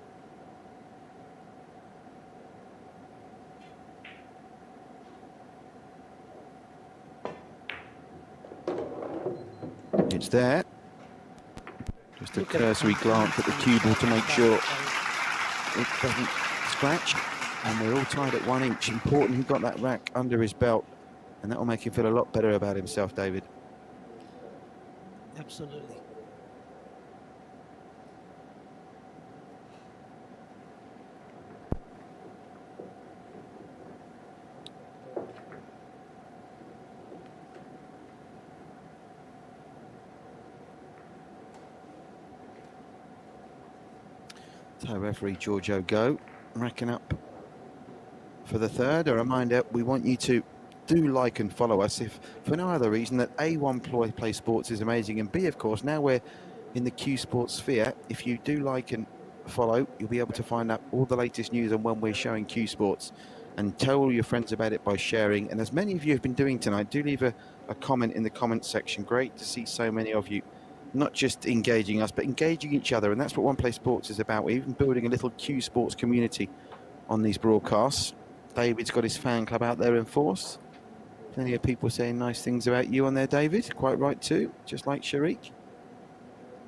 It's there. Just a cursory glance at the cue ball to make sure it doesn't scratch. And we're all tied at 1 each. Important he got that rack under his belt, and that will make him feel a lot better about himself, David. Absolutely. So referee Giorgio Go racking up for the third. A reminder, we want you to do like and follow us, if for no other reason that A, One Play Sports is amazing, and B, of course, now we're in the Cuesports sphere. If you do like and follow, you'll be able to find out all the latest news on when we're showing Cuesports, and tell all your friends about it by sharing. And as many of you have been doing tonight, do leave a comment in the comments section. Great to see so many of you not just engaging us, but engaging each other, and that's what One Play Sports is about. We're even building a little Cuesports community on these broadcasts. David's got his fan club out there in force. Plenty of people saying nice things about you on there, David. Quite right too, just like Sharik.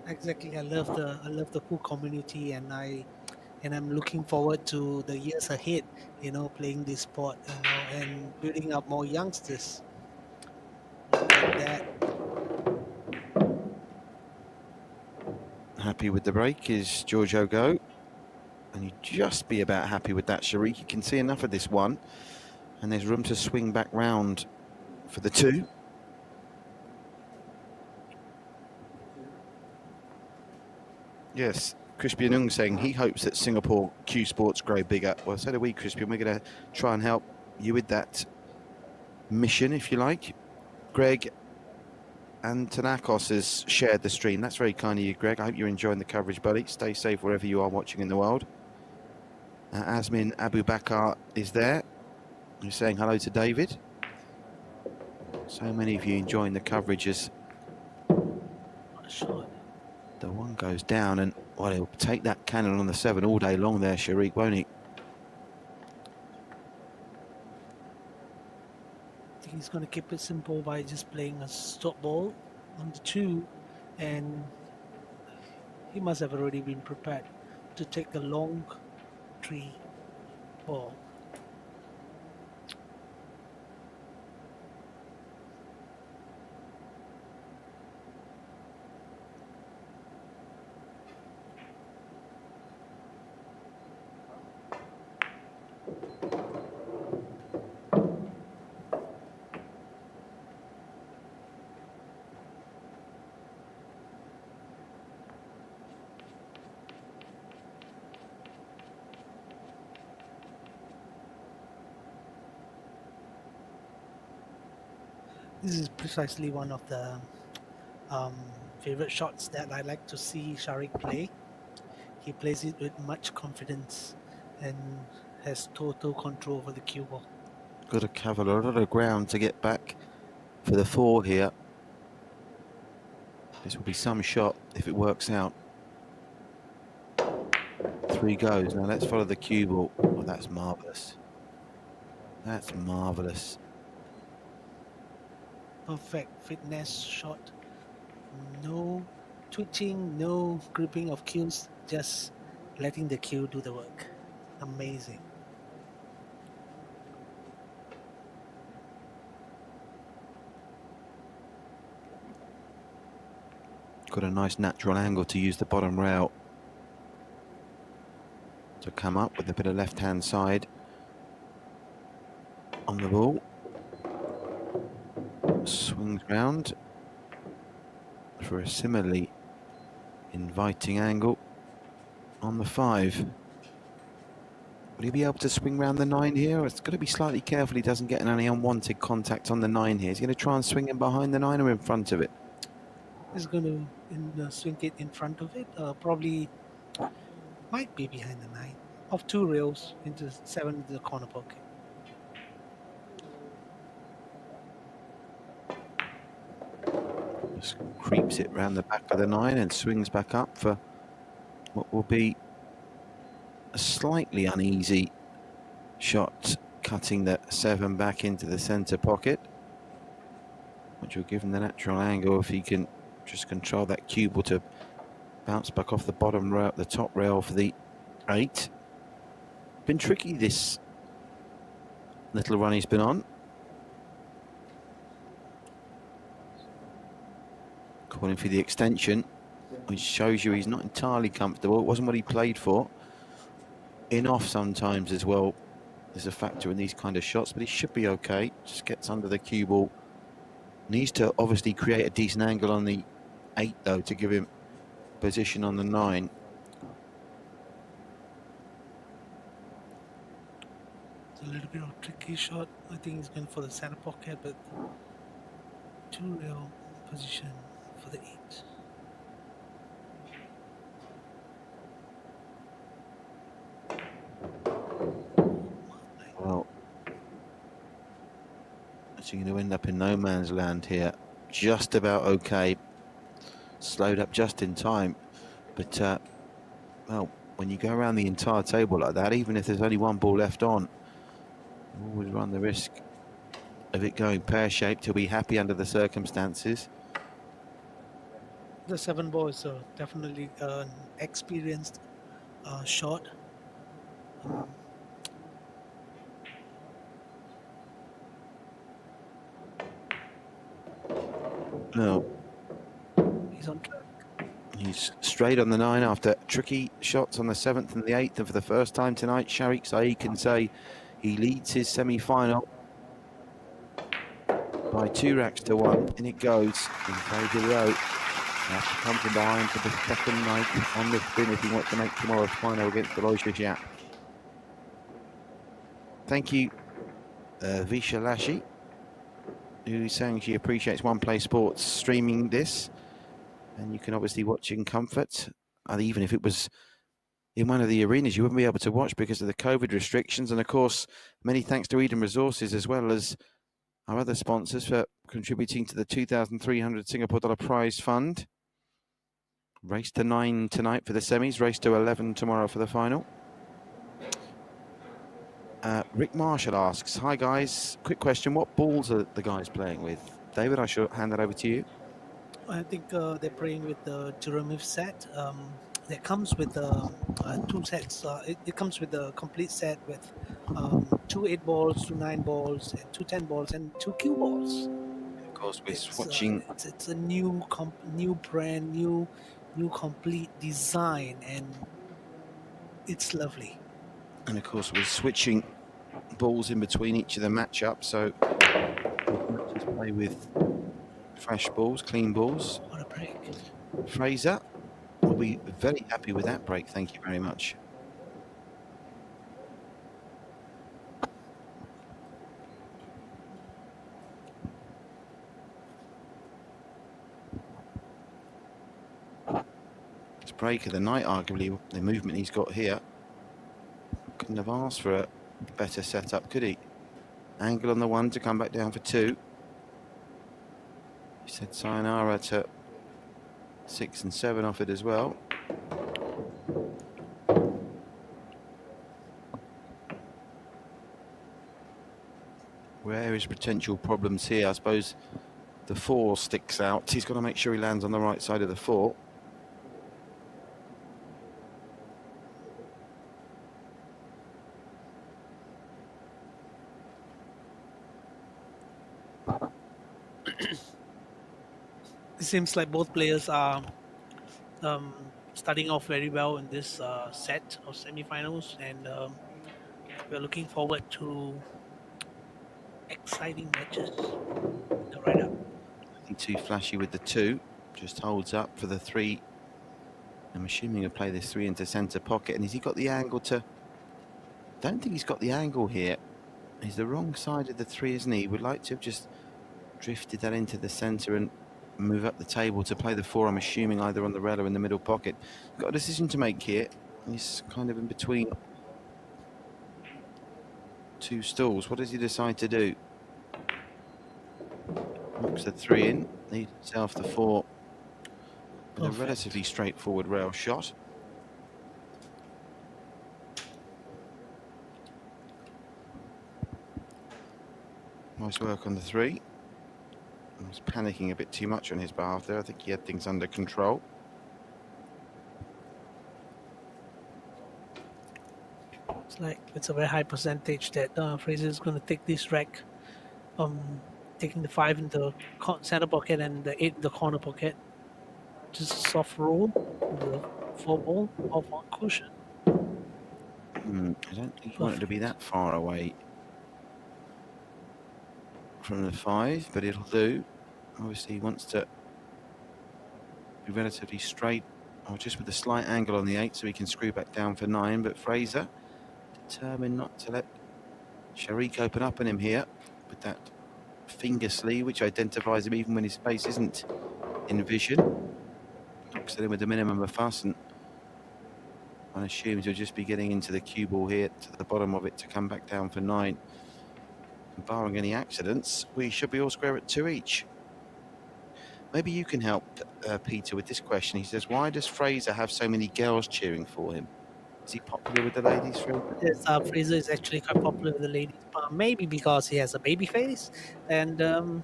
Exactly. I love the whole community, and I'm looking forward to the years ahead. You know, playing this sport, you know, and building up more youngsters. Look at that. Happy with the break is Giorgio Go, and you'd just be about happy with that, Sharik. You can see enough of this one, and there's room to swing back round for the 2. Yes, Crispian Ung saying he hopes that Singapore Cuesports grow bigger. Well, so do we, Crispian. We're going to try and help you with that mission, if you like. Greg and Tanakos has shared the stream. That's very kind of you, Greg. I hope you're enjoying the coverage, buddy. Stay safe wherever you are watching in the world. Asmin Abu Bakar is there. He's saying hello to David. So many of you enjoying the coverage as the one goes down, and well, he'll take that cannon on the 7 all day long there, Sharik, won't he? He's going to keep it simple by just playing a stop ball on the 2, and he must have already been prepared to take the long 3 ball. This is precisely one of the favorite shots that I like to see Sharik play. He plays it with much confidence and has total control over the cue ball. Got to cover a lot of ground to get back for the 4 here. This will be some shot if it works out. 3 goes. Now let's follow the cue ball. Oh, that's marvellous. That's marvellous. Perfect fitness shot. No twitching, no gripping of cues, just letting the cue do the work. Amazing. Got a nice natural angle to use the bottom rail to come up with a bit of left-hand side on the ball. Swings round. for a similarly inviting angle on the 5. Will he be able to swing round the 9 here? Or it's got to be slightly careful he doesn't get any unwanted contact on the 9 here. He's going to try and swing him behind the 9 or in front of it. He's going to swing it in front of it. Probably might be behind the 9. Off 2 rails into 7 into the corner pocket. Just creeps it round the back of the 9 and swings back up for what will be a slightly uneasy shot, cutting the 7 back into the centre pocket, which will give him the natural angle if he can just control that cue ball to bounce back off the bottom rail, the top rail for the 8. Been tricky this little run he's been on. Calling for the extension, which shows you he's not entirely comfortable. It wasn't what he played for. In off sometimes as well is a factor in these kind of shots, but he should be okay. Just gets under the cue ball. Needs to obviously create a decent angle on the 8 though to give him position on the 9. It's a little bit of a tricky shot. I think he's going for the center pocket, but 2 rail position for the 8. Well, actually going to end up in no man's land here. Just about okay. Slowed up just in time. But, well, when you go around the entire table like that, even if there's only 1 ball left on, you always run the risk of it going pear-shaped. He'll be happy under the circumstances. The 7 ball is definitely an experienced shot. No, He's on track. he's straight on the 9 after tricky shots on the 7th and the 8th. And for the first time tonight, Sharik Saeed can say he leads his semi-final by 2 racks to 1. In it goes in Fraser Leow. Has to come from behind for the second night on the spin if he wants to make tomorrow's final against Aloysius Yap. Thank you, Visha Lashi, who's saying she appreciates One Play Sports streaming this, and you can obviously watch in comfort. And even if it was in one of the arenas, you wouldn't be able to watch because of the COVID restrictions. And of course, many thanks to Eden Resources as well as our other sponsors for contributing to the 2,300 Singapore dollar prize fund. Race to 9 tonight for the semis, race to 11 tomorrow for the final. Rick Marshall asks, hi guys, quick question, what balls are the guys playing with? David, I shall hand that over to you. I think they're playing with the Jeremiah set. That comes with 2 sets. It comes with a complete set with 2 8 balls, 2 9 balls, and 2 10 balls, and 2 cue balls. Of course, we're swatching. It's a new brand, new complete design, and it's lovely. And of course, we're switching balls in between each of the matchups, so matches play with fresh balls, clean balls. What a break. Fraser will be very happy with that break, thank you very much. This break of the night, arguably, the movement he's got here. Couldn't have asked for a better setup, could he? Angle on the 1 to come back down for 2. He said sayonara to 6 and 7 off it as well. Where is potential problems here? I suppose the 4 sticks out. He's got to make sure he lands on the right side of the 4. It seems like both players are starting off very well in this set of semi-finals, and we're looking forward to exciting matches. Right up. Too flashy with the 2. Just holds up for the 3. I'm assuming he'll play this 3 into centre pocket. And has he got the angle to... Don't think he's got the angle here. He's the wrong side of the 3, isn't he? Would like to have just drifted that into the centre and move up the table to play the 4, I'm assuming, either on the rail or in the middle pocket. Got a decision to make here. He's kind of in between 2 stools. What does he decide to do? Knocks the 3 in, leads himself the 4 with a relatively straightforward rail shot. Nice work on the 3. I was panicking a bit too much on his behalf there. I think he had things under control. It's like it's a very high percentage that Fraser is going to take this rack, taking the 5 into the center pocket and the 8 in the corner pocket. Just a soft roll with the 4 ball off on cushion. I don't think he wanted to be that far away from the 5, but it'll do. Obviously he wants to be relatively straight, or just with a slight angle on the 8 so he can screw back down for 9, but Fraser determined not to let Sharik open up on him here with that finger sleeve, which identifies him even when his face isn't in vision. Knocks it in with the minimum of fuss, and I assume he'll just be getting into the cue ball here to the bottom of it to come back down for 9. And barring any accidents, we should be all square at 2 each. Maybe you can help Peter with this question. He says, why does Fraser have so many girls cheering for him? Is he popular with the ladies, Fraser? Yes, Fraser is actually quite popular with the ladies, but maybe because he has a baby face, and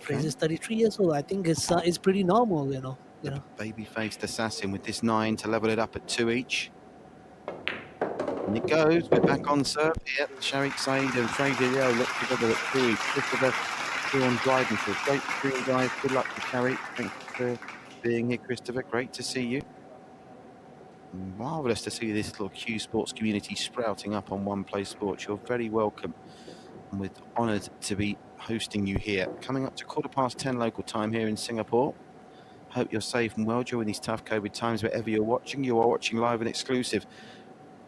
Fraser's 33 years old. I think it's pretty normal, you know. Baby-faced assassin with this 9 to level it up at 2 each. And it goes. We're back on serve here. Sharik, Saeed and Fraser Leow look together at 2 each. Christopher still on driving for a great screen, guys. Good luck to Sharik. Thanks for being here, Christopher. Great to see you. Marvellous to see this little Cuesports community sprouting up on One Play Sports. You're very welcome, and we're honoured to be hosting you here. Coming up to 10:15 local time here in Singapore. Hope you're safe and well during these tough COVID times. Wherever you're watching, you are watching live and exclusive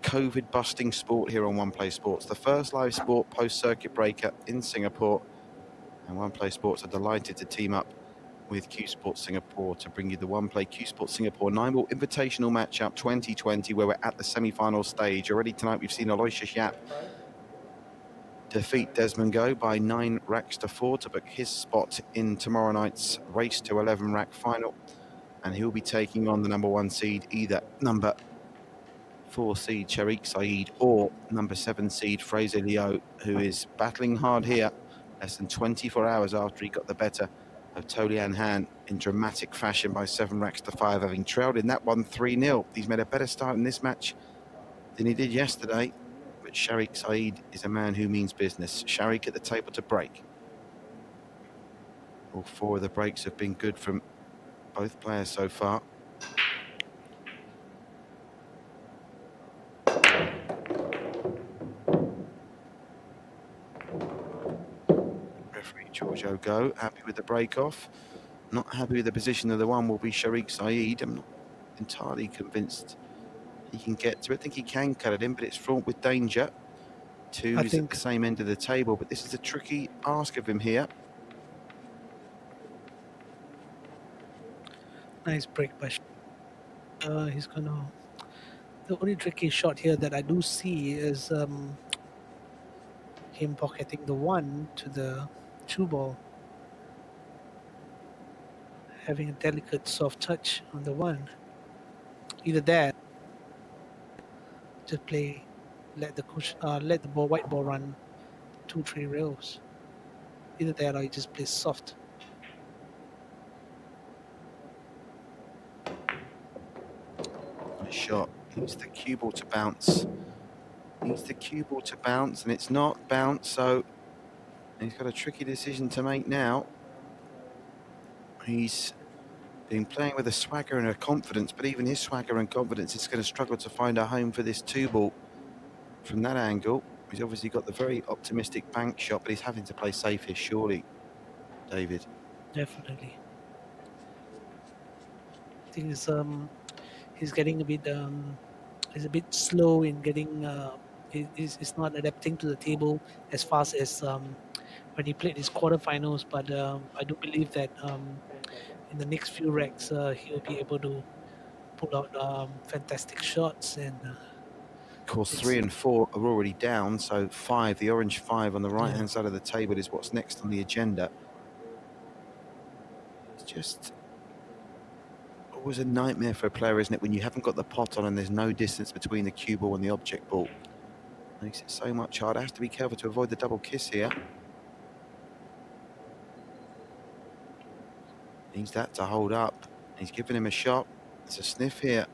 COVID-busting sport here on One Play Sports. The first live sport post-circuit breaker in Singapore. And One Play Sports are delighted to team up with Cuesports Singapore to bring you the One Play Cuesports Singapore 9-ball Invitational Match Up 2020, where we're at the semi-final stage. Already tonight we've seen Aloysius Yap defeat Desmond Go by 9 racks to 4 to book his spot in tomorrow night's race to 11 rack final, and he'll be taking on the number 1 seed, either number 4 seed Sharik Saeed or number 7 seed Fraser Leow, who is battling hard here less than 24 hours after he got the better of Tolian Han in dramatic fashion by 7 racks to 5, having trailed in that one 3-0. He's made a better start in this match than he did yesterday, but Sharik Saeed is a man who means business. Sharik at the table to break. All 4 of the breaks have been good from both players so far. Giorgio Go, happy with the break off. Not happy with the position of the 1 will be Sharik Saeed. I'm not entirely convinced he can get to it. I think he can cut it in, but it's fraught with danger. 2 is at the same end of the table, but this is a tricky ask of him here. Nice break by he's gonna... The only tricky shot here that I do see is him pocketing the 1 to the 2 ball, having a delicate soft touch on the 1. Either that, just play, let the white ball run 2-3 rails. Either that or you just play soft. Nice shot. Needs the cue ball to bounce. Needs the cue ball to bounce, and it's not bounce, so he's got a tricky decision to make now. He's been playing with a swagger and a confidence, but even his swagger and confidence is going to struggle to find a home for this 2-ball from that angle. He's obviously got the very optimistic bank shot, but he's having to play safe here, surely, David. definitely. I think he's getting a bit he's a bit slow in getting he's not adapting to the table as fast as when he played his quarterfinals. But I do believe that in the next few racks he'll be able to pull out fantastic shots and Of course, it's 3 and 4 are already down, so 5, the orange 5 on the yeah, right-hand side of the table is what's next on the agenda. It's just always a nightmare for a player, isn't it, when you haven't got the pot on and there's no distance between the cue ball and the object ball. Makes it so much harder. Has to be careful to avoid the double kiss here. Needs that to hold up. He's giving him a shot. It's a sniff here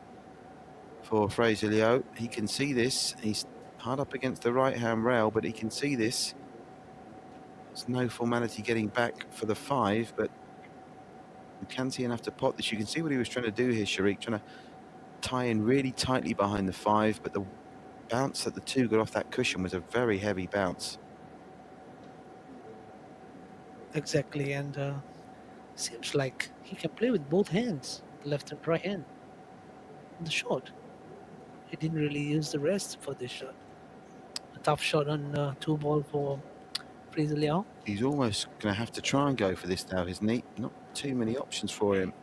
for Fraser Leow. He can see this. He's hard up against the right-hand rail, but he can see this. There's no formality getting back for the 5, but you can see enough to pot this. You can see what he was trying to do here, Sharik, trying to tie in really tightly behind the 5, but the bounce that the 2 got off that cushion was a very heavy bounce. exactly. And seems like he can play with both hands, left and right hand, on the shot. He didn't really use the rest for this shot. A tough shot on 2 ball for Fraser Leow. He's almost going to have to try and go for this now, isn't he? Not too many options for him.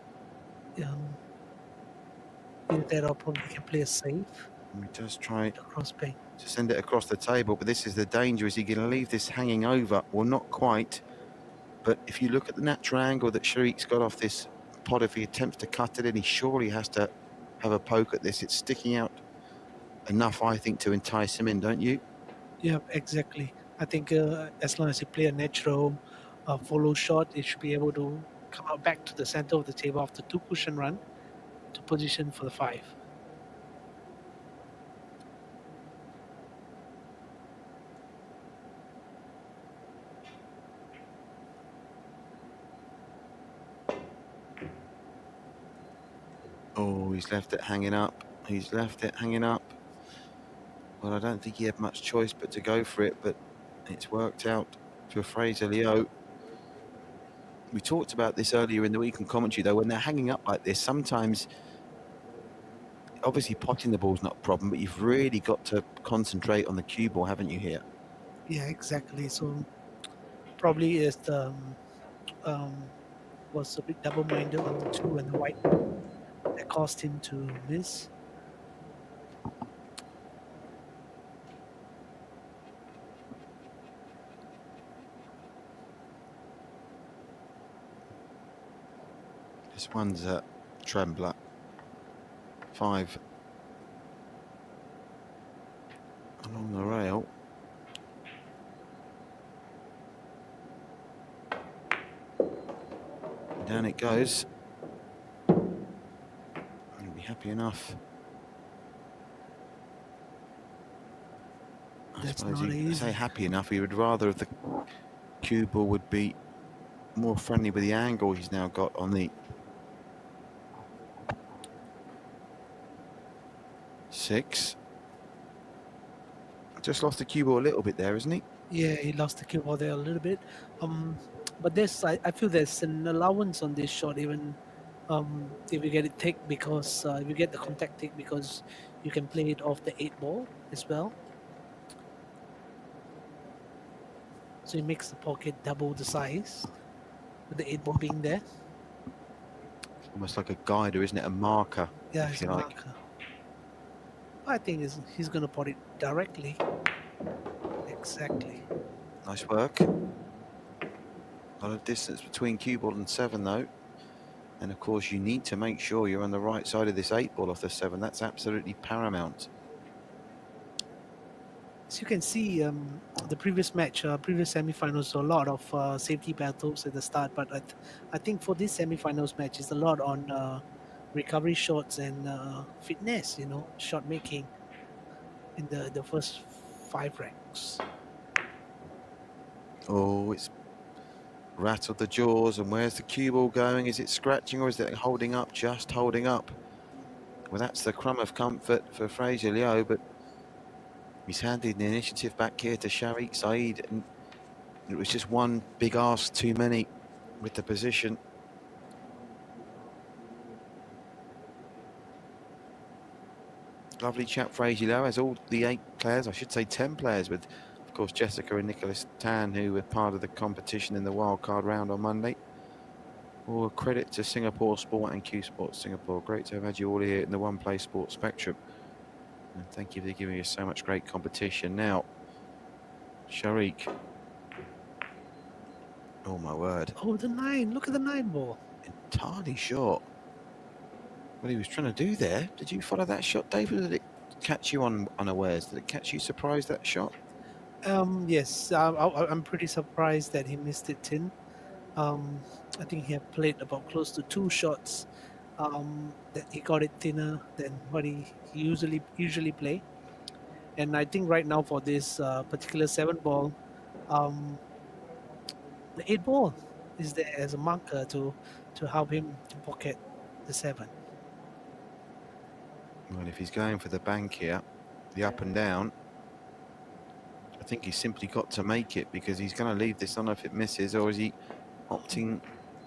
Either that or probably can play a safe He does try across pay. to send it across the table, but this is the danger. Is he going to leave this hanging over? Well, not quite. But if you look at the natural angle that Sharik's got off this pot, if he attempts to cut it in, he surely has to have a poke at this. It's sticking out enough, I think, to entice him in, don't you? Yeah, exactly. I think as long as you play a natural follow shot, it should be able to come out back to the center of the table after 2 cushion run to position for the 5. Oh, he's left it hanging up. He's left it hanging up. Well, I don't think he had much choice but to go for it, but it's worked out for Fraser Leow. We talked about this earlier in the week in commentary, though. When they're hanging up like this, sometimes, obviously, potting the ball's not a problem, but you've really got to concentrate on the cue ball, haven't you, here? Yeah, exactly. So probably is the was a bit double-minded on the 2 and the white that caused him to miss. This one's a trembler. 5 along the rail. Down it goes. He'll be happy enough. I That's suppose not I easy. say happy enough. He would rather if the cue ball would be more friendly with the angle he's now got on the 6. Just lost the cue ball a little bit there, isn't he? Yeah, he lost the cue ball there a little bit. But I feel there's an allowance on this shot, even if you get it thick, because if you get the contact thick, because you can play it off the 8 ball as well. So it makes the pocket double the size with the 8 ball being there. Almost like a guider, isn't it? A marker, Yeah, if it's you a like. marker. I think he's going to pot it directly. Exactly. Nice work. A lot of distance between cue ball and 7, though. And of course, you need to make sure you're on the right side of this 8 ball off the 7. That's absolutely paramount. As you can see, the previous match, previous semi-finals, a lot of safety battles at the start. But I think for this semi-finals match, it's a lot on recovery shots and fitness. Shot making in the first 5 ranks. Oh, it's rattled the jaws. And where's the cue ball going? Is it scratching or is it holding up? Just holding up. Well, that's the crumb of comfort for Fraser Leow, but he's handed the initiative back here to Sharik Saeed, and it was just one big ask too many with the position. Lovely chap, Fraser Leow, has all the 8 players, I should say 10 players, with, of course, Jessica and Nicholas Tan, who were part of the competition in the wildcard round on Monday. All credit to Singapore Sport and Cuesports Singapore. Great to have had you all here in the One Play Sports spectrum. And thank you for giving us so much great competition. Now, Sharik. Oh, my word. Oh, the 9. Look at the 9 ball. Entirely short. What he was trying to do there. Did you follow that shot, David? Or did it catch you unawares? Did it catch you surprised, that shot? Yes, I'm pretty surprised that he missed it in. I think he had played about close to 2 shots. That he got it thinner than what he usually play. And I think right now for this particular 7 ball, the 8 ball is there as a marker to help him to pocket the 7. Well, if he's going for the bank here, the up and down, I think he's simply got to make it, because he's going to leave this on if it misses, or is he opting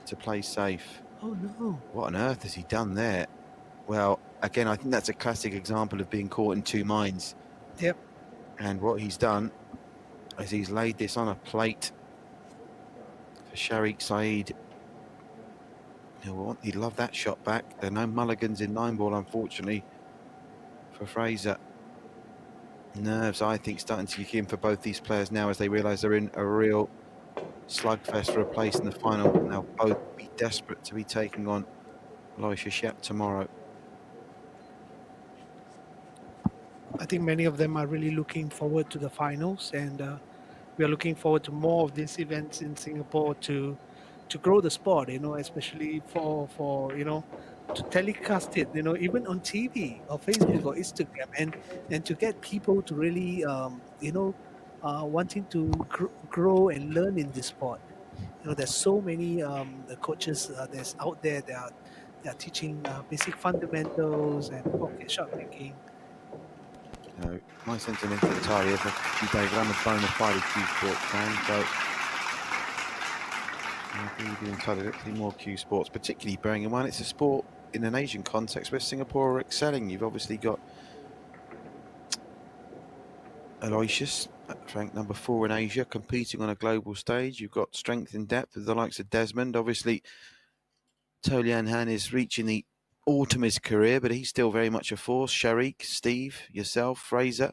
to play safe? Oh no. What on earth has he done there? Well, again, I think that's a classic example of being caught in 2 minds. Yep. And what he's done is he's laid this on a plate for Sharik Saeed. He'd love that shot back. There are no mulligans in 9 ball, unfortunately, for Fraser. Nerves, I think, starting to kick in for both these players now as they realise they're in a real slugfest for a place in the final. And they'll both be desperate to be taking on Aloysius Yap tomorrow. I think many of them are really looking forward to the finals, and we are looking forward to more of these events in Singapore to grow the sport, especially for to telecast it, even on TV or Facebook or Instagram, and to get people to really wanting to grow and learn in this sport. There's so many the coaches that's out there that are teaching basic fundamentals and pocket shot making. My sentiment entirely is that David, I'm a bona fide Cuesports fan, so I think you'd be entitled to more Cuesports, particularly bearing in mind it's a sport in an Asian context where Singapore are excelling. You've obviously got Aloysius, ranked number 4 in Asia, competing on a global stage. You've got strength in depth with the likes of Desmond. Obviously, Tolian Han is reaching the autumn of his career, but he's still very much a force. Sharik, Steve, yourself, Fraser,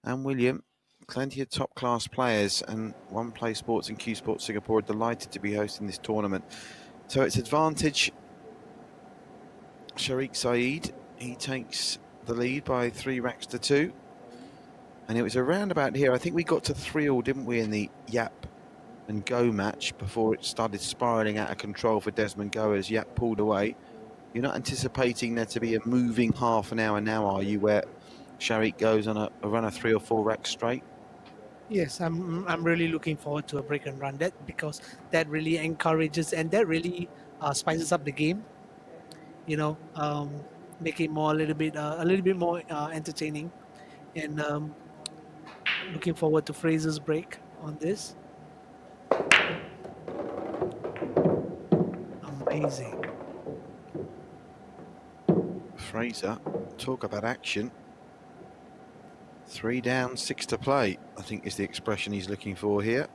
and William. Plenty of top-class players, and One Play Sports and Cuesports Singapore are delighted to be hosting this tournament. So it's advantage Sharik Saeed. He takes the lead by 3 racks to 2. And it was around about here. I think we got to 3-all, didn't we, in the Yapp and Go match before it started spiralling out of control for Desmond Go as Yapp pulled away. You're not anticipating there to be a moving half an hour now, are you, where Sharik goes on a run of 3 or 4 racks straight? Yes, I'm really looking forward to a break and run, because that really encourages and that really spices up the game. Make it more a little bit more entertaining, and looking forward to Fraser's break on this. Amazing. Fraser, talk about action. 3 down, 6 to play, I think is the expression he's looking for here.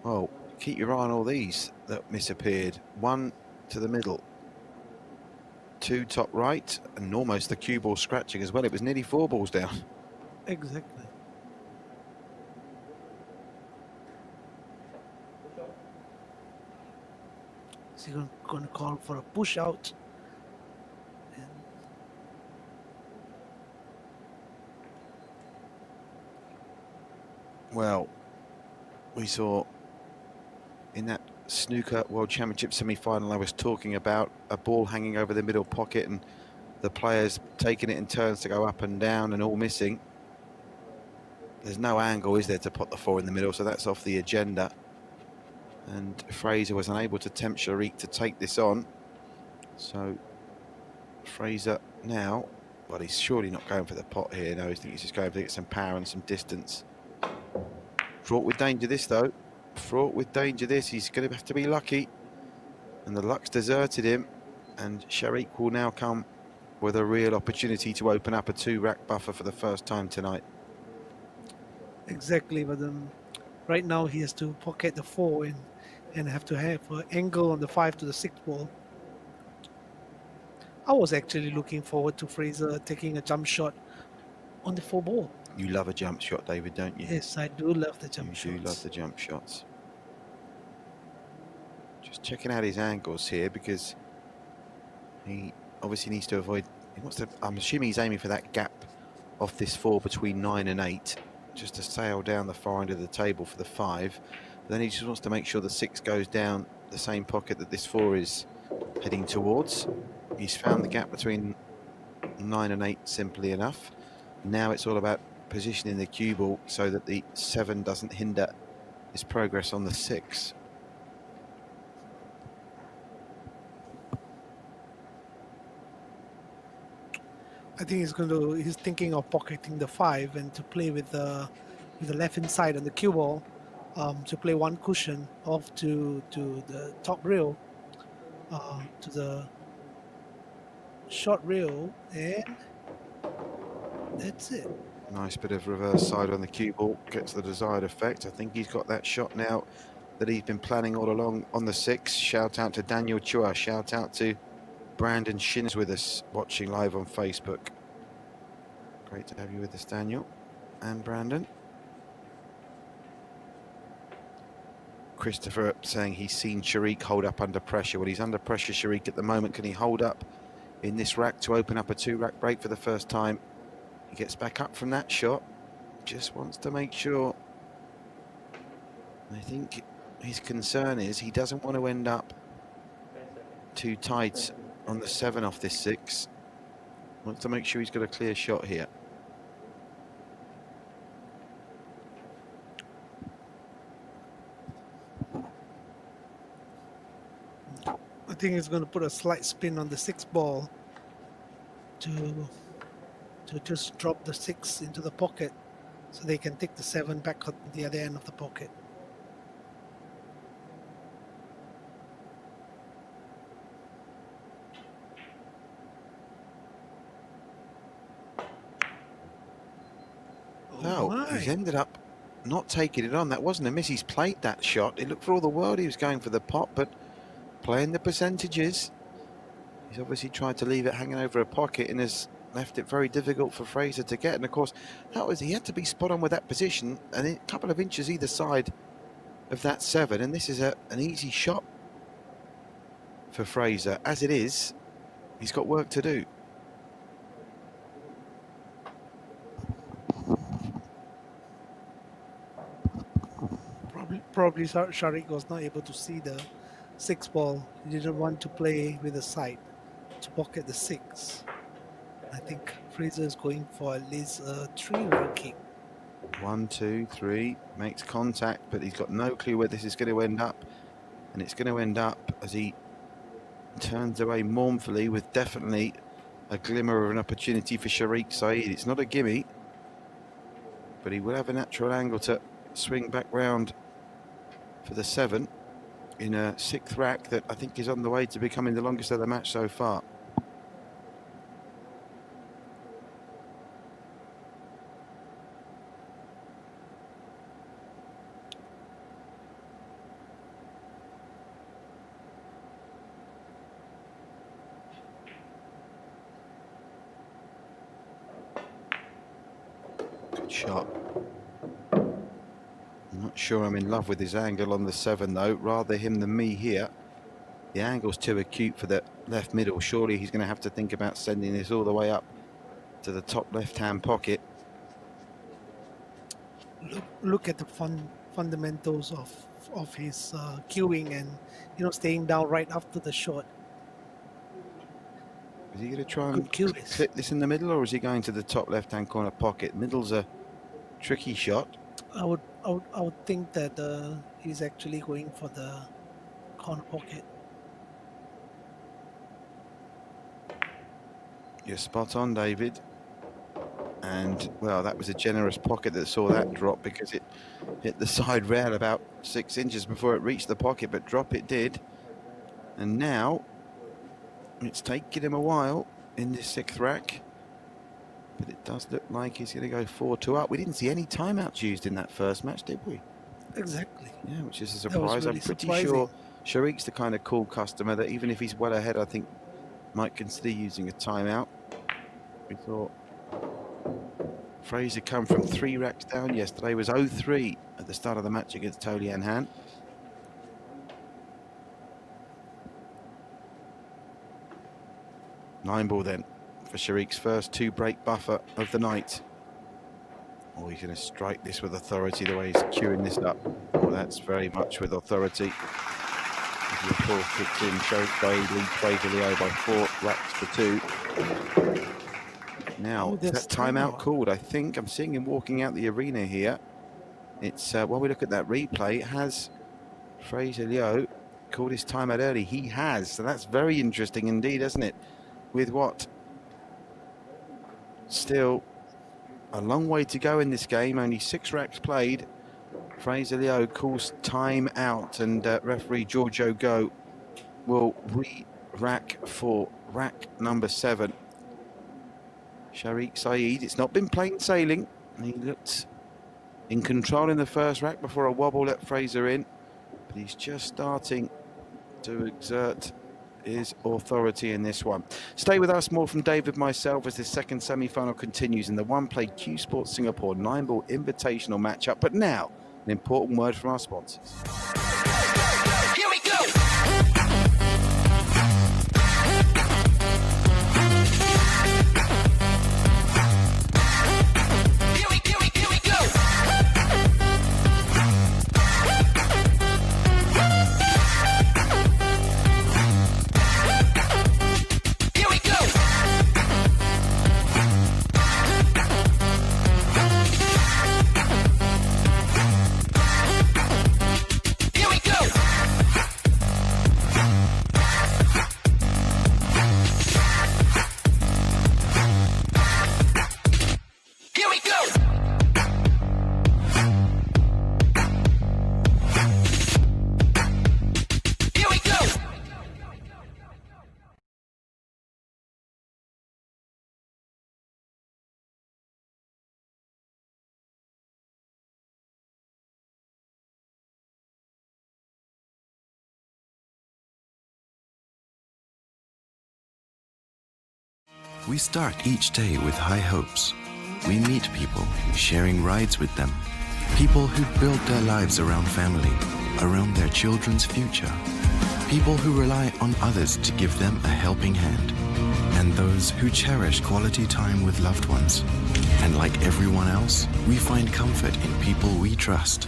Well, keep your eye on all these that misappeared. 1 to the middle, 2 top right, and almost the cue ball scratching as well. It was nearly 4 balls down. Exactly. Is he going to call for a push out? Well, we saw in that snooker World Championship semi-final I was talking about, a ball hanging over the middle pocket and the players taking it in turns to go up and down and all missing. There's no angle, is there, to put the 4 in the middle, so that's off the agenda. And Fraser was unable to tempt Sharik to take this on. So Fraser now, well, he's surely not going for the pot here. No, he's just going to get some power and some distance. Fraught with danger this, though. fraught with danger this. He's going to have to be lucky. And the luck's deserted him. And Sharik will now come with a real opportunity to open up a 2-rack buffer for the first time tonight. Exactly, but right now he has to pocket the 4 and have to have an angle on the 5 to the 6 ball. I was actually looking forward to Fraser taking a jump shot on the 4 ball. You love a jump shot, David, don't you? Yes, I do love the jump shots. You do love the jump shots. Just checking out his angles here because he obviously needs to avoid. He wants to. I'm assuming he's aiming for that gap off this 4 between 9 and 8, just to sail down the far end of the table for the 5. But then he just wants to make sure the 6 goes down the same pocket that this 4 is heading towards. He's found the gap between 9 and 8 simply enough. Now it's all about positioning the cue ball so that the 7 doesn't hinder his progress on the 6. I think he's thinking of pocketing the 5 and to play with the left hand side on the cue ball, to play one cushion off to the top rail, to the short rail, and that's it. Nice bit of reverse side on the cue ball, gets the desired effect. I think he's got that shot now that he's been planning all along on the 6. Shout out to Daniel Chua, shout out to Brandon Shins with us watching live on Facebook. Great to have you with us, Daniel and Brandon. Christopher saying he's seen Sharik hold up under pressure. Well, he's under pressure, Sharik, at the moment. Can he hold up in this rack to open up a 2-rack break for the first time? He gets back up from that shot. Just wants to make sure. I think his concern is he doesn't want to end up too tight on the 7 off this 6. Wants to make sure he's got a clear shot here. I think he's going to put a slight spin on the 6 ball to just drop the 6 into the pocket so they can take the 7 back at the other end of the pocket. Oh, he's ended up not taking it on. That wasn't a miss. He's played that shot. It looked for all the world he was going for the pot, but playing the percentages. He's obviously tried to leave it hanging over a pocket and has left it very difficult for Fraser to get. And of course, he had to be spot on with that position and a couple of inches either side of that 7. And this is an easy shot for Fraser. As it is, he's got work to do. Probably Sharik was not able to see the 6 ball. He didn't want to play with the side to pocket the 6. I think Fraser is going for at least a 3-rail kick. 1, 2, 3, makes contact, but he's got no clue where this is going to end up. And it's going to end up as he turns away mournfully with definitely a glimmer of an opportunity for Sharik Saeed. It's not a gimme, but he will have a natural angle to swing back round for the 7 in a 6th rack that I think is on the way to becoming the longest of the match so far. Good shot. I'm not sure I'm in love with his angle on the 7 though, rather him than me here. The angle's too acute for the left middle. Surely he's going to have to think about sending this all the way up to the top left-hand pocket. Look at the fundamentals of his cueing and staying down right after the shot. Is he going to try and clip this in the middle, or is he going to the top left-hand corner pocket? Middle's a tricky shot. I would think that he's actually going for the corner pocket. You're spot on, David. And, well, that was a generous pocket that saw that drop because it hit the side rail about 6 inches before it reached the pocket, but drop it did. And now it's taken him a while in this 6th rack, but it does look like he's going to go 4-2 up. We didn't see any timeouts used in that first match, did we? Exactly. Yeah, which is a That was surprise. really I'm pretty surprising. sure Sharik's the kind of cool customer that even if he's well ahead, I think might consider using a timeout. We thought Fraser come from 3 racks down yesterday, was 0-3 at the start of the match against Tolian Han. Nine ball then for Sharik's first 2-break buffer of the night. Oh, he's going to strike this with authority the way he's queuing this up. Oh, that's very much with authority. As the applause kicks in, Sharik leads Fraser Leow by 4 racks to 2. Now, is that timeout called? I think I'm seeing him walking out the arena here. It's while we look at that replay, has Fraser Leow called his timeout early? He has, so that's very interesting indeed, isn't it? With what? Still a long way to go in this game, only 6 racks played. Fraser Leow calls time out, and referee Giorgio Go will re-rack for rack number 7. Sharik Saeed, it's not been plain sailing. He looked in control in the first rack before a wobble let Fraser in, but he's just starting to exert his authority in this one. Stay with us, more from David myself as this second semi-final continues in the one-play Cuesports Singapore 9-ball invitational matchup. But now, an important word from our sponsors. Here we go. Here we go. Here we go. Here we go. Here we go. Here we go. We start each day with high hopes. We meet people, sharing rides with them. People who build their lives around family, around their children's future. People who rely on others to give them a helping hand. And those who cherish quality time with loved ones. And like everyone else, we find comfort in people we trust.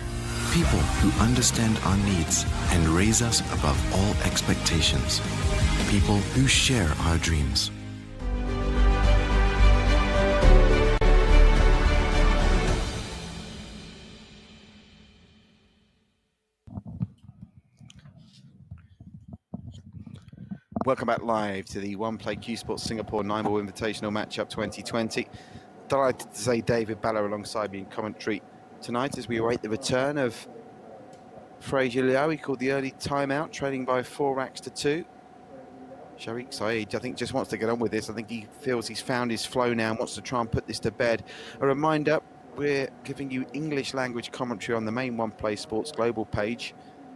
People who understand our needs and raise us above all expectations. People who share our dreams. Welcome back live to the one-play Cuesports Singapore 9-ball invitational matchup 2020. Delighted to say David Balla alongside me in commentary tonight as we await the return of Fraser Leow. He called the early timeout, trailing by 4 racks to 2. Sharik Saeed, I think, just wants to get on with this. I think he feels he's found his flow now and wants to try and put this to bed. A reminder, we're giving you English language commentary on the main One Play Sports Global page.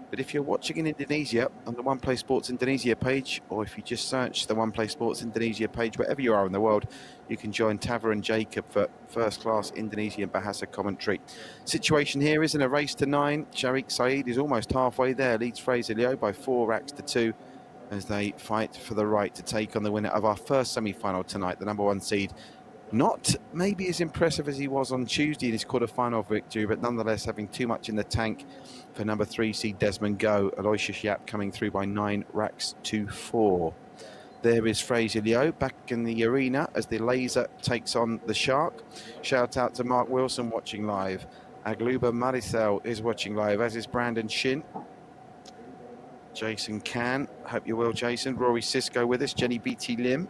But if you're watching in Indonesia on the One Play Sports Indonesia page, or if you just search the One Play Sports Indonesia page, wherever you are in the world, you can join Tava and Jacob for first-class Indonesian Bahasa commentary. Situation here is in a race to 9. Sharik Saeed is almost halfway there, leads Fraser Leow by 4 racks to 2 as they fight for the right to take on the winner of our first semi-final tonight, the number 1 seed. Not maybe as impressive as he was on Tuesday in his quarter-final victory, but nonetheless having too much in the tank for number 3 seed Desmond Go. Aloysius Yap coming through by 9 racks to 4. There is Fraser Leow back in the arena as the laser takes on the shark. Shout out to Mark Wilson watching live. Agluba Maricel is watching live, as is Brandon Shin. Jason Can, hope you're well, Jason. Rory Sisko with us, Jenny BT Lim.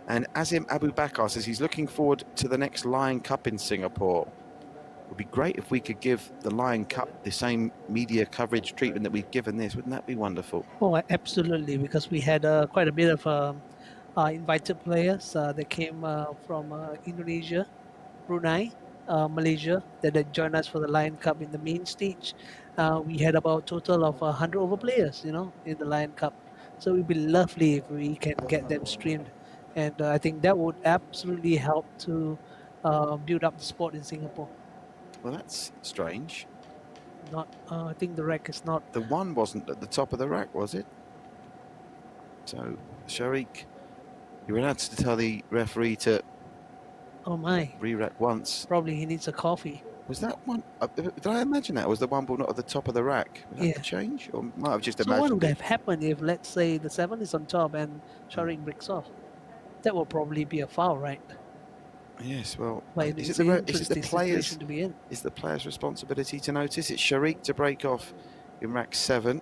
And Azim Abu Bakar says he's looking forward to the next Lion Cup in Singapore. It would be great if we could give the Lion Cup the same media coverage treatment that we've given this. Wouldn't that be wonderful? Oh, absolutely, because we had quite a bit of invited players that came from Indonesia, Brunei, Malaysia that had joined us for the Lion Cup in the main stage. We had about total of 100 over players, you know, in the Lion Cup. So it would be lovely if we can get them streamed, and I think that would absolutely help to build up the sport in Singapore. Well, that's strange. Not, I think the rack is not. The one wasn't at the top of the rack, was it? So, Sharik, you were allowed to tell the referee to Oh my! re-rack once. Probably he needs a coffee. Was that one? Did I imagine that? Was the one ball not at the top of the rack? Was that Yeah. the change? Or might have just So what imagined would it? have happened if, let's say, the 7 is on top and Sharik breaks off? That will probably be a foul, right? Yes, well, Like, is it's it an the interesting players? situation to be in. Is the player's responsibility to notice? It's Sharik to break off in rack 7.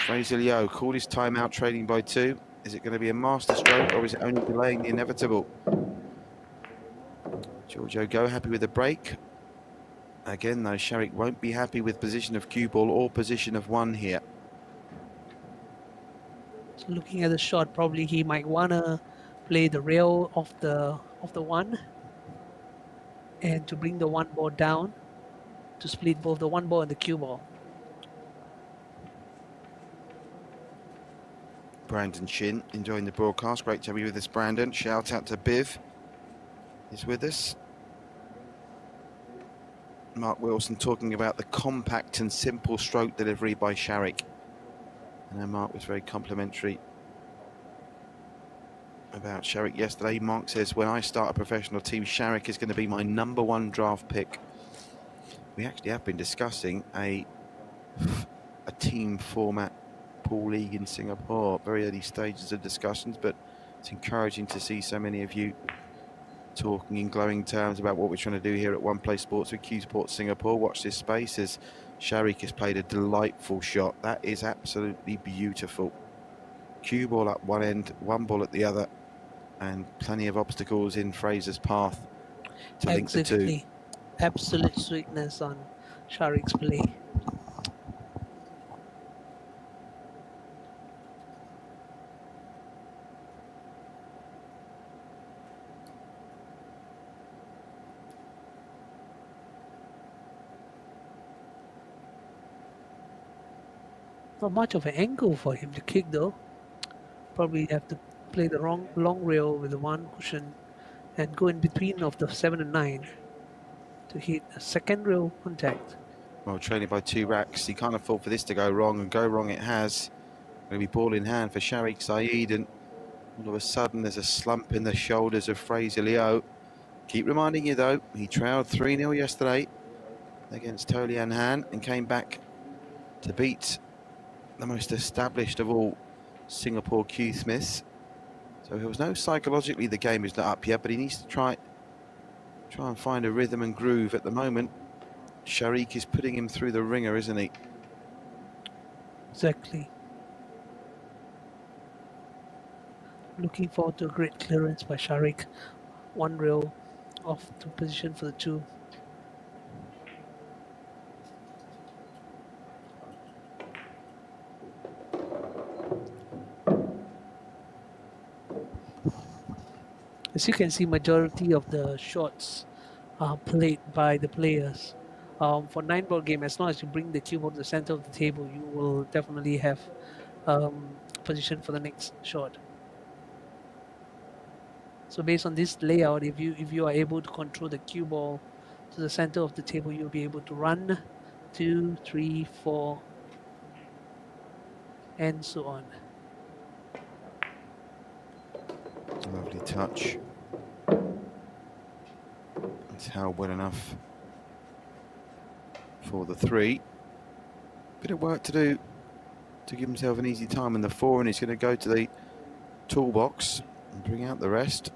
Fraser Leow called his timeout, trailing by 2. Is it going to be a master stroke or is it only delaying the inevitable? Giorgio Go happy with the break. Again, though, Sharik won't be happy with position of cue ball or position of 1 here. So looking at the shot, probably he might wanna play the rail of the 1, and to bring the 1 ball down to split both the 1 ball and the cue ball. Brandon Chin enjoying the broadcast. Great to have you with us, Brandon. Shout out to Biv. He's with us. Mark Wilson talking about the compact and simple stroke delivery by Sharik. I know Mark was very complimentary about Sharik yesterday. Mark says, when I start a professional team, Sharik is going to be my #1 draft pick. We actually have been discussing a team format pool league in Singapore. Very early stages of discussions, but it's encouraging to see so many of you talking in glowing terms about what we're trying to do here at One Play Sports with Cuesports Singapore. Watch this space as Sharik has played a delightful shot. That is absolutely beautiful. Cue ball at one end, 1 ball at the other, and plenty of obstacles in Fraser's path to link the two. Exactly. Absolute sweetness on Sharik's play. Not much of an angle for him to kick though. Probably have to play the long rail with the 1 cushion and go in between of the 7 and 9 to hit a second rail contact. Well, trailing by 2 racks, he can't afford for this to go wrong, and go wrong it has. Going to be ball in hand for Sharik Saeed, and all of a sudden there's a slump in the shoulders of Fraser Leow. Keep reminding you though, he trailed 3-0 yesterday against Tolian Han and came back to beat the most established of all Singapore cue smiths. So he was no psychologically the game is not up yet, but he needs to try and find a rhythm and groove at the moment. Sharik is putting him through the ringer, isn't he? Exactly. Looking forward to a great clearance by Sharik. 1 rail off to position for the 2. As you can see, majority of the shots are played by the players. For 9-ball game, as long as you bring the cue ball to the center of the table, you will definitely have position for the next shot. So based on this layout, if you are able to control the cue ball to the center of the table, you'll be able to run 2, 3, 4, and so on. Lovely touch. It's held well enough for the 3. Bit of work to do to give himself an easy time in the 4, and he's going to go to the toolbox and bring out the rest.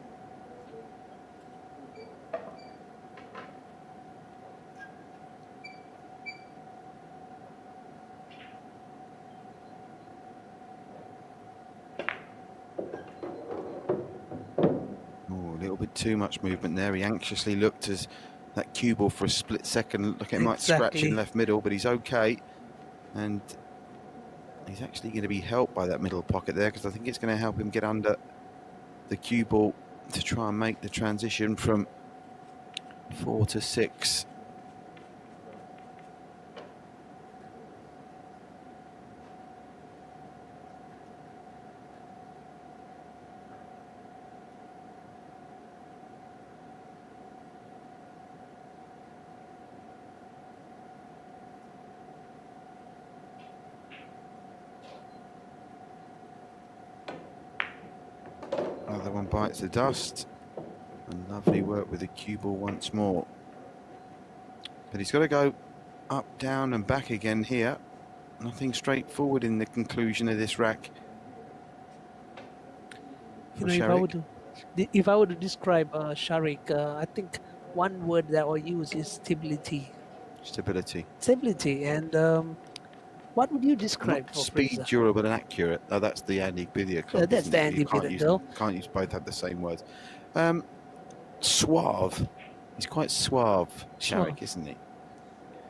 wasn't too much movement there. He anxiously looked as that cue ball for a split second, looked like it might scratch in Exactly. left middle, but he's okay. And he's actually going to be helped by that middle pocket there, because I think it's going to help him get under the cue ball to try and make the transition from 4 to 6. Another one bites the dust. And lovely work with the cue ball once more. But he's got to go up, down and back again here. Nothing straightforward in the conclusion of this rack. You know, if I were to describe Sharik, I think one word that I'll use is stability. Stability. Stability. And what would you describe Not for speed, Fraser? durable and accurate. Oh, that's the Andy Biddia club. That's isn't the it? Andy You can't Biddia, use though. them- Can't use both have the same words. Suave. He's quite suave, Sharik, Suave. isn't he?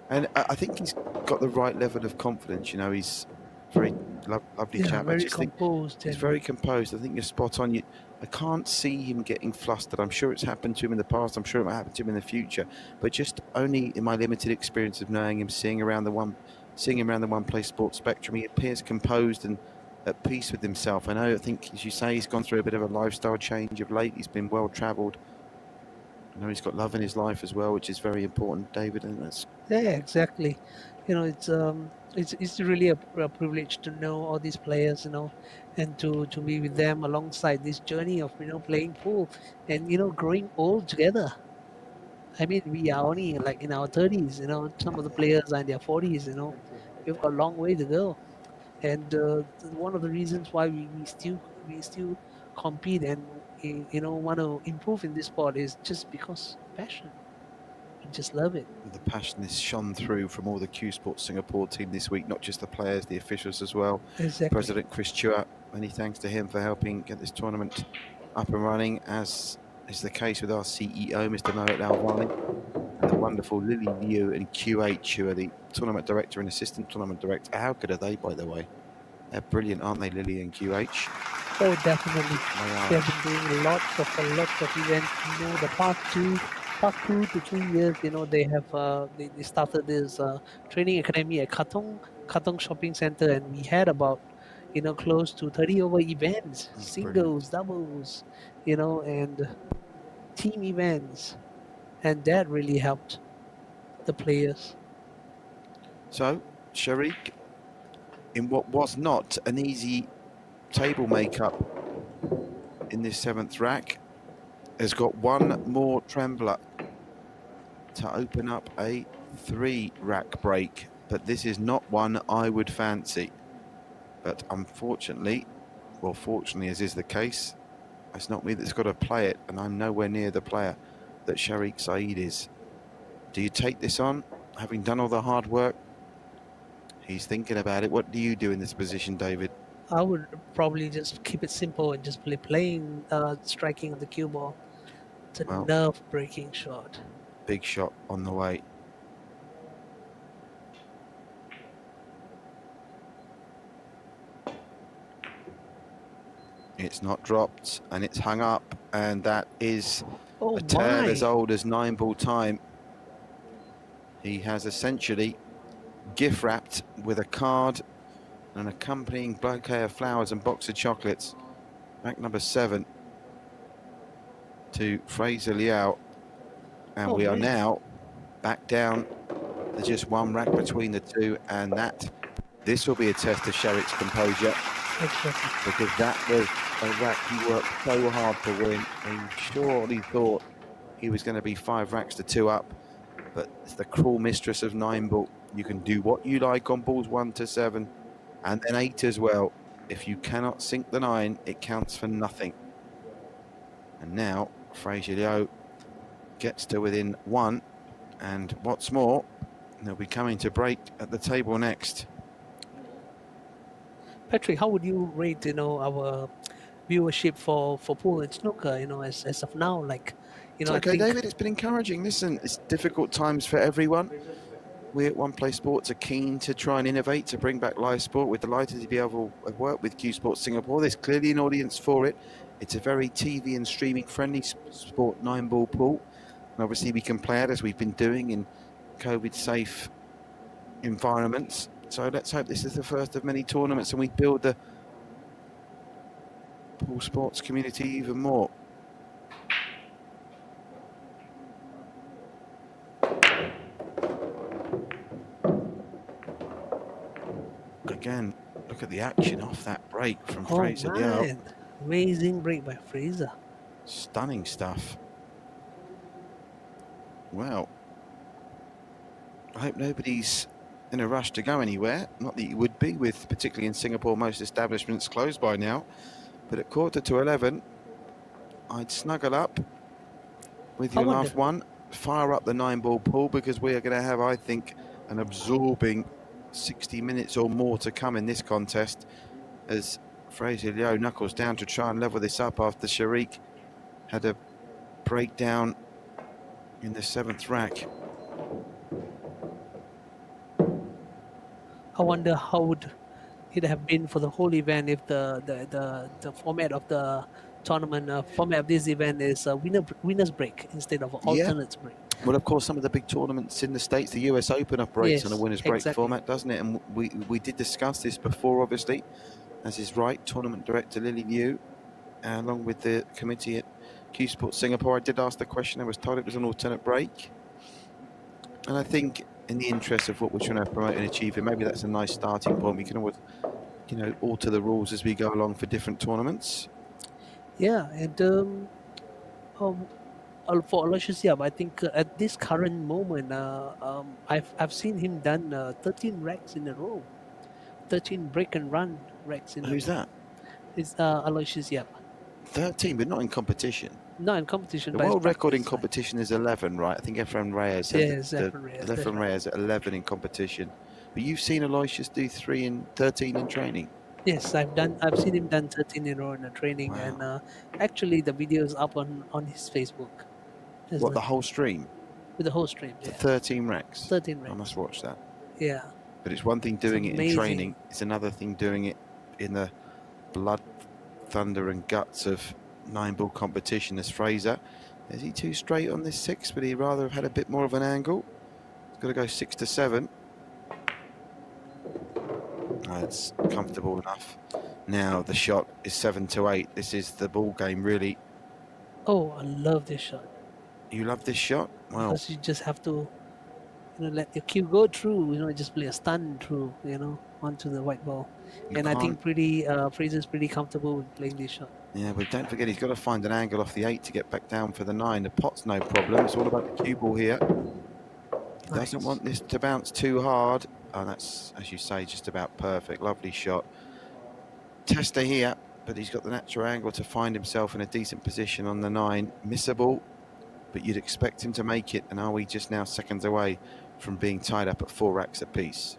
And I think he's got the right level of confidence. You know, he's very lovely Yeah, chap. I very just think composed. he's and- very composed. I think you're spot on. I can't see him getting flustered. I'm sure it's happened to him in the past. I'm sure it might happen to him in the future. But just only in my limited experience of knowing him, seeing him around the One Play Sports spectrum, he appears composed and at peace with himself. I think, as you say, he's gone through a bit of a lifestyle change of late. He's been well travelled. I know he's got love in his life as well, which is very important, David. And that's Yeah, exactly. You know, it's really a privilege to know all these players, you know, and to be with them alongside this journey of, you know, playing pool and, you know, growing old together. I mean, we are only like in our 30s, you know, some of the players are in their 40s, you know, we've got a long way to go. And one of the reasons why we still compete and, you know, want to improve in this sport is just because passion. We just love it. the passion is shone through from all the Cuesports Singapore team this week, not just the players, the officials as well. Exactly. President Chris Stewart, many thanks to him for helping get this tournament up and running, as is the case with our CEO, Mr. Mohit Lalvani, and the wonderful Lily Leow and QH, who are the tournament director and assistant tournament director. How good are they, by the way? They're brilliant, aren't they, Lily and QH? Oh, definitely. They They are. have been doing lots of events. You know, the past 2 to 3 years, you know, they have they started this training academy at Katong Shopping Center, and we had about, you know, close to 30 over events, That's singles, doubles, you know, and team events, and that really helped the players. So, Sharik, in what was not an easy table makeup in this 7th rack, has got one more trembler to open up a 3-rack break. But this is not one I would fancy. But unfortunately, well, fortunately, as is the case, it's not me that's got to play it, and I'm nowhere near the player that Sharik Saeed is. Do you take this on, having done all the hard work? He's thinking about it. What do you do in this position, David? I would probably just keep it simple and just playing striking the cue ball. It's a Well, nerve-breaking shot. big shot on the way. It's not dropped, and it's hung up, and that is Oh a tale my! as old as 9-ball time. He has essentially gift wrapped with a card and an accompanying bouquet of flowers and box of chocolates. Rack number 7 to Fraser Leow, and Oh, we are man. now back down to just one rack between the two, and this will be a test of Sharik's composure, Exactly. because that was a rack he worked so hard to win. He surely thought he was going to be 5 racks to 2 up, but it's the cruel mistress of 9-ball. You can do what you like on balls 1 to 7 and then 8 as well. If you cannot sink the 9, it counts for nothing. And now Fraser Leow gets to within 1, and what's more, they'll be coming to break at the table next. Patrick, how would you rate, you know, our viewership for pool and snooker. As of now, like, It's I okay, think. David. It's been encouraging. Listen, it's difficult times for everyone. We at One Play Sports are keen to try and innovate to bring back live sport. We're delighted to be able to work with Cuesports Singapore. There's clearly an audience for it. It's a very TV and streaming friendly sport 9-ball pool. And obviously we can play it as we've been doing in COVID safe environments. So let's hope this is the first of many tournaments and we build the pool sports community even more. Again, look at the action off that break from Fraser. Man. Amazing break by Fraser. Stunning stuff. Well, I hope nobody's in a rush to go anywhere. Not that you would be, with particularly in Singapore, most establishments closed by now. But at 11:15, I'd snuggle up with your last one, fire up the 9-ball pool, because we are going to have, I think, an absorbing 60 minutes or more to come in this contest as Fraser Leow knuckles down to try and level this up after Sharik had a breakdown in the 7th rack. I wonder how would it have been for the whole event if the format of the tournament, format of this event is a winner's break instead of alternates break. Well, of course, some of the big tournaments in the States, the US Open operates on a winner's break format, doesn't it? And we did discuss this before, obviously, as is right. Tournament director Lily Liu, along with the committee at Cuesports Singapore, I did ask the question. I was told it was an alternate break. And I think in the interest of what we're trying to promote and achieve, and maybe that's a nice starting point. We can always, alter the rules as we go along for different tournaments. Yeah, and for Aloysius Yap, I think at this current moment, I've seen him done 13 racks in a row, 13 break and run racks in a row. Who's that? It's Aloysius Yap. 13, but not in competition. Not in competition. The world record in competition is 11, right? I think Efren Reyes has Efren Reyes at 11 in competition. But you've seen Aloysius do 13 in training. Yes, I've seen him done 13 in a row in a training, and actually the video is up on his Facebook. What, the whole stream? With the whole stream, yeah. 13 racks? 13 racks. I must watch that. Yeah. But it's one thing doing it in training. It's another thing doing it in the blood, thunder and guts of 9-ball competition as Fraser. Is he too straight on this 6? But he'd rather have had a bit more of an angle. He's got to go 6 to 7. That's comfortable enough. Now the shot is 7 to 8. This is the ball game, really. Oh, I love this shot. You love this shot? Wow. Because you just have to, let your cue go through. Just play a stun through, onto the white ball. I think Fraser's pretty comfortable with playing this shot. Yeah, but don't forget he's got to find an angle off the 8 to get back down for the 9. The pot's no problem. It's all about the cue ball here. He doesn't want this to bounce too hard. Oh, that's, as you say, just about perfect. Lovely shot. Tester here, but he's got the natural angle to find himself in a decent position on the 9. Missable, but you'd expect him to make it. And are we just now seconds away from being tied up at 4 racks apiece?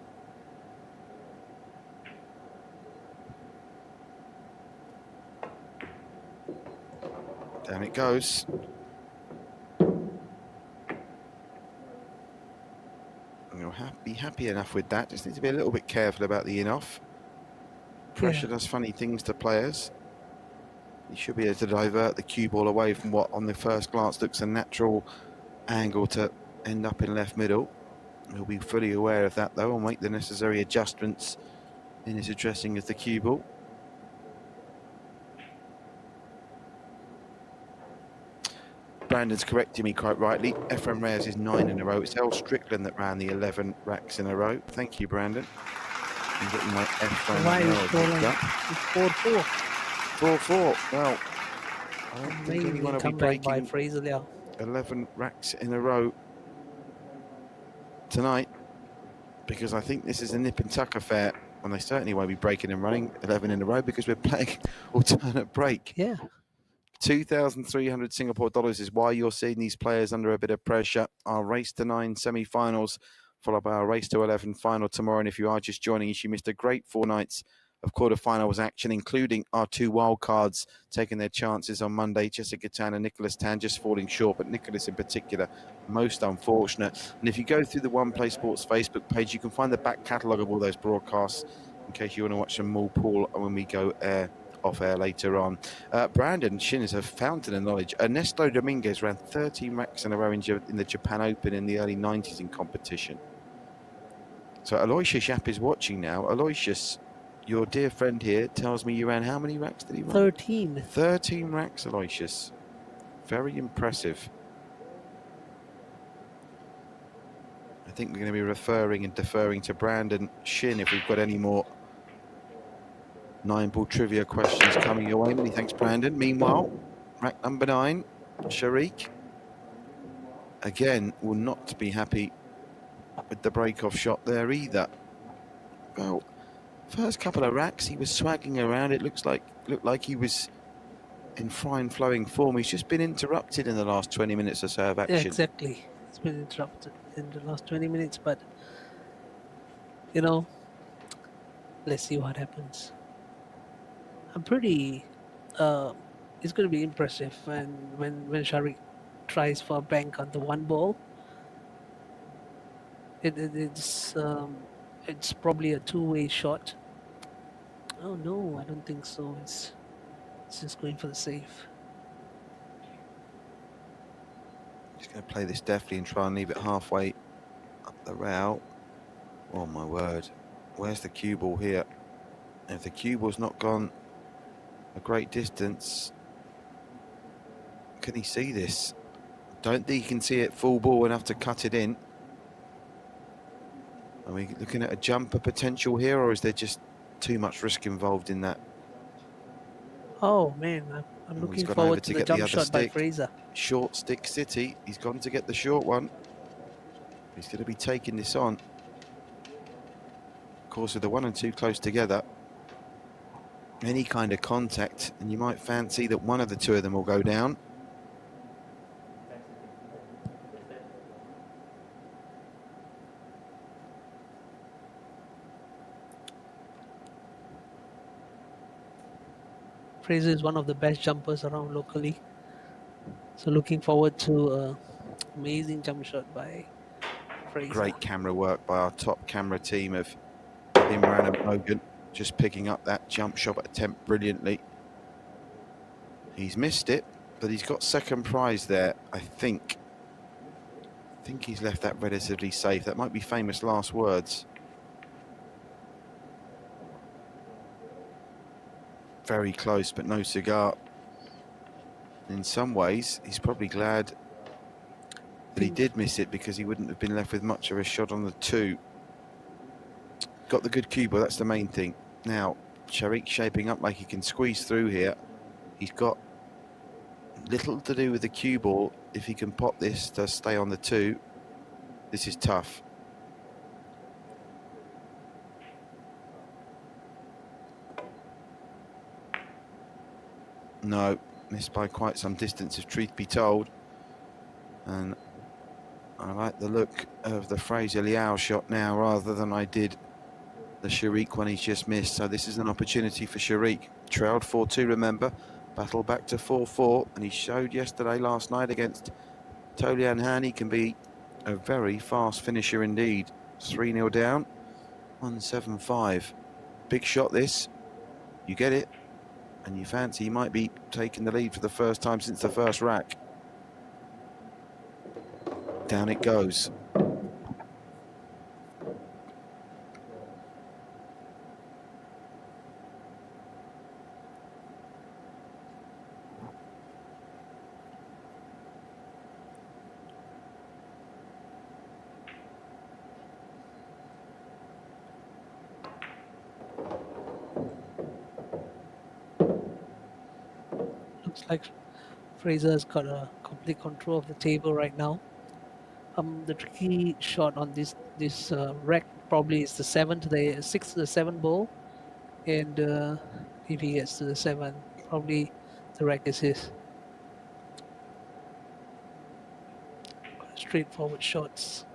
Down it goes. You'll be happy enough with that. Just need to be a little bit careful about the in-off. Pressure does funny things to players. You should be able to divert the cue ball away from what on the first glance looks a natural angle to end up in left middle. He'll be fully aware of that though and make the necessary adjustments in his addressing of the cue ball. Brandon's correcting me quite rightly. Efren Reyes is 9 in a row. It's El Strickland that ran the 11 racks in a row. Thank you, Brandon. I'm getting my Efren Reyes. 4-4. 4-4. Well, I don't think anyone will be breaking by Fraser Leow. 11 racks in a row tonight, because I think this is a nip and tuck affair, and they certainly won't be breaking and running 11 in a row because we're playing alternate break. Yeah. 2,300 Singapore dollars is why you're seeing these players under a bit of pressure. Our race to 9 semi-finals, followed by our race to 11 final tomorrow. And if you are just joining us, you missed a great 4 nights of quarterfinals action, including our 2 wildcards taking their chances on Monday. Jessica Tan and Nicholas Tan just falling short, but Nicholas in particular, most unfortunate. And if you go through the One Play Sports Facebook page, you can find the back catalogue of all those broadcasts in case you want to watch them all, Paul, when we go off air later on. Brandon Shin is a fountain of knowledge. Ernesto Dominguez ran 13 racks in a row in the Japan Open in the early 90s in competition. So Aloysius Yap is watching now. Aloysius, your dear friend here, tells me you ran how many racks did he run? 13. 13 racks, Aloysius. Very impressive. I think we're going to be referring and deferring to Brandon Shin if we've got any more 9-ball trivia questions coming your way. Many thanks, Brandon. Meanwhile, rack number 9, Sharik, again, will not be happy with the break-off shot there either. Well, first couple of racks, he was swagging around. It looked like he was in fine flowing form. He's just been interrupted in the last 20 minutes or so of action. Yeah, exactly. It's been interrupted in the last 20 minutes, but you know, let's see what happens. I'm pretty. It's going to be impressive when Sharik tries for a bank on the 1 ball. It's probably a 2-way shot. Oh no, I don't think so. It's just going for the save. Just going to play this deftly and try and leave it halfway up the rail. Oh my word, where's the cue ball here? If the cue ball's not gone a great distance, can he see this? Don't think he can see it full ball enough to cut it in. Are we looking at a jumper potential here, or is there just too much risk involved in that? Oh man, I'm looking forward to the jump shot by Fraser. Short stick city. He's gone to get the short one. He's going to be taking this on. Of course, with the 1 and 2 close together, any kind of contact, and you might fancy that one of the 2 of them will go down. Fraser is one of the best jumpers around locally. So looking forward to amazing jump shot by Fraser. Great camera work by our top camera team of Imran and Logan, just picking up that jump shot attempt brilliantly. He's missed it, but he's got second prize there, I think. I think he's left that relatively safe. That might be famous last words. Very close, but no cigar. In some ways, he's probably glad that he did miss it, because he wouldn't have been left with much of a shot on the 2. Got the good cue ball, that's the main thing. Now, Sharik shaping up like he can squeeze through here. He's got little to do with the cue ball. If he can pop this to stay on the 2, this is tough. No, missed by quite some distance, if truth be told. And I like the look of the Fraser Leow shot now rather than I did the Sharik one he's just missed. So this is an opportunity for Sharik. Trailed 4-2, remember. Battle back to 4-4. And he showed last night against Tolian Han, he can be a very fast finisher indeed. 3-0 down, 1-7-5. Big shot this. You get it, and you fancy he might be taking the lead for the first time since the first rack. Down it goes. Looks like Fraser's got a complete control of the table right now. The tricky shot on this rack probably is the 6 to the 7 ball, and if he gets to the 7, probably the rack is his. Straightforward shots.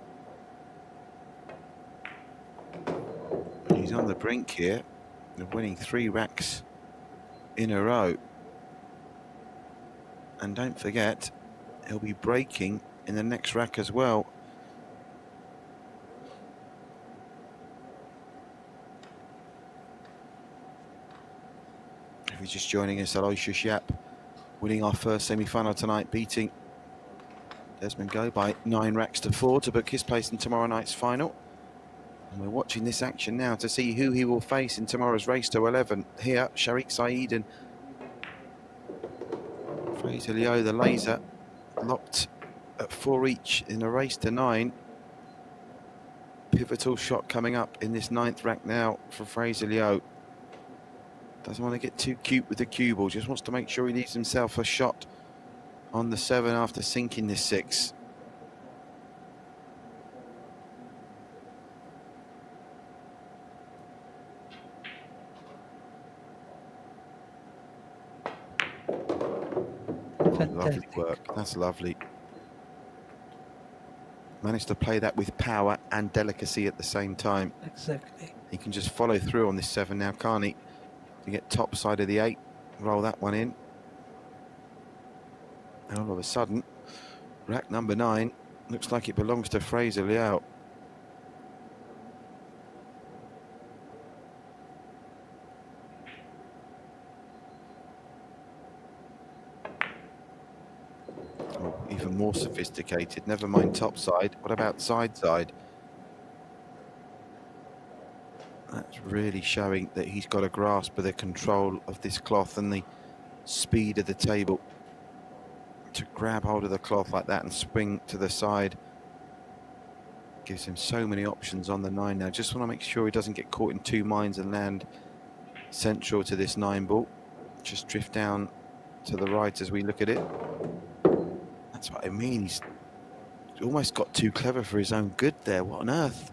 He's on the brink here. They're winning 3 racks in a row. And don't forget, he'll be breaking in the next rack as well. If you're just joining us, Aloysius Yap winning our first semi-final tonight, beating Desmond Go by 9 racks to 4 to book his place in tomorrow night's final. And we're watching this action now to see who he will face in tomorrow's race to 11. Here, Sharik, Saeed and Fraser, Leow, the laser, locked at 4 each in a race to 9. Pivotal shot coming up in this 9th rack now for Fraser Leow. Doesn't want to get too cute with the cue ball, just wants to make sure he leaves himself a shot on the 7 after sinking this 6. Lovely work, that's lovely. Managed to play that with power and delicacy at the same time. Exactly. He can just follow through on this 7 now, can't he? To get top side of the 8, roll that one in. And all of a sudden, rack number 9 looks like it belongs to Fraser Leow. Oh, even more sophisticated, never mind top side. What about side side? That's really showing that he's got a grasp of the control of this cloth and the speed of the table to grab hold of the cloth like that and swing to the side. Gives him so many options on the 9 now. Just want to make sure he doesn't get caught in 2 minds and land central to this 9 ball. Just drift down to the right as we look at it. That's what I mean. He's almost got too clever for his own good there. What on earth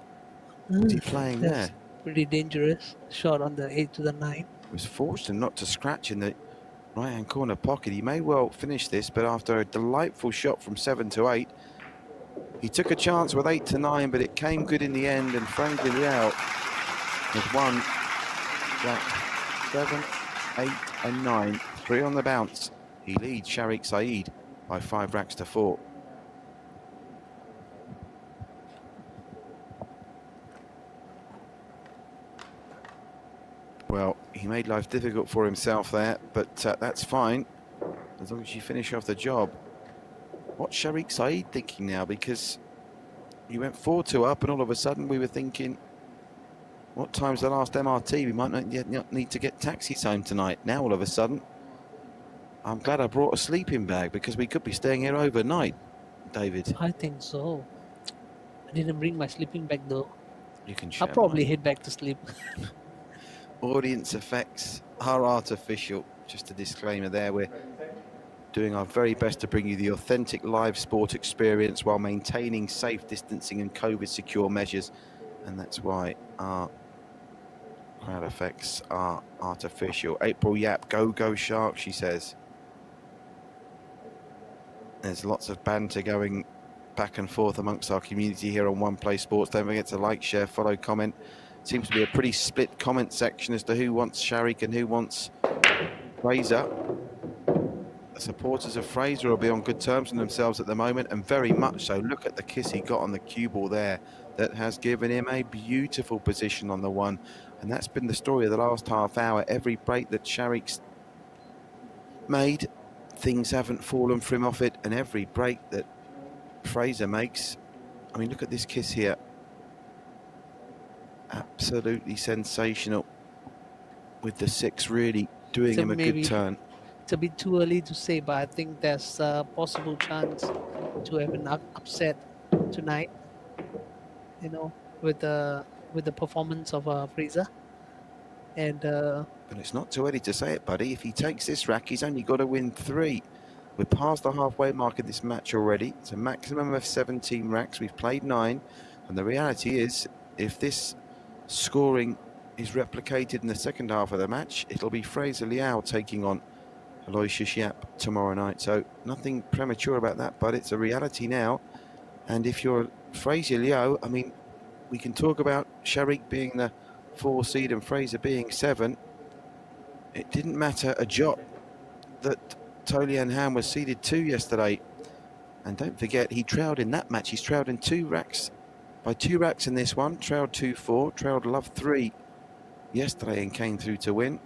was he playing there? Pretty dangerous shot on the 8 to the 9. Was fortunate not to scratch in the right-hand corner pocket. He may well finish this, but after a delightful shot from 7 to 8, he took a chance with 8 to 9, but it came good in the end, and Frank Leow has won rack 7, 8 and 9, 3 on the bounce. He leads Sharik Saeed by 5 racks to 4. Well, he made life difficult for himself there, but that's fine, as long as you finish off the job. What's Sharik Saeed thinking now? Because he went 4-2 up, and all of a sudden we were thinking, what time's the last MRT? We might not yet need to get taxis home tonight. Now all of a sudden, I'm glad I brought a sleeping bag, because we could be staying here overnight, David. I think so. I didn't bring my sleeping bag though. You can share I'll probably mine. head back to sleep. Audience effects are artificial. Just a disclaimer there. We're doing our very best to bring you the authentic live sport experience while maintaining safe distancing and COVID secure measures. And that's why our crowd effects are artificial. April Yapp, go Shark, she says. There's lots of banter going back and forth amongst our community here on One Play Sports. Don't forget to like, share, follow, comment. Seems to be a pretty split comment section as to who wants Sharik and who wants Fraser. The supporters of Fraser will be on good terms with themselves at the moment, and very much so. Look at the kiss he got on the cue ball there. That has given him a beautiful position on the 1. And that's been the story of the last half hour. Every break that Sharik's made, things haven't fallen for him off it. And every break that Fraser makes, I mean, look at this kiss here. Absolutely sensational, with the 6 really doing So him a good turn. It's a bit too early to say, but I think there's a possible chance to have an upset tonight. You know, with the performance of Fraser. And But it's not too early to say it, buddy. If he takes this rack, he's only got to win 3. We're past the halfway mark of this match already. It's a maximum of 17 racks. We've played 9, and the reality is, if this scoring is replicated in the second half of the match, it'll be Fraser Leow taking on Aloysius Yap tomorrow night. So nothing premature about that, but it's a reality now. And if you're Fraser Leow, I mean, we can talk about Sharik being the 4 seed and Fraser being 7, it didn't matter a jot that Tolian Han was seeded 2 yesterday. And don't forget, he trailed in that match. He's trailed in 2 racks, by 2 racks in this one. Trailed 2-4, trailed love 3 yesterday and came through to win.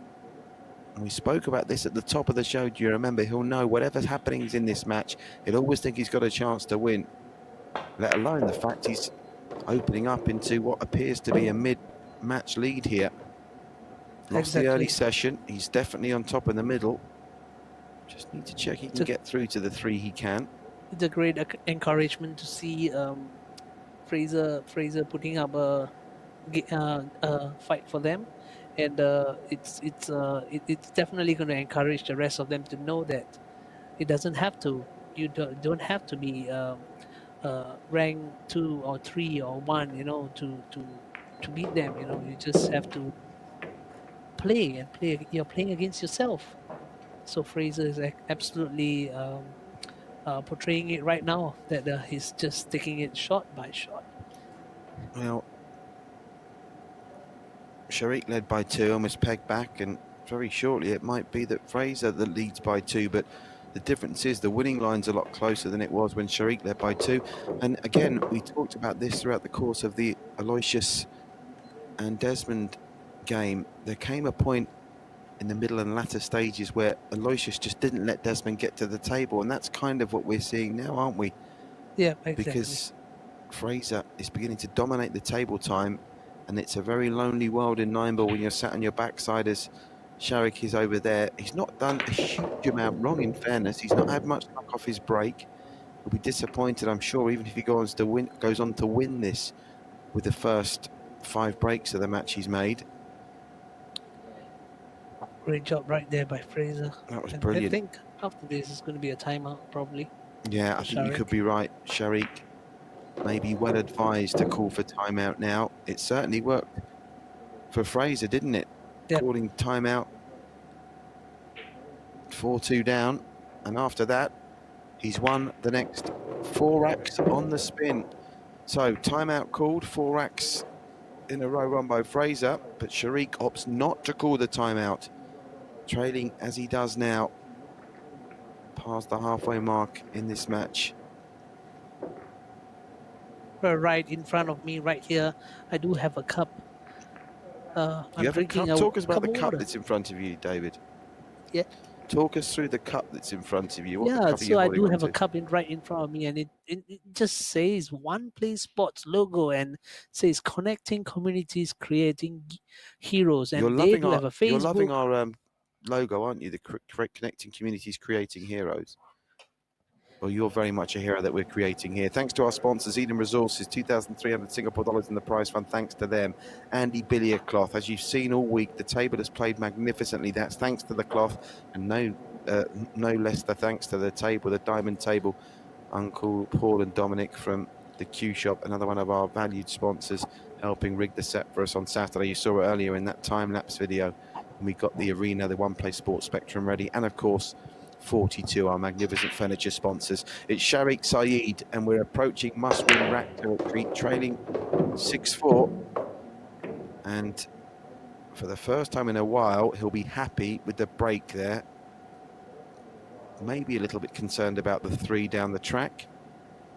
And we spoke about this at the top of the show. Do you remember? He'll know whatever's happening in this match, he'll always think he's got a chance to win, let alone the fact he's opening up into what appears to be a mid-match lead here. Lost the early session. He's definitely on top in the middle. Just need to check he can get through to the 3 he can. It's a great encouragement to see Fraser putting up a fight for them, and it's definitely going to encourage the rest of them to know that it doesn't have to. You don't have to be rank 2 or 3 or 1, you know, to beat them. You know, you just have to play and play. You're playing against yourself. So Fraser is absolutely portraying it right now, that he's just taking it shot by shot. Well, Sharik led by 2 and was pegged back, and very shortly it might be that Fraser that leads by 2, but the difference is the winning line's a lot closer than it was when Sharik led by 2. And again, we talked about this throughout the course of the Aloysius and Desmond game. There came a point in the middle and latter stages where Aloysius just didn't let Desmond get to the table, and that's kind of what we're seeing now, aren't we? Yeah, exactly. Because Fraser is beginning to dominate the table time, and it's a very lonely world in 9-ball when you're sat on your backside as Sharik is over there. He's not done a huge amount wrong, in fairness. He's not had much luck off his break. He'll be disappointed, I'm sure, even if he goes on to win this with the first 5 breaks of the match he's made. Great job right there by Fraser. That was and brilliant. I think after this is going to be a timeout, probably. Yeah, I think you could be right. Sharik may be well advised to call for timeout now. It certainly worked for Fraser, didn't it? Yep. Calling timeout. 4-2 down. And after that, he's won the next 4 racks on the spin. So timeout called, 4 racks in a row won by Fraser, but Sharik opts not to call the timeout, trailing as he does now, past the halfway mark in this match. Right in front of me, right here, I do have a cup. You have a cup? Talk us about the cup that's in front of you, David. Yeah. Talk us through the cup that's in front of you. What Yeah, cup so I do have onto? a cup right in front of me, and it just says One Play Sports logo and says connecting communities, creating heroes. And they do have a Facebook. You're loving our logo, aren't you? The connecting communities, creating heroes. Well, you're very much a hero that we're creating here. Thanks to our sponsors, Eden Resources, 2,300 Singapore dollars in the prize fund. Thanks to them. Andy Billiard Cloth. As you've seen all week, the table has played magnificently. That's thanks to the cloth, and no less the thanks to the table, the diamond table. Uncle Paul and Dominic from the Q Shop, another one of our valued sponsors, helping rig the set for us on Saturday. You saw it earlier in that time-lapse video. And we got the arena, the One Play Sports Spectrum ready, and of course 42, our magnificent furniture sponsors. It's Sharik Saeed, and we're approaching must-win rack territory, trailing 6-4. And for the first time in a while, he'll be happy with the break there. Maybe a little bit concerned about the 3 down the track,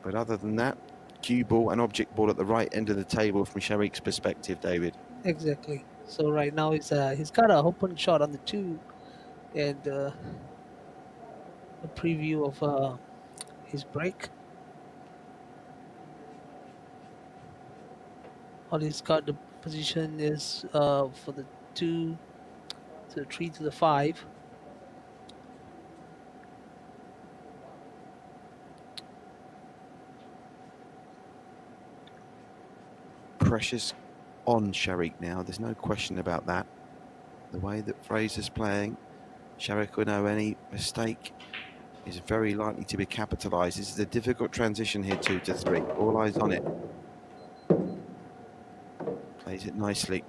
but other than that, cue ball and object ball at the right end of the table from Sharik's perspective, David. Exactly. So right now he's got a open shot on the 2, and a preview of his break. All he's got, the position is for the 2 to the 3 to the 5. Pressure's on Sharik now, there's no question about that. The way that Fraser's playing, Sharik will know any mistake is very likely to be capitalised. This is a difficult transition here, 2 to 3. All eyes on it. Plays it nicely.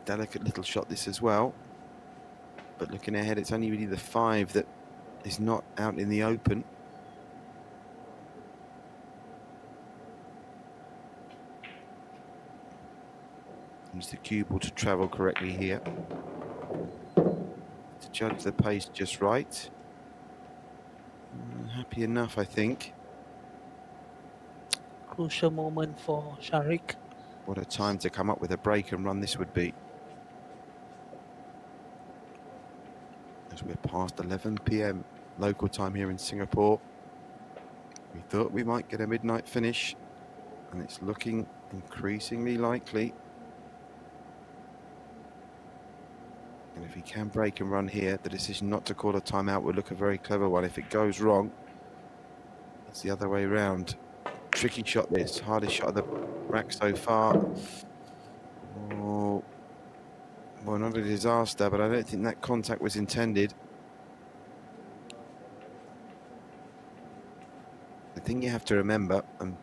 Delicate little shot this as well. But looking ahead, it's only really the 5 that is not out in the open. Needs the cue ball to travel correctly here. To judge the pace just right. Happy enough, I think. Crucial moment for Sharik. What a time to come up with a break and run this would be. As we're past 11 p.m. local time here in Singapore. We thought we might get a midnight finish, and it's looking increasingly likely. And if he can break and run here, the decision not to call a timeout would look a very clever one. If it goes wrong, it's the other way around. Tricky shot this, hardest shot of the rack so far. Oh, well, not a disaster, but I don't think that contact was intended. The thing you have to remember, and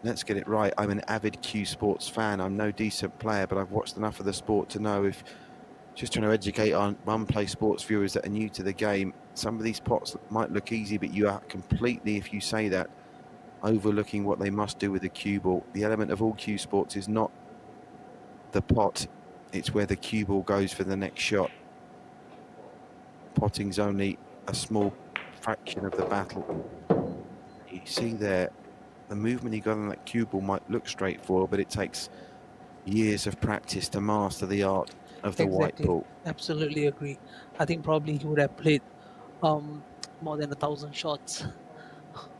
let's get it right, I'm an avid Cuesports fan. I'm no decent player, but I've watched enough of the sport to know, if just trying to educate on one-play sports viewers that are new to the game, some of these pots might look easy, but you are completely, if you say that, overlooking what they must do with the cue ball. The element of all Cuesports is not the pot, it's where the cue ball goes for the next shot. Potting's only a small fraction of the battle. You see there, the movement he got on that cue ball might look straightforward, but it takes years of practice to master the art of the white ball. Absolutely agree. I think probably he would have played more than 1,000 shots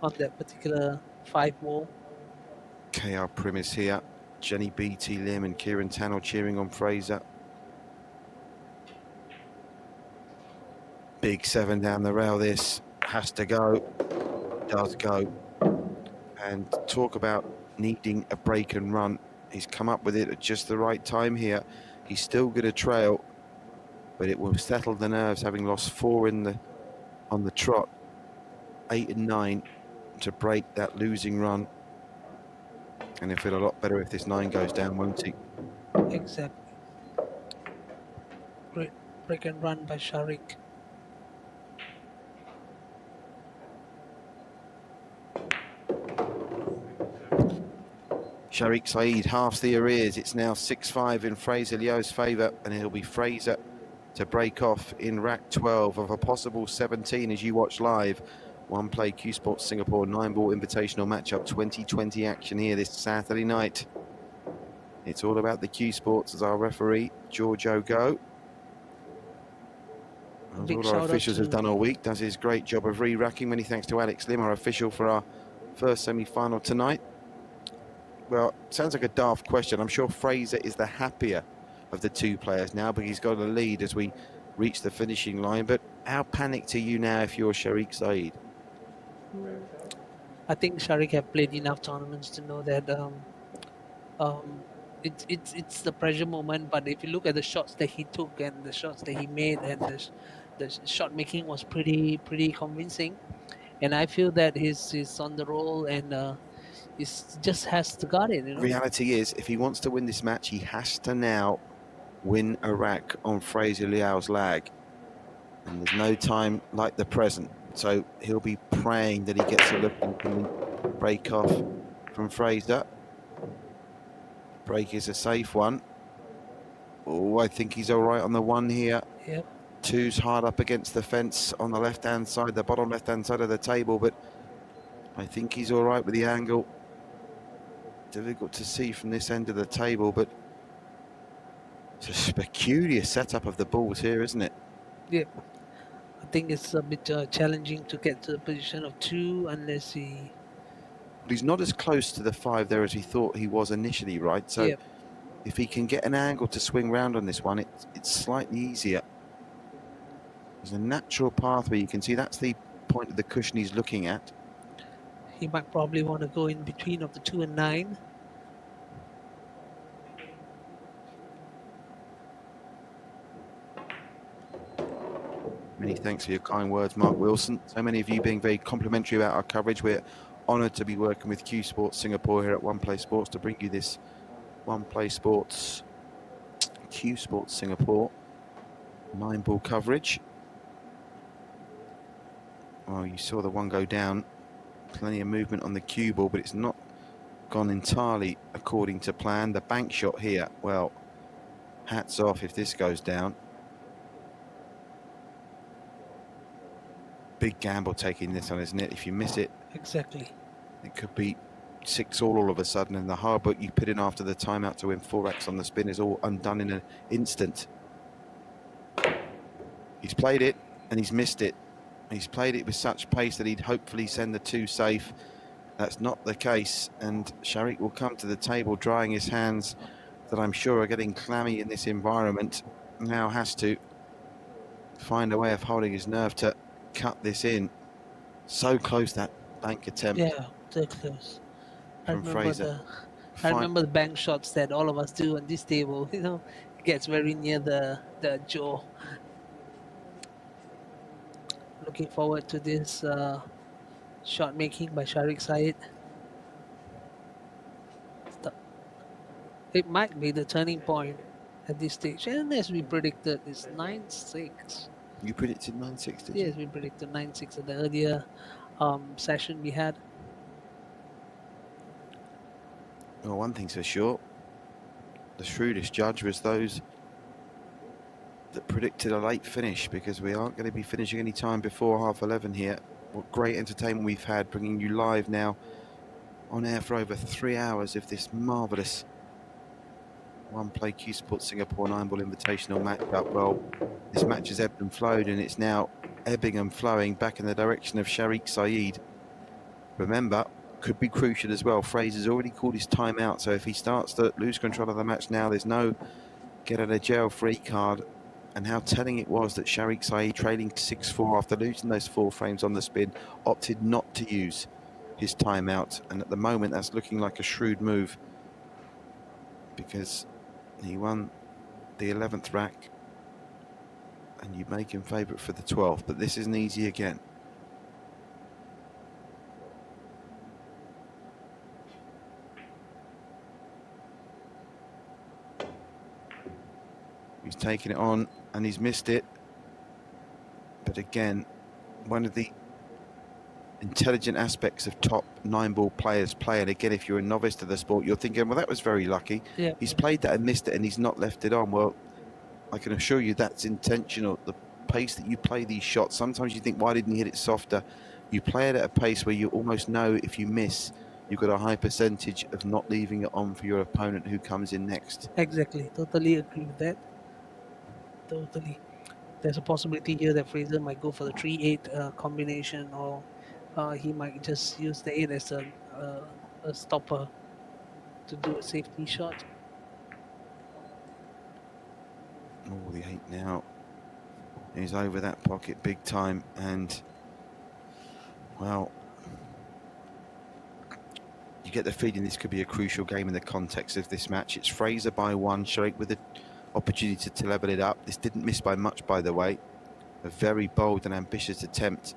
on that particular 5 ball. KR Prim is here. Jenny BT Lim and Kieran Tannell cheering on Fraser. Big 7 down the rail. This has to go. Does go. And talk about needing a break and run. He's come up with it at just the right time here. He's still going to trail, but it will settle the nerves, having lost 4 on the trot. 8 and 9 to break that losing run. And he'll feel a lot better if this 9 goes down, won't he? Exactly. Great break and run by Sharik. Sharik Saeed halves the arrears. It's now 6-5 in Fraser Leow's favour, and it'll be Fraser to break off in rack 12 of a possible 17 as you watch live. One play Cuesports Singapore 9-ball invitational matchup 2020 action here this Saturday night. It's all about the Cuesports as our referee, Giorgio Go. As all our officials have done all week, does his great job of re-racking. Many thanks to Alex Lim, our official for our first semi-final tonight. Well, sounds like a daft question. I'm sure Fraser is the happier of the 2 players now, but he's got a lead as we reach the finishing line. But how panicked are you now if you're Sharik Saeed? I think Sharik have played enough tournaments to know that it's the pressure moment. But if you look at the shots that he took and the shots that he made, and the shot making was pretty convincing. And I feel that he's on the roll, and he just has to guard it. You know? Reality is, if he wants to win this match, he has to now win a rack on Fraser Leow's lag. And there's no time like the present. So he'll be praying that he gets a look and can break off from Fraser. Break is a safe one. Oh, I think he's all right on the 1 here. Yep. 2's hard up against the fence on the left-hand side, the bottom left-hand side of the table, but I think he's all right with the angle. Difficult to see from this end of the table, but it's a peculiar setup of the balls here, isn't it? Yeah. I think it's a bit challenging to get to the position of 2 unless he... But he's not as close to the 5 there as he thought he was initially, right? So Yep. if he can get an angle to swing round on this one, it's slightly easier. There's a natural pathway. You can see that's the point of the cushion he's looking at. He might probably want to go in between of the 2 and 9. Many thanks for your kind words, Mark Wilson. So many of you being very complimentary about our coverage. We're honoured to be working with Cuesports Singapore here at One Play Sports to bring you this One Play Sports Cuesports Singapore 9-ball coverage. Well, you saw the 1 go down. Plenty of movement on the cue ball, but it's not gone entirely according to plan. The bank shot here, well, hats off if this goes down. Big gamble taking this on, isn't it? If you miss it, Exactly. it could be 6-all of a sudden, and the hard work you put in after the timeout to win 4x on the spin is all undone in an instant. He's played it and he's missed it. He's played it with such pace that he'd hopefully send the 2 safe. That's not the case, and Sharik will come to the table drying his hands that I'm sure are getting clammy in this environment. Now has to find a way of holding his nerve to cut this in. So close, that bank attempt. Yeah, so close. I From remember Fraser. I remember the bank shots that all of us do on this table. You know, it gets very near the jaw. Looking forward to this shot making by Sharik Saeed. It might be the turning point at this stage, and as we predicted, it's 9-6. You predicted 9-6, did you? Yes, we predicted 9-6 at the earlier session we had. Well, one thing's for sure, the shrewdest judge was those that predicted a late finish, because we aren't going to be finishing any time before 11:30 here. What great entertainment we've had, bringing you live now on air for over 3 hours of this marvellous one-play Cuesports Singapore 9-ball invitational match up. Well, this match has ebbed and flowed, and it's now ebbing and flowing back in the direction of Sharik Saeed. Remember, could be crucial as well. Fraser's already called his timeout, so if he starts to lose control of the match now, there's no get out of jail free card. And how telling it was that Sharik Saeed, trailing 6-4 after losing those 4 frames on the spin, opted not to use his timeout. And at the moment, that's looking like a shrewd move, because he won the 11th rack and you make him favourite for the 12th. But this isn't easy again. He's taken it on and he's missed it. But again, one of the intelligent aspects of top 9-ball players play. And again, if you're a novice to the sport, you're thinking, well, that was very lucky. Yeah. He's played that and missed it and he's not left it on. Well, I can assure you that's intentional. The pace that you play these shots, sometimes you think, why didn't he hit it softer? You play it at a pace where you almost know if you miss, you've got a high percentage of not leaving it on for your opponent who comes in next. Exactly. Totally agree with that. Totally. There's a possibility here that Fraser might go for the 3-8 combination, or he might just use the 8 as a stopper to do a safety shot. Oh, the 8 now is over that pocket big time, and well, you get the feeling this could be a crucial game in the context of this match. It's Fraser by 1, Sharik with the opportunity to level it up. This didn't miss by much, by the way. A very bold and ambitious attempt,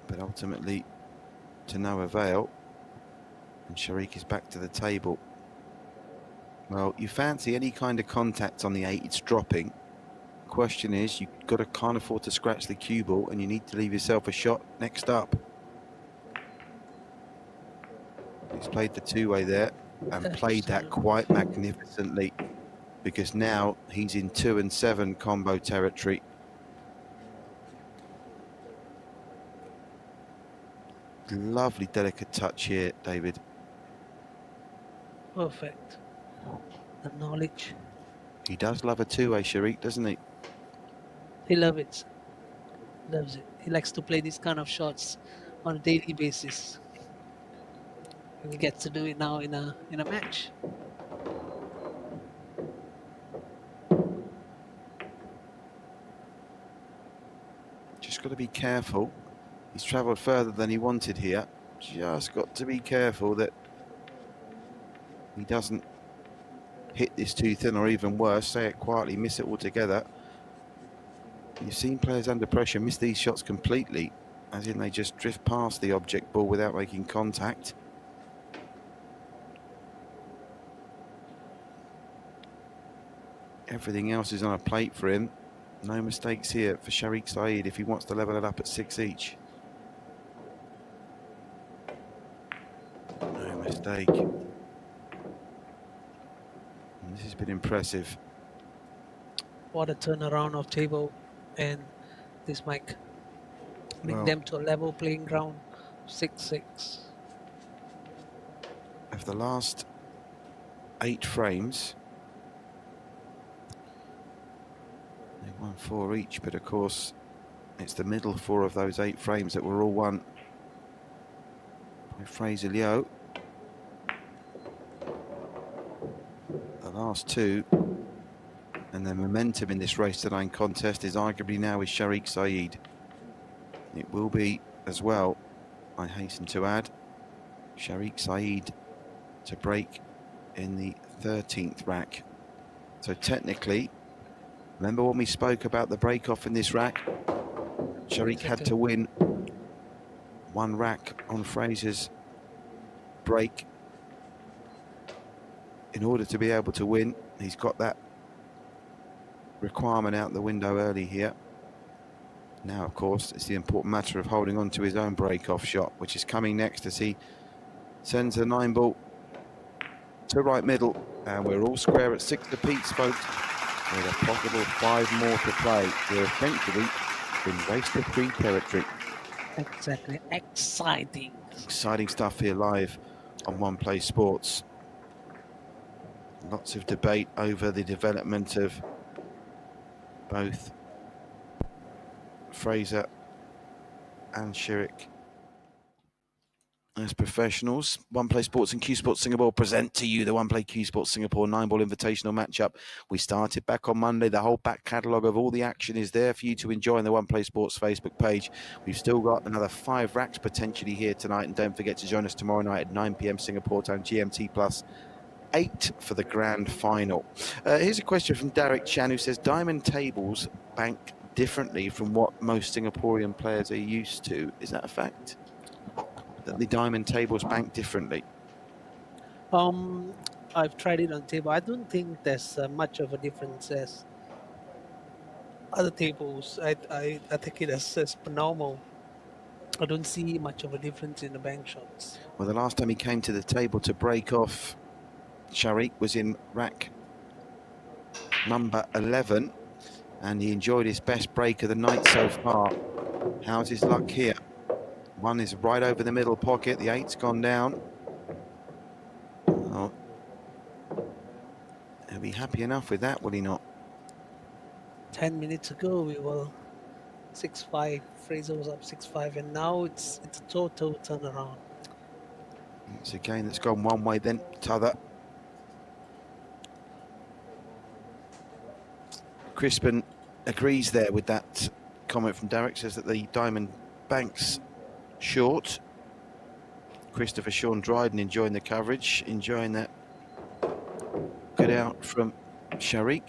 but ultimately to no avail, and Sharik is back to the table. Well, you fancy any kind of contact on the 8, it's dropping. Question is, you've got to can't afford to scratch the cue ball, and you need to leave yourself a shot next up. He's played the 2-way there and played that quite magnificently, because now he's in 2 and 7 combo territory. Lovely delicate touch here, David. Perfect. The knowledge. He does love a 2-way, Sharik, doesn't he? He loves it. Loves it. He likes to play these kind of shots on a daily basis. And he gets to do it now in a match. Just got to be careful. He's travelled further than he wanted here. Just got to be careful that he doesn't hit this too thin, or even worse, say it quietly, miss it altogether. You've seen players under pressure miss these shots completely, as in they just drift past the object ball without making contact. Everything else is on a plate for him. No mistakes here for Sharik Saeed if he wants to level it up at 6 each. mistake. And this has been impressive. What a turnaround of table, and this might bring Well, them to a level playing ground. 6-6. of the last 8 frames, they won 4 each, but of course it's the middle 4 of those 8 frames that were all won by Fraser Leow. The last 2, and the momentum in this race to 9 contest is arguably now with Sharik Saeed. It will be as well, I hasten to add, Sharik Saeed to break in the 13th rack. So technically, remember when we spoke about the break off in this rack? Sharik had to win 1 rack on Fraser's break in order to be able to win. He's got that requirement out the window early here. Now, of course, it's the important matter of holding on to his own break-off shot, which is coming next as he sends the 9 ball to right middle, and we're all square at 6 apiece, folks, with a possible 5 more to play. We're essentially in race to 3 territory. Exactly. Exciting. Exciting stuff here live on One Play Sports. Lots of debate over the development of both Fraser and Sharik as professionals. One Play Sports and Cuesports Singapore present to you the One Play Cuesports Singapore 9-ball invitational matchup. We started back on Monday. The whole back catalogue of all the action is there for you to enjoy on the One Play Sports Facebook page. We've still got another 5 racks potentially here tonight, and don't forget to join us tomorrow night at 9 p.m. Singapore time, GMT plus 8 for the grand final. Here's a question from Derek Chan, who says diamond tables bank differently from what most Singaporean players are used to. Is that a fact? That the diamond tables bank differently? I've tried it on table. I don't think there's much of a difference as other tables. I take it as normal. I don't see much of a difference in the bank shots. Well, the last time he came to the table to break off Sharik was in rack number 11, and he enjoyed his best break of the night so far. How's his luck here? 1 is right over the middle pocket. The 8's gone down. Oh, he'll be happy enough with that, will he not? 10 minutes ago, we were 6-5. Fraser was up 6-5, and now it's a total turnaround. It's a game that's gone one way, then t'other. Crispin agrees there with that comment from Derek, says that the diamond banks short. Christopher Sean Dryden enjoying the coverage, enjoying that good out from Sharik.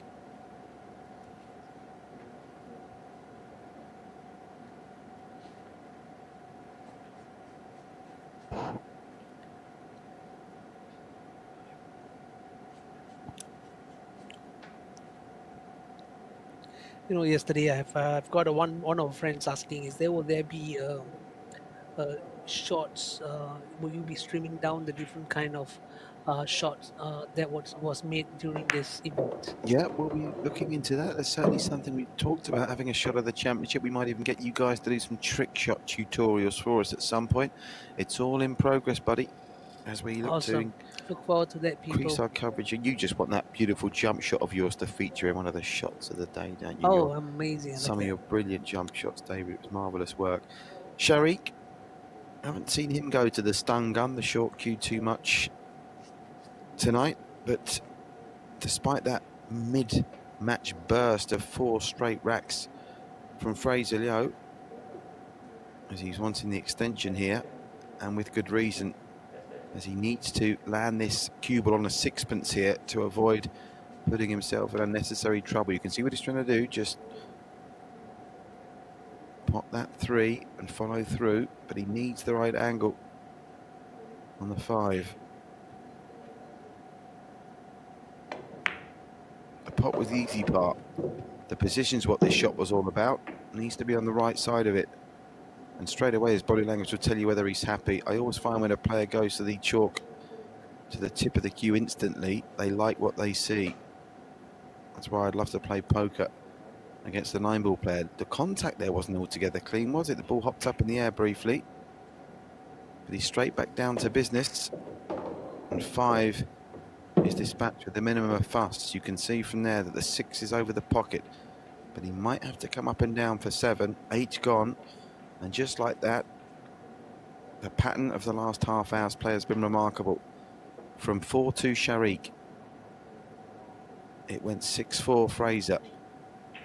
You know, yesterday I've got one of our friends asking, will there be shots? Will you be streaming down the different kind of shots that was made during this event? Yeah, we'll be looking into that. That's certainly something we talked about, having a shot of the championship. We might even get you guys to do some trick shot tutorials for us at some point. It's all in progress, buddy, as we look Awesome. Look forward to that, people. increase our coverage. And you just want that beautiful jump shot of yours to feature in one of the shots of the day, don't you? Oh, amazing. Some of your brilliant jump shots, David. It was marvellous work. Sharik, I haven't seen him go to the stun gun, the short cue, too much tonight, but despite that mid-match burst of 4 straight racks from Fraser Leow, as he's wanting the extension here, and with good reason, as he needs to land this cue ball on a 6pence here to avoid putting himself in unnecessary trouble. You can see what he's trying to do, just pot that 3 and follow through, but he needs the right angle on the 5. The pot was the easy part. The position's what this shot was all about. It needs to be on the right side of it. And straight away his body language will tell you whether he's happy. I always find when a player goes to the chalk to the tip of the cue instantly. They like what they see. That's why I'd love to play poker against the 9-ball player. The contact there wasn't altogether clean, was it? The ball hopped up in the air briefly, but he's straight back down to business. And 5 is dispatched with the minimum of fuss. You can see from there that the 6 is over the pocket, but he might have to come up and down for 7. 8 gone, and just like that, the pattern of the last half hour's play has been remarkable. From 4-2 Sharik, it went 6-4 Fraser.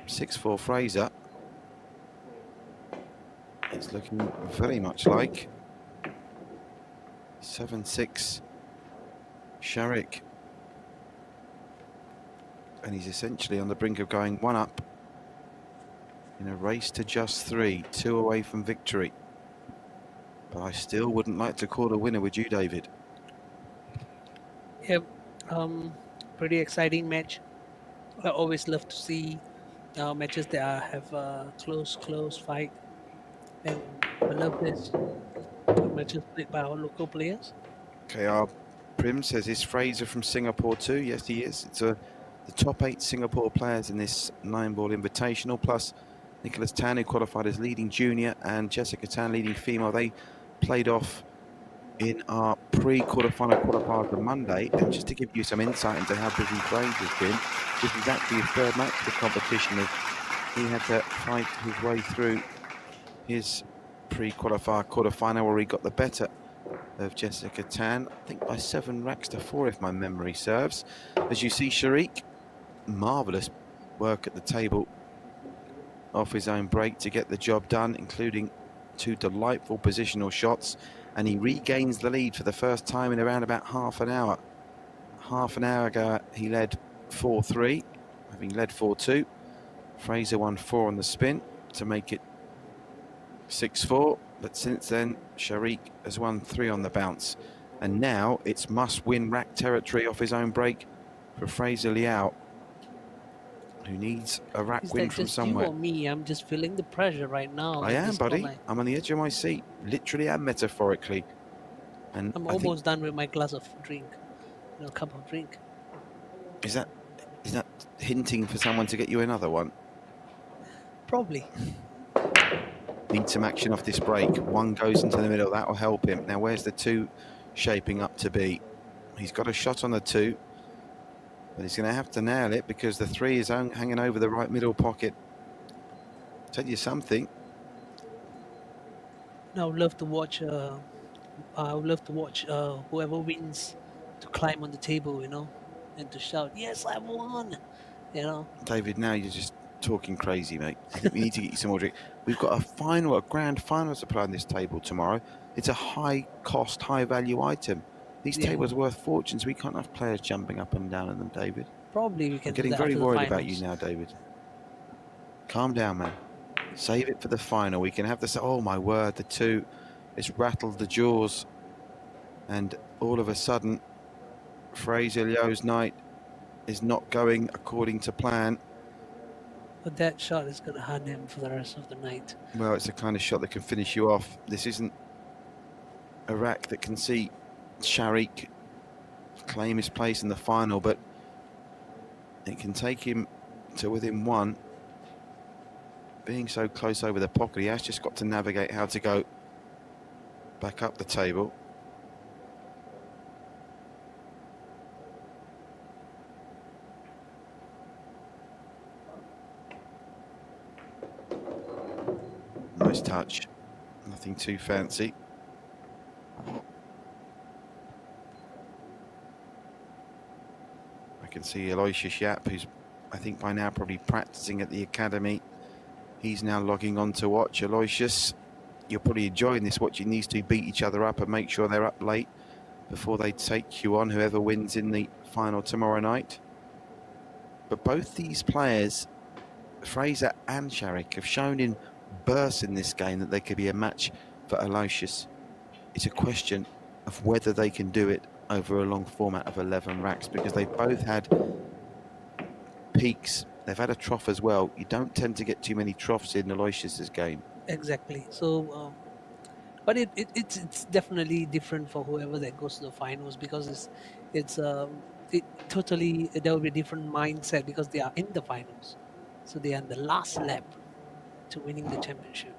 6-4 Fraser. It's looking very much like 7-6 Sharik. And he's essentially on the brink of going 1 up in a race to just 3, 2 away from victory. But I still wouldn't like to call a winner, would you, David? Yep, pretty exciting match. I always love to see matches that have a close fight, and I love this matches played by our local players. Okay, our Prim says, is Fraser from Singapore too? Yes, he is. It's the top 8 Singapore players in this 9-ball invitational, plus Nicholas Tan, who qualified as leading junior, and Jessica Tan, leading female. They played off in our pre-quarterfinal qualifiers on Monday. And just to give you some insight into how busy Fraser's been, this is actually his 3rd match of the competition. He had to fight his way through his pre-qualifier quarterfinal, where he got the better of Jessica Tan, I think by 7 racks to 4, if my memory serves. As you see, Sharik, marvellous work at the table off his own break to get the job done, including 2 delightful positional shots, and he regains the lead for the first time in around about half an hour. Half an hour ago, he led 4-3, having led 4-2. Fraser won 4 on the spin to make it 6-4, but since then, Sharik has won 3 on the bounce. And now it's must-win rack territory off his own break for Fraser Leow, who needs a rack Is win that from just somewhere. you or me? I'm just feeling the pressure right now. I at am, this buddy. moment. I'm on the edge of my seat, literally and metaphorically. And I'm I think, almost done with my glass of drink, cup of drink. is that hinting for someone to get you another one? Probably. Need some action off this break. 1 goes into the middle, that will help him. Now, where's the 2 shaping up to be? He's got a shot on the 2, but he's going to have to nail it because the 3 is hanging over the right middle pocket. Tell you something. I would love to watch. I would love to watch whoever wins to climb on the table, and to shout, "Yes, I won!" David, now you're just talking crazy, mate. I think we need to get you some more drink. We've got a grand final to play on this table tomorrow. It's a high-cost, high-value item. These tables are worth fortunes. We can't have players jumping up and down on them, David. Probably we can. I'm getting very worried about you now, David. Calm down, man. Save it for the final. We can have this. Oh, my word, the 2. It's rattled the jaws. And all of a sudden, Fraser Leow's night is not going according to plan. But that shot is going to hunt him for the rest of the night. Well, it's the kind of shot that can finish you off. This isn't a rack that can see Sharik claim his place in the final, but it can take him to within 1. Being so close over the pocket, he has just got to navigate how to go back up the table. Nice touch, nothing too fancy. I can see Aloysius Yap, who's I think by now probably practicing at the academy. He's now logging on to watch. Aloysius, you're probably enjoying this, watching these 2 beat each other up and make sure they're up late before they take you on, whoever wins in the final tomorrow night. But both these players, Fraser and Sharik, have shown in bursts in this game that they could be a match for Aloysius. It's a question of whether they can do it over a long format of 11 racks, because they've both had peaks. They've had a trough as well. You don't tend to get too many troughs in Aloysius's game. Exactly. So But it's definitely different for whoever that goes to the finals, because it totally, there will be a different mindset because they are in the finals, so they are in the last lap to winning the championship.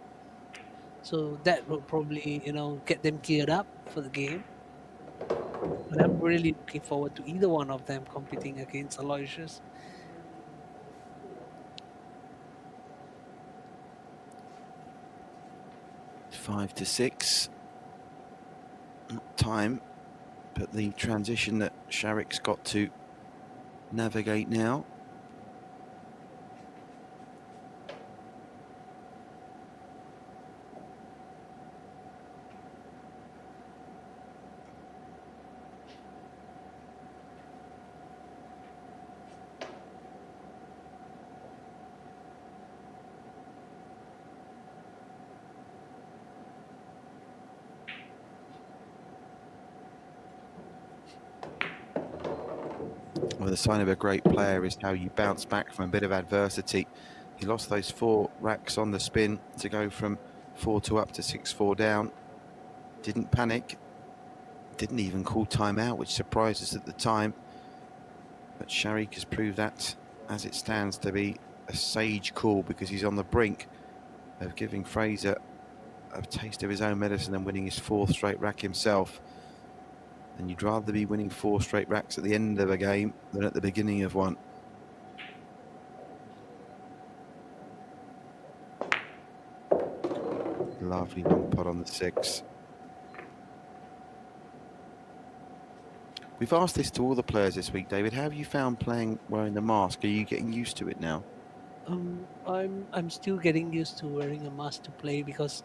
So that will probably, get them geared up for the game. But I'm really looking forward to either one of them competing against Aloysius. 5-6. Not time, but the transition that Sharik's got to navigate now. Well, the sign of a great player is how you bounce back from a bit of adversity. He lost those 4 racks on the spin to go from 4-2 up to 6-4 down. Didn't panic. Didn't even call timeout, which surprised us at the time. But Sharik has proved that, as it stands, to be a sage call, because he's on the brink of giving Fraser a taste of his own medicine and winning his 4th straight rack himself. And you'd rather be winning 4 straight racks at the end of a game than at the beginning of one. Lovely long pot on the 6. We've asked this to all the players this week, David. How have you found playing wearing the mask? Are you getting used to it now? I'm still getting used to wearing a mask to play, because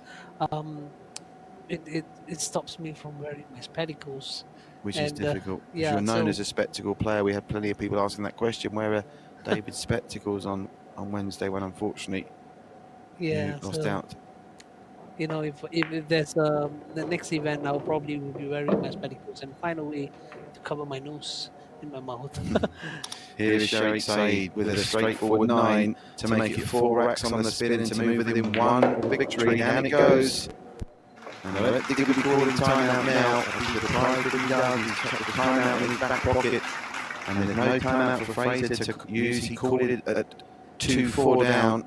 it stops me from wearing my spectacles. Which is difficult. yeah, You're known so- as a spectacle player. We had plenty of people asking that question. Where are David's spectacles on Wednesday, when unfortunately Yeah, you lost so, out? if there's the next event, I'll probably will be wearing my spectacles and find a way to cover my nose and my mouth. Here is Sharik Saeed with a straightforward 9 to make it 4 racks on the spin and to move within 1 victory. Down it goes. And I don't think he'll be calling timeout now. I'd be surprised if he does. He's kept the timeout in his back pocket. And there's no timeout for Fraser to use. He called it at 2-4 down.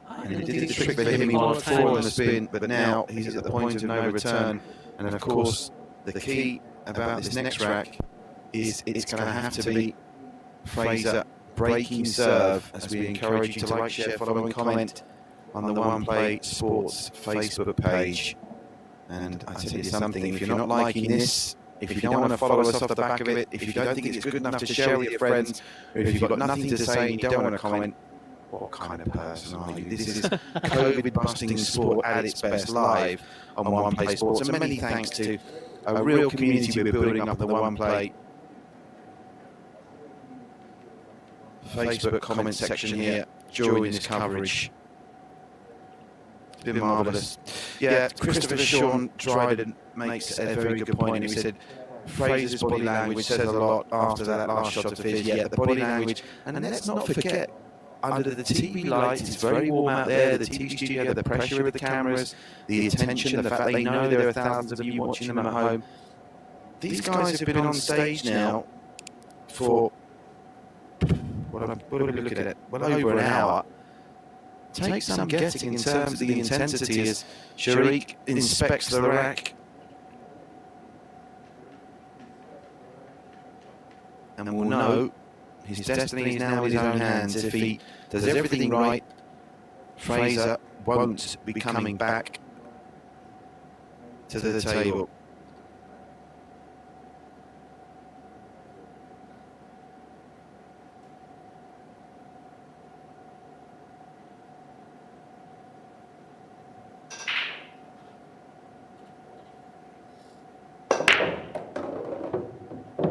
And it did the trick for him. He won 4 on the spin, but now he's at the point of no return. And of course, the key about this next rack is it's going to have to be Fraser breaking serve, as we encourage you to like, share, follow and comment on the One Play Sports Facebook page. And I tell you something, if you're not liking this, if you don't want to follow us off the back of it, if you don't think it's good enough to share with your friends, or if you've got nothing to say and you don't want to comment, what kind of person are you? This is COVID-busting sport at its best, live on One Play Sports. And many thanks to a real community we're building up in the One Play Facebook comment section here during this coverage. It's been marvellous. Yeah, Christopher Sean Dryden makes a very good point. He said Fraser's body language says a lot after that last shot of his. Yeah, the body language. And let's not forget, under the TV lights, it's very warm out there, the TV studio, the pressure of the cameras, the attention, the fact they know there are thousands of you watching them at home. These guys have been on stage now for, what are we looking at? Well, over an hour. Take some getting in terms of the intensity as Sharik inspects the rack. And we'll know his destiny is now in his own hands. If he does everything right, Fraser won't be coming back to the table.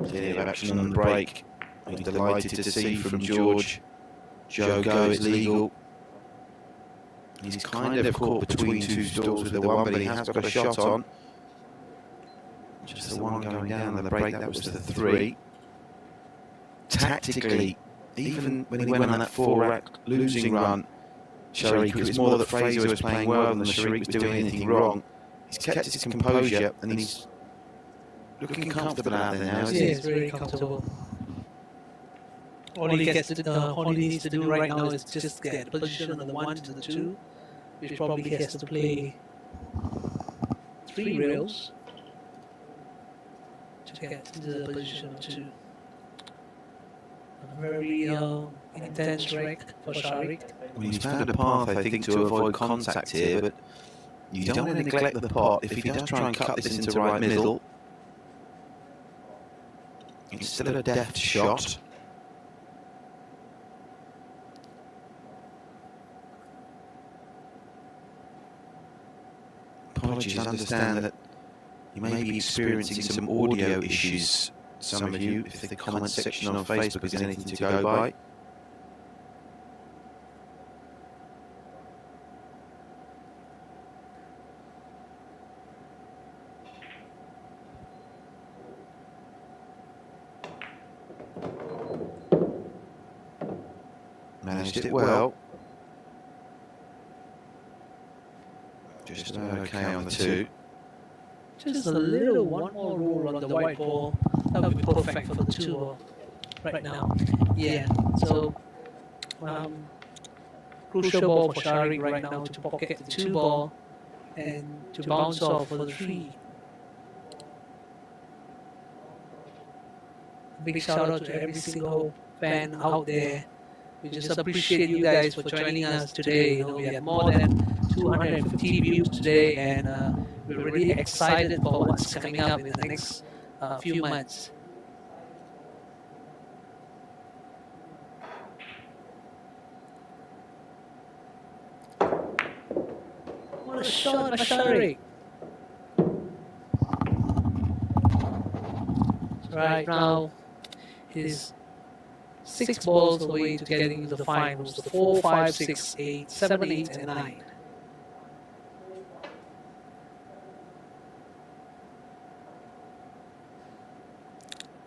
Plenty of action on the break. I'm delighted to see from George. Joe Go is legal. He's kind of caught between 2 stalls with the one, but he has got a shot on. Just the one going down on the break, that was the 3. Tactically, even when he went on that 4-rack losing run, Sharik, it was more that Fraser was playing well than that Sharik was doing anything wrong. He's kept his composure and he's looking comfortable out there now, isn't he? Yes, very comfortable. All he needs to do right now is just get the position on the 1 to the 2, which probably has to play 3 rails to get to the position of 2. A very intense wreck for Sharik. Well, he's found a path, I think, to avoid contact here, but you don't want to neglect the pot. If he does try and cut this into right middle, it's still a deft shot. Apologies, understand that you may be experiencing some audio issues, some of you, if the comment section on Facebook is anything to go by. Managed it well. Just okay on the 2. Just a little, one more roll on the white ball. That would be perfect for the 2 ball right now. Yeah, so crucial ball for Sharik right now to pocket the 2 ball and to bounce off for the 3. Big shout out to every single fan out there. We just appreciate you guys for joining us today. You know, we had more than 250 views today, and we're really excited for what's coming up in the next few months. What a shot by Sharik! Right now, his 6 balls away to getting to the finals, the 4, 5, 6, 8, 7, 8, and 9.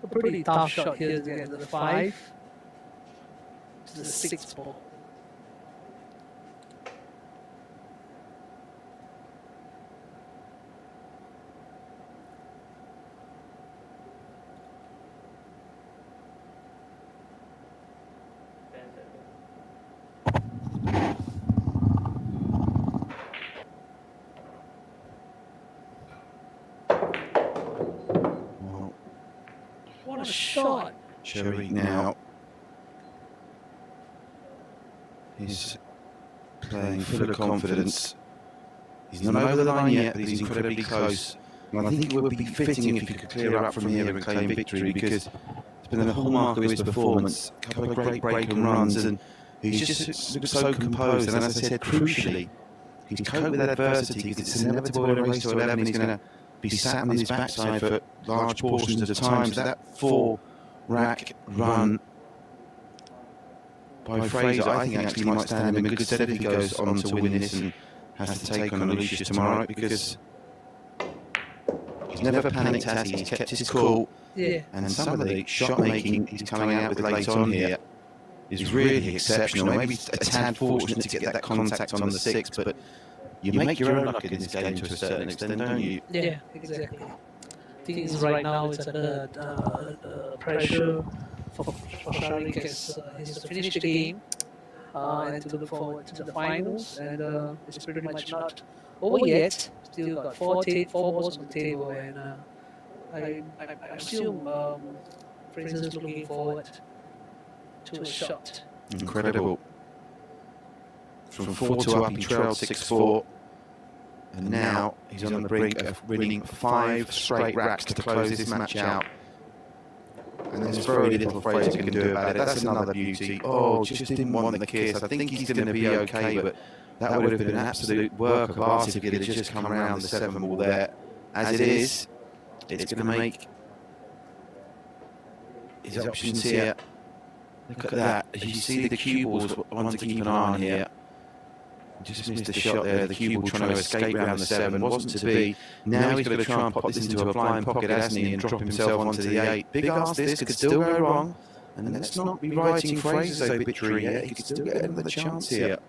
A pretty tough shot here to get to the 5, to the 6th ball. What a shot! Sharik now. He's playing full of confidence. He's not over the line yet, but he's incredibly close. And I think it would be fitting if he could clear up from here and claim victory, because it's been the hallmark of his performance. A couple of great break and runs, and he's just looked so composed. And as I said, crucially, he's coped with adversity, because it's inevitable in a race to 11. He's going to be sat on his backside for large portions of time. So that 4-rack run by Fraser, I think actually might stand him in good stead if he goes on to win this and has to take on Aloysius tomorrow, because he's never panicked, has he? He's kept his cool. Yeah. And some of the shot making he's coming out with late on here is really exceptional. Maybe a tad fortunate to get that contact on the 6, but you make your own luck in this game to a certain extent, don't you? Yeah, exactly. Things right now it's under pressure for Sharik as he's to finish the game and to look forward to the finals, and it's pretty much not over yet. Still got 4 balls on the table, and I assume Fraser's looking forward to a shot. Incredible. From 4-2 up, he trailed 6-4. And now he's on the brink of winning 5 straight racks to close this match out. And there's very little Fraser can do about it. That's another beauty. Oh, just didn't want the kiss. I think he's going to be okay, but that would have been an absolute work of art if it had just come around the 7 ball there. As it is, it's going to make his options here. Look at that. As you see, the cue balls, one to keep an eye on here. Just missed the shot there, the cue ball trying to escape around the 7, wasn't to be. Now he's going to try and pop this into a blind pocket, hasn't he, and drop himself onto the 8. Big ask, this could still go wrong. And let's not be writing Fraser's obituary yet, he could still get another chance here.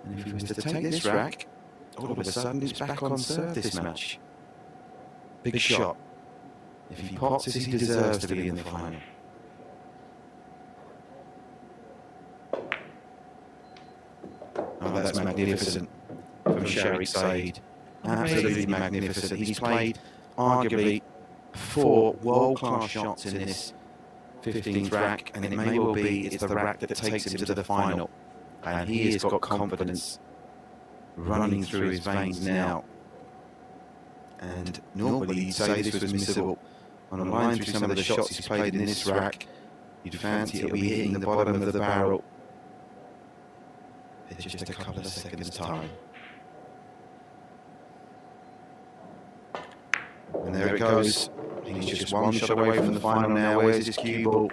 And if he was to take this rack, all of a sudden is back on serve this match. Big shot. If he pots this, he deserves to be in the final. Oh, that's magnificent from Sharik Saeed. Absolutely magnificent. He's played arguably 4 world-class shots in this 15th rack, and it may well be it's the rack that takes him to the final. And he has got confidence running through his veins now. And normally you'd say this was missable. On a line through some of the shots he's played in this rack, you'd fancy it'll be hitting the bottom of the barrel. It's just a couple of seconds time. And there it goes. He's just one shot away from the final now. Where's his cue ball?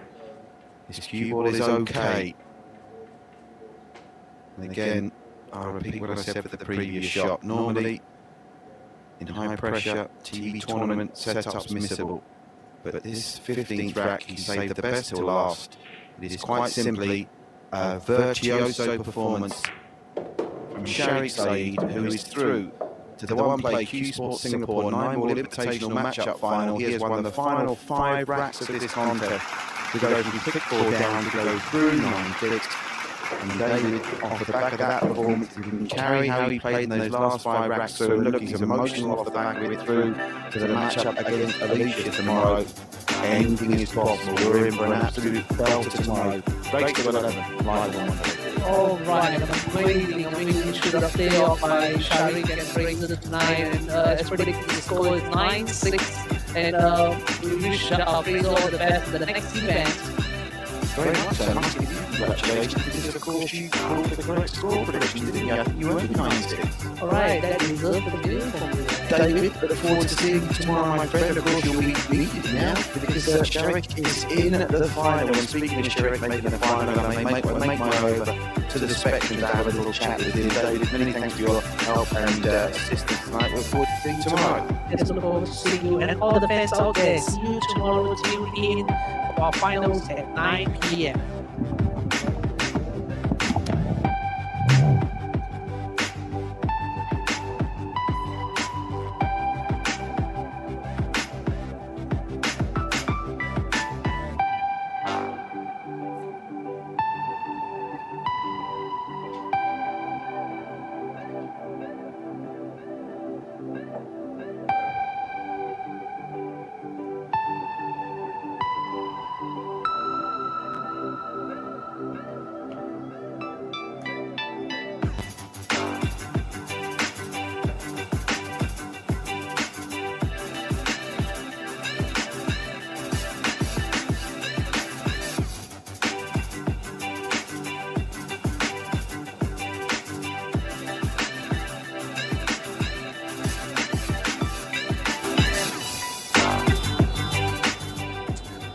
His cue ball is okay. And again, I'll repeat what I said for the previous shot. Normally, in high pressure TV tournament, setup's missable. But this 15th rack, he saved the best till last. It is quite simply a virtuoso performance from Sharik Saeed, who is through to the one-play Cuesports Singapore 9-Ball Invitational Match Up final. He has won the final 5 racks of this contest to go from thick 4 down to go through 9 tricks. And David, off the back of that performance, he can carry how he played in those last 5 racks through. And look, he's emotional off the back of it through to the match-up against Aloysius tomorrow. Anything is possible. We're in for an absolute belter tomorrow. Breaks to 11, live on Monday. All right, amazing shoot up there by Sharik and Fraser tonight. And as predicted, the score is 9-6. And we wish Fraser all the best for the next event. Very much so. Must give you congratulations, because of course you called the correct score prediction, didn't you? You were 9-6. All right, that deserves to be from you. David, look forward to seeing you tomorrow, my friend. Of course, you'll be needed now, because Sharik is in the final. And speaking of Sharik making the final, I may make my way over to the spectrum to have a little chat with him. David, many thanks for your help and assistance tonight. Look forward to seeing you tomorrow. Yes, look forward to seeing you. And all the fans out there, see you tomorrow. Tune in for our finals at 9 p.m.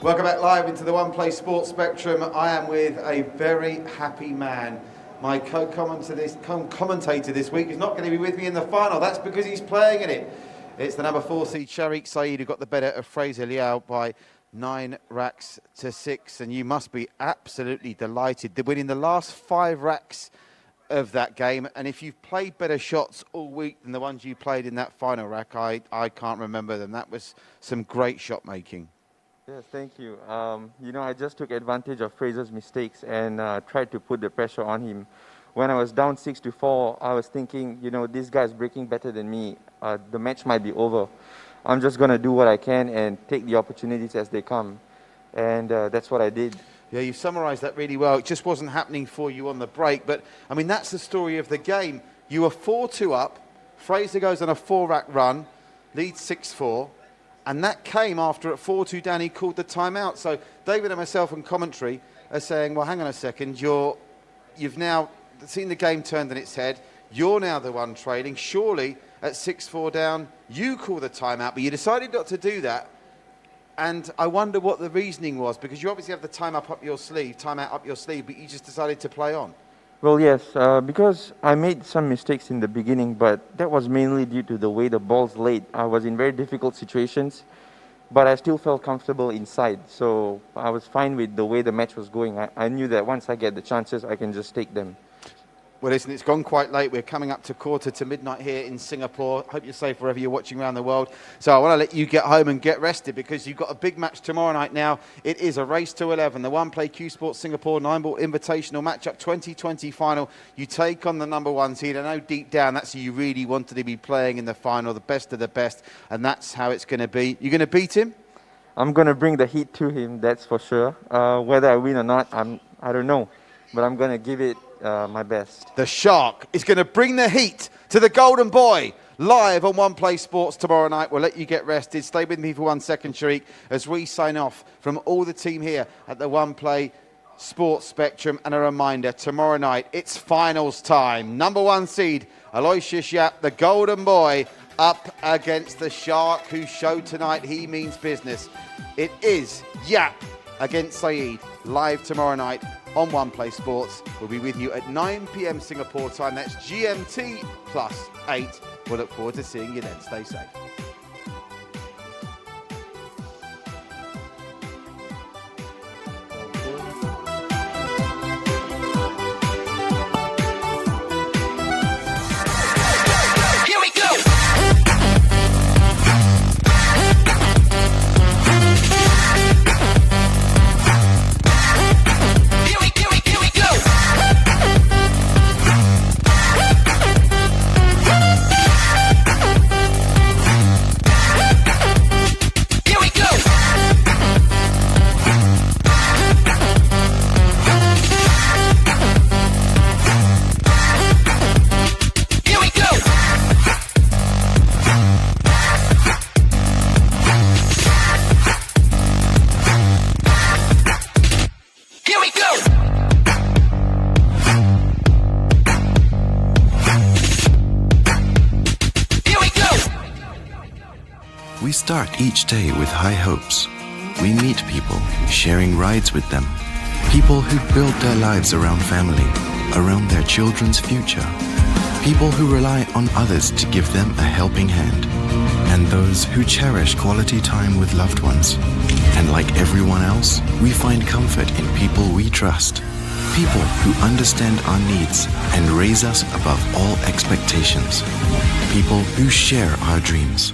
Welcome back live into the One Play Sports Spectrum. I am with a very happy man. My co-commentator this week is not going to be with me in the final. That's because he's playing in it. It's the number 4 seed Sharik Saeed who got the better of Fraser Leow by 9 racks to 6. And you must be absolutely delighted. They're winning the last 5 racks of that game. And if you've played better shots all week than the ones you played in that final rack, I can't remember them. That was some great shot making. Yes, thank you. I just took advantage of Fraser's mistakes and tried to put the pressure on him. When I was down 6-4, I was thinking, this guy's breaking better than me. The match might be over. I'm just going to do what I can and take the opportunities as they come. And that's what I did. Yeah, you summarised that really well. It just wasn't happening for you on the break. But, I mean, that's the story of the game. You were 4-2 up. Fraser goes on a 4-rack run, leads 6-4. And that came after at 4-2 down, he called the timeout. So David and myself in commentary are saying, well, hang on a second, you've now seen the game turned on its head. You're now the one trailing. Surely at 6-4 down, you call the timeout, but you decided not to do that. And I wonder what the reasoning was, because you obviously have the timeout up your sleeve, but you just decided to play on. Well, yes, because I made some mistakes in the beginning, but that was mainly due to the way the balls laid. I was in very difficult situations, but I still felt comfortable inside. So I was fine with the way the match was going. I knew that once I get the chances, I can just take them. Well, listen, it's gone quite late. We're coming up to quarter to midnight here in Singapore. Hope you're safe wherever you're watching around the world. So I want to let you get home and get rested because you've got a big match tomorrow night now. It is a race to 11, the one-play Cuesports Singapore 9-ball Invitational Match Up 2020 final. You take on the number 1 seed. I know deep down that's who you really wanted to be playing in the final, the best of the best, and that's how it's going to be. You're going to beat him? I'm going to bring the heat to him, that's for sure. Whether I win or not, I don't know. But I'm going to give it my best. The Shark is going to bring the heat to the Golden Boy live on One Play Sports tomorrow night. We'll let you get rested. Stay with me for 1 second, Sharik, as we sign off from all the team here at the One Play Sports Spectrum. And a reminder, tomorrow night, it's finals time. Number 1 seed, Aloysius Yap, the Golden Boy, up against the Shark, who showed tonight he means business. It is Yapp against Saeed, live tomorrow night on One Play Sports. We'll be with you at 9 p.m. Singapore time. That's GMT +8. We'll look forward to seeing you then. Stay safe. Here we go. We start each day with high hopes. We meet people, sharing rides with them. People who build their lives around family, around their children's future. People who rely on others to give them a helping hand. And those who cherish quality time with loved ones. And like everyone else, we find comfort in people we trust. People who understand our needs and raise us above all expectations. People who share our dreams.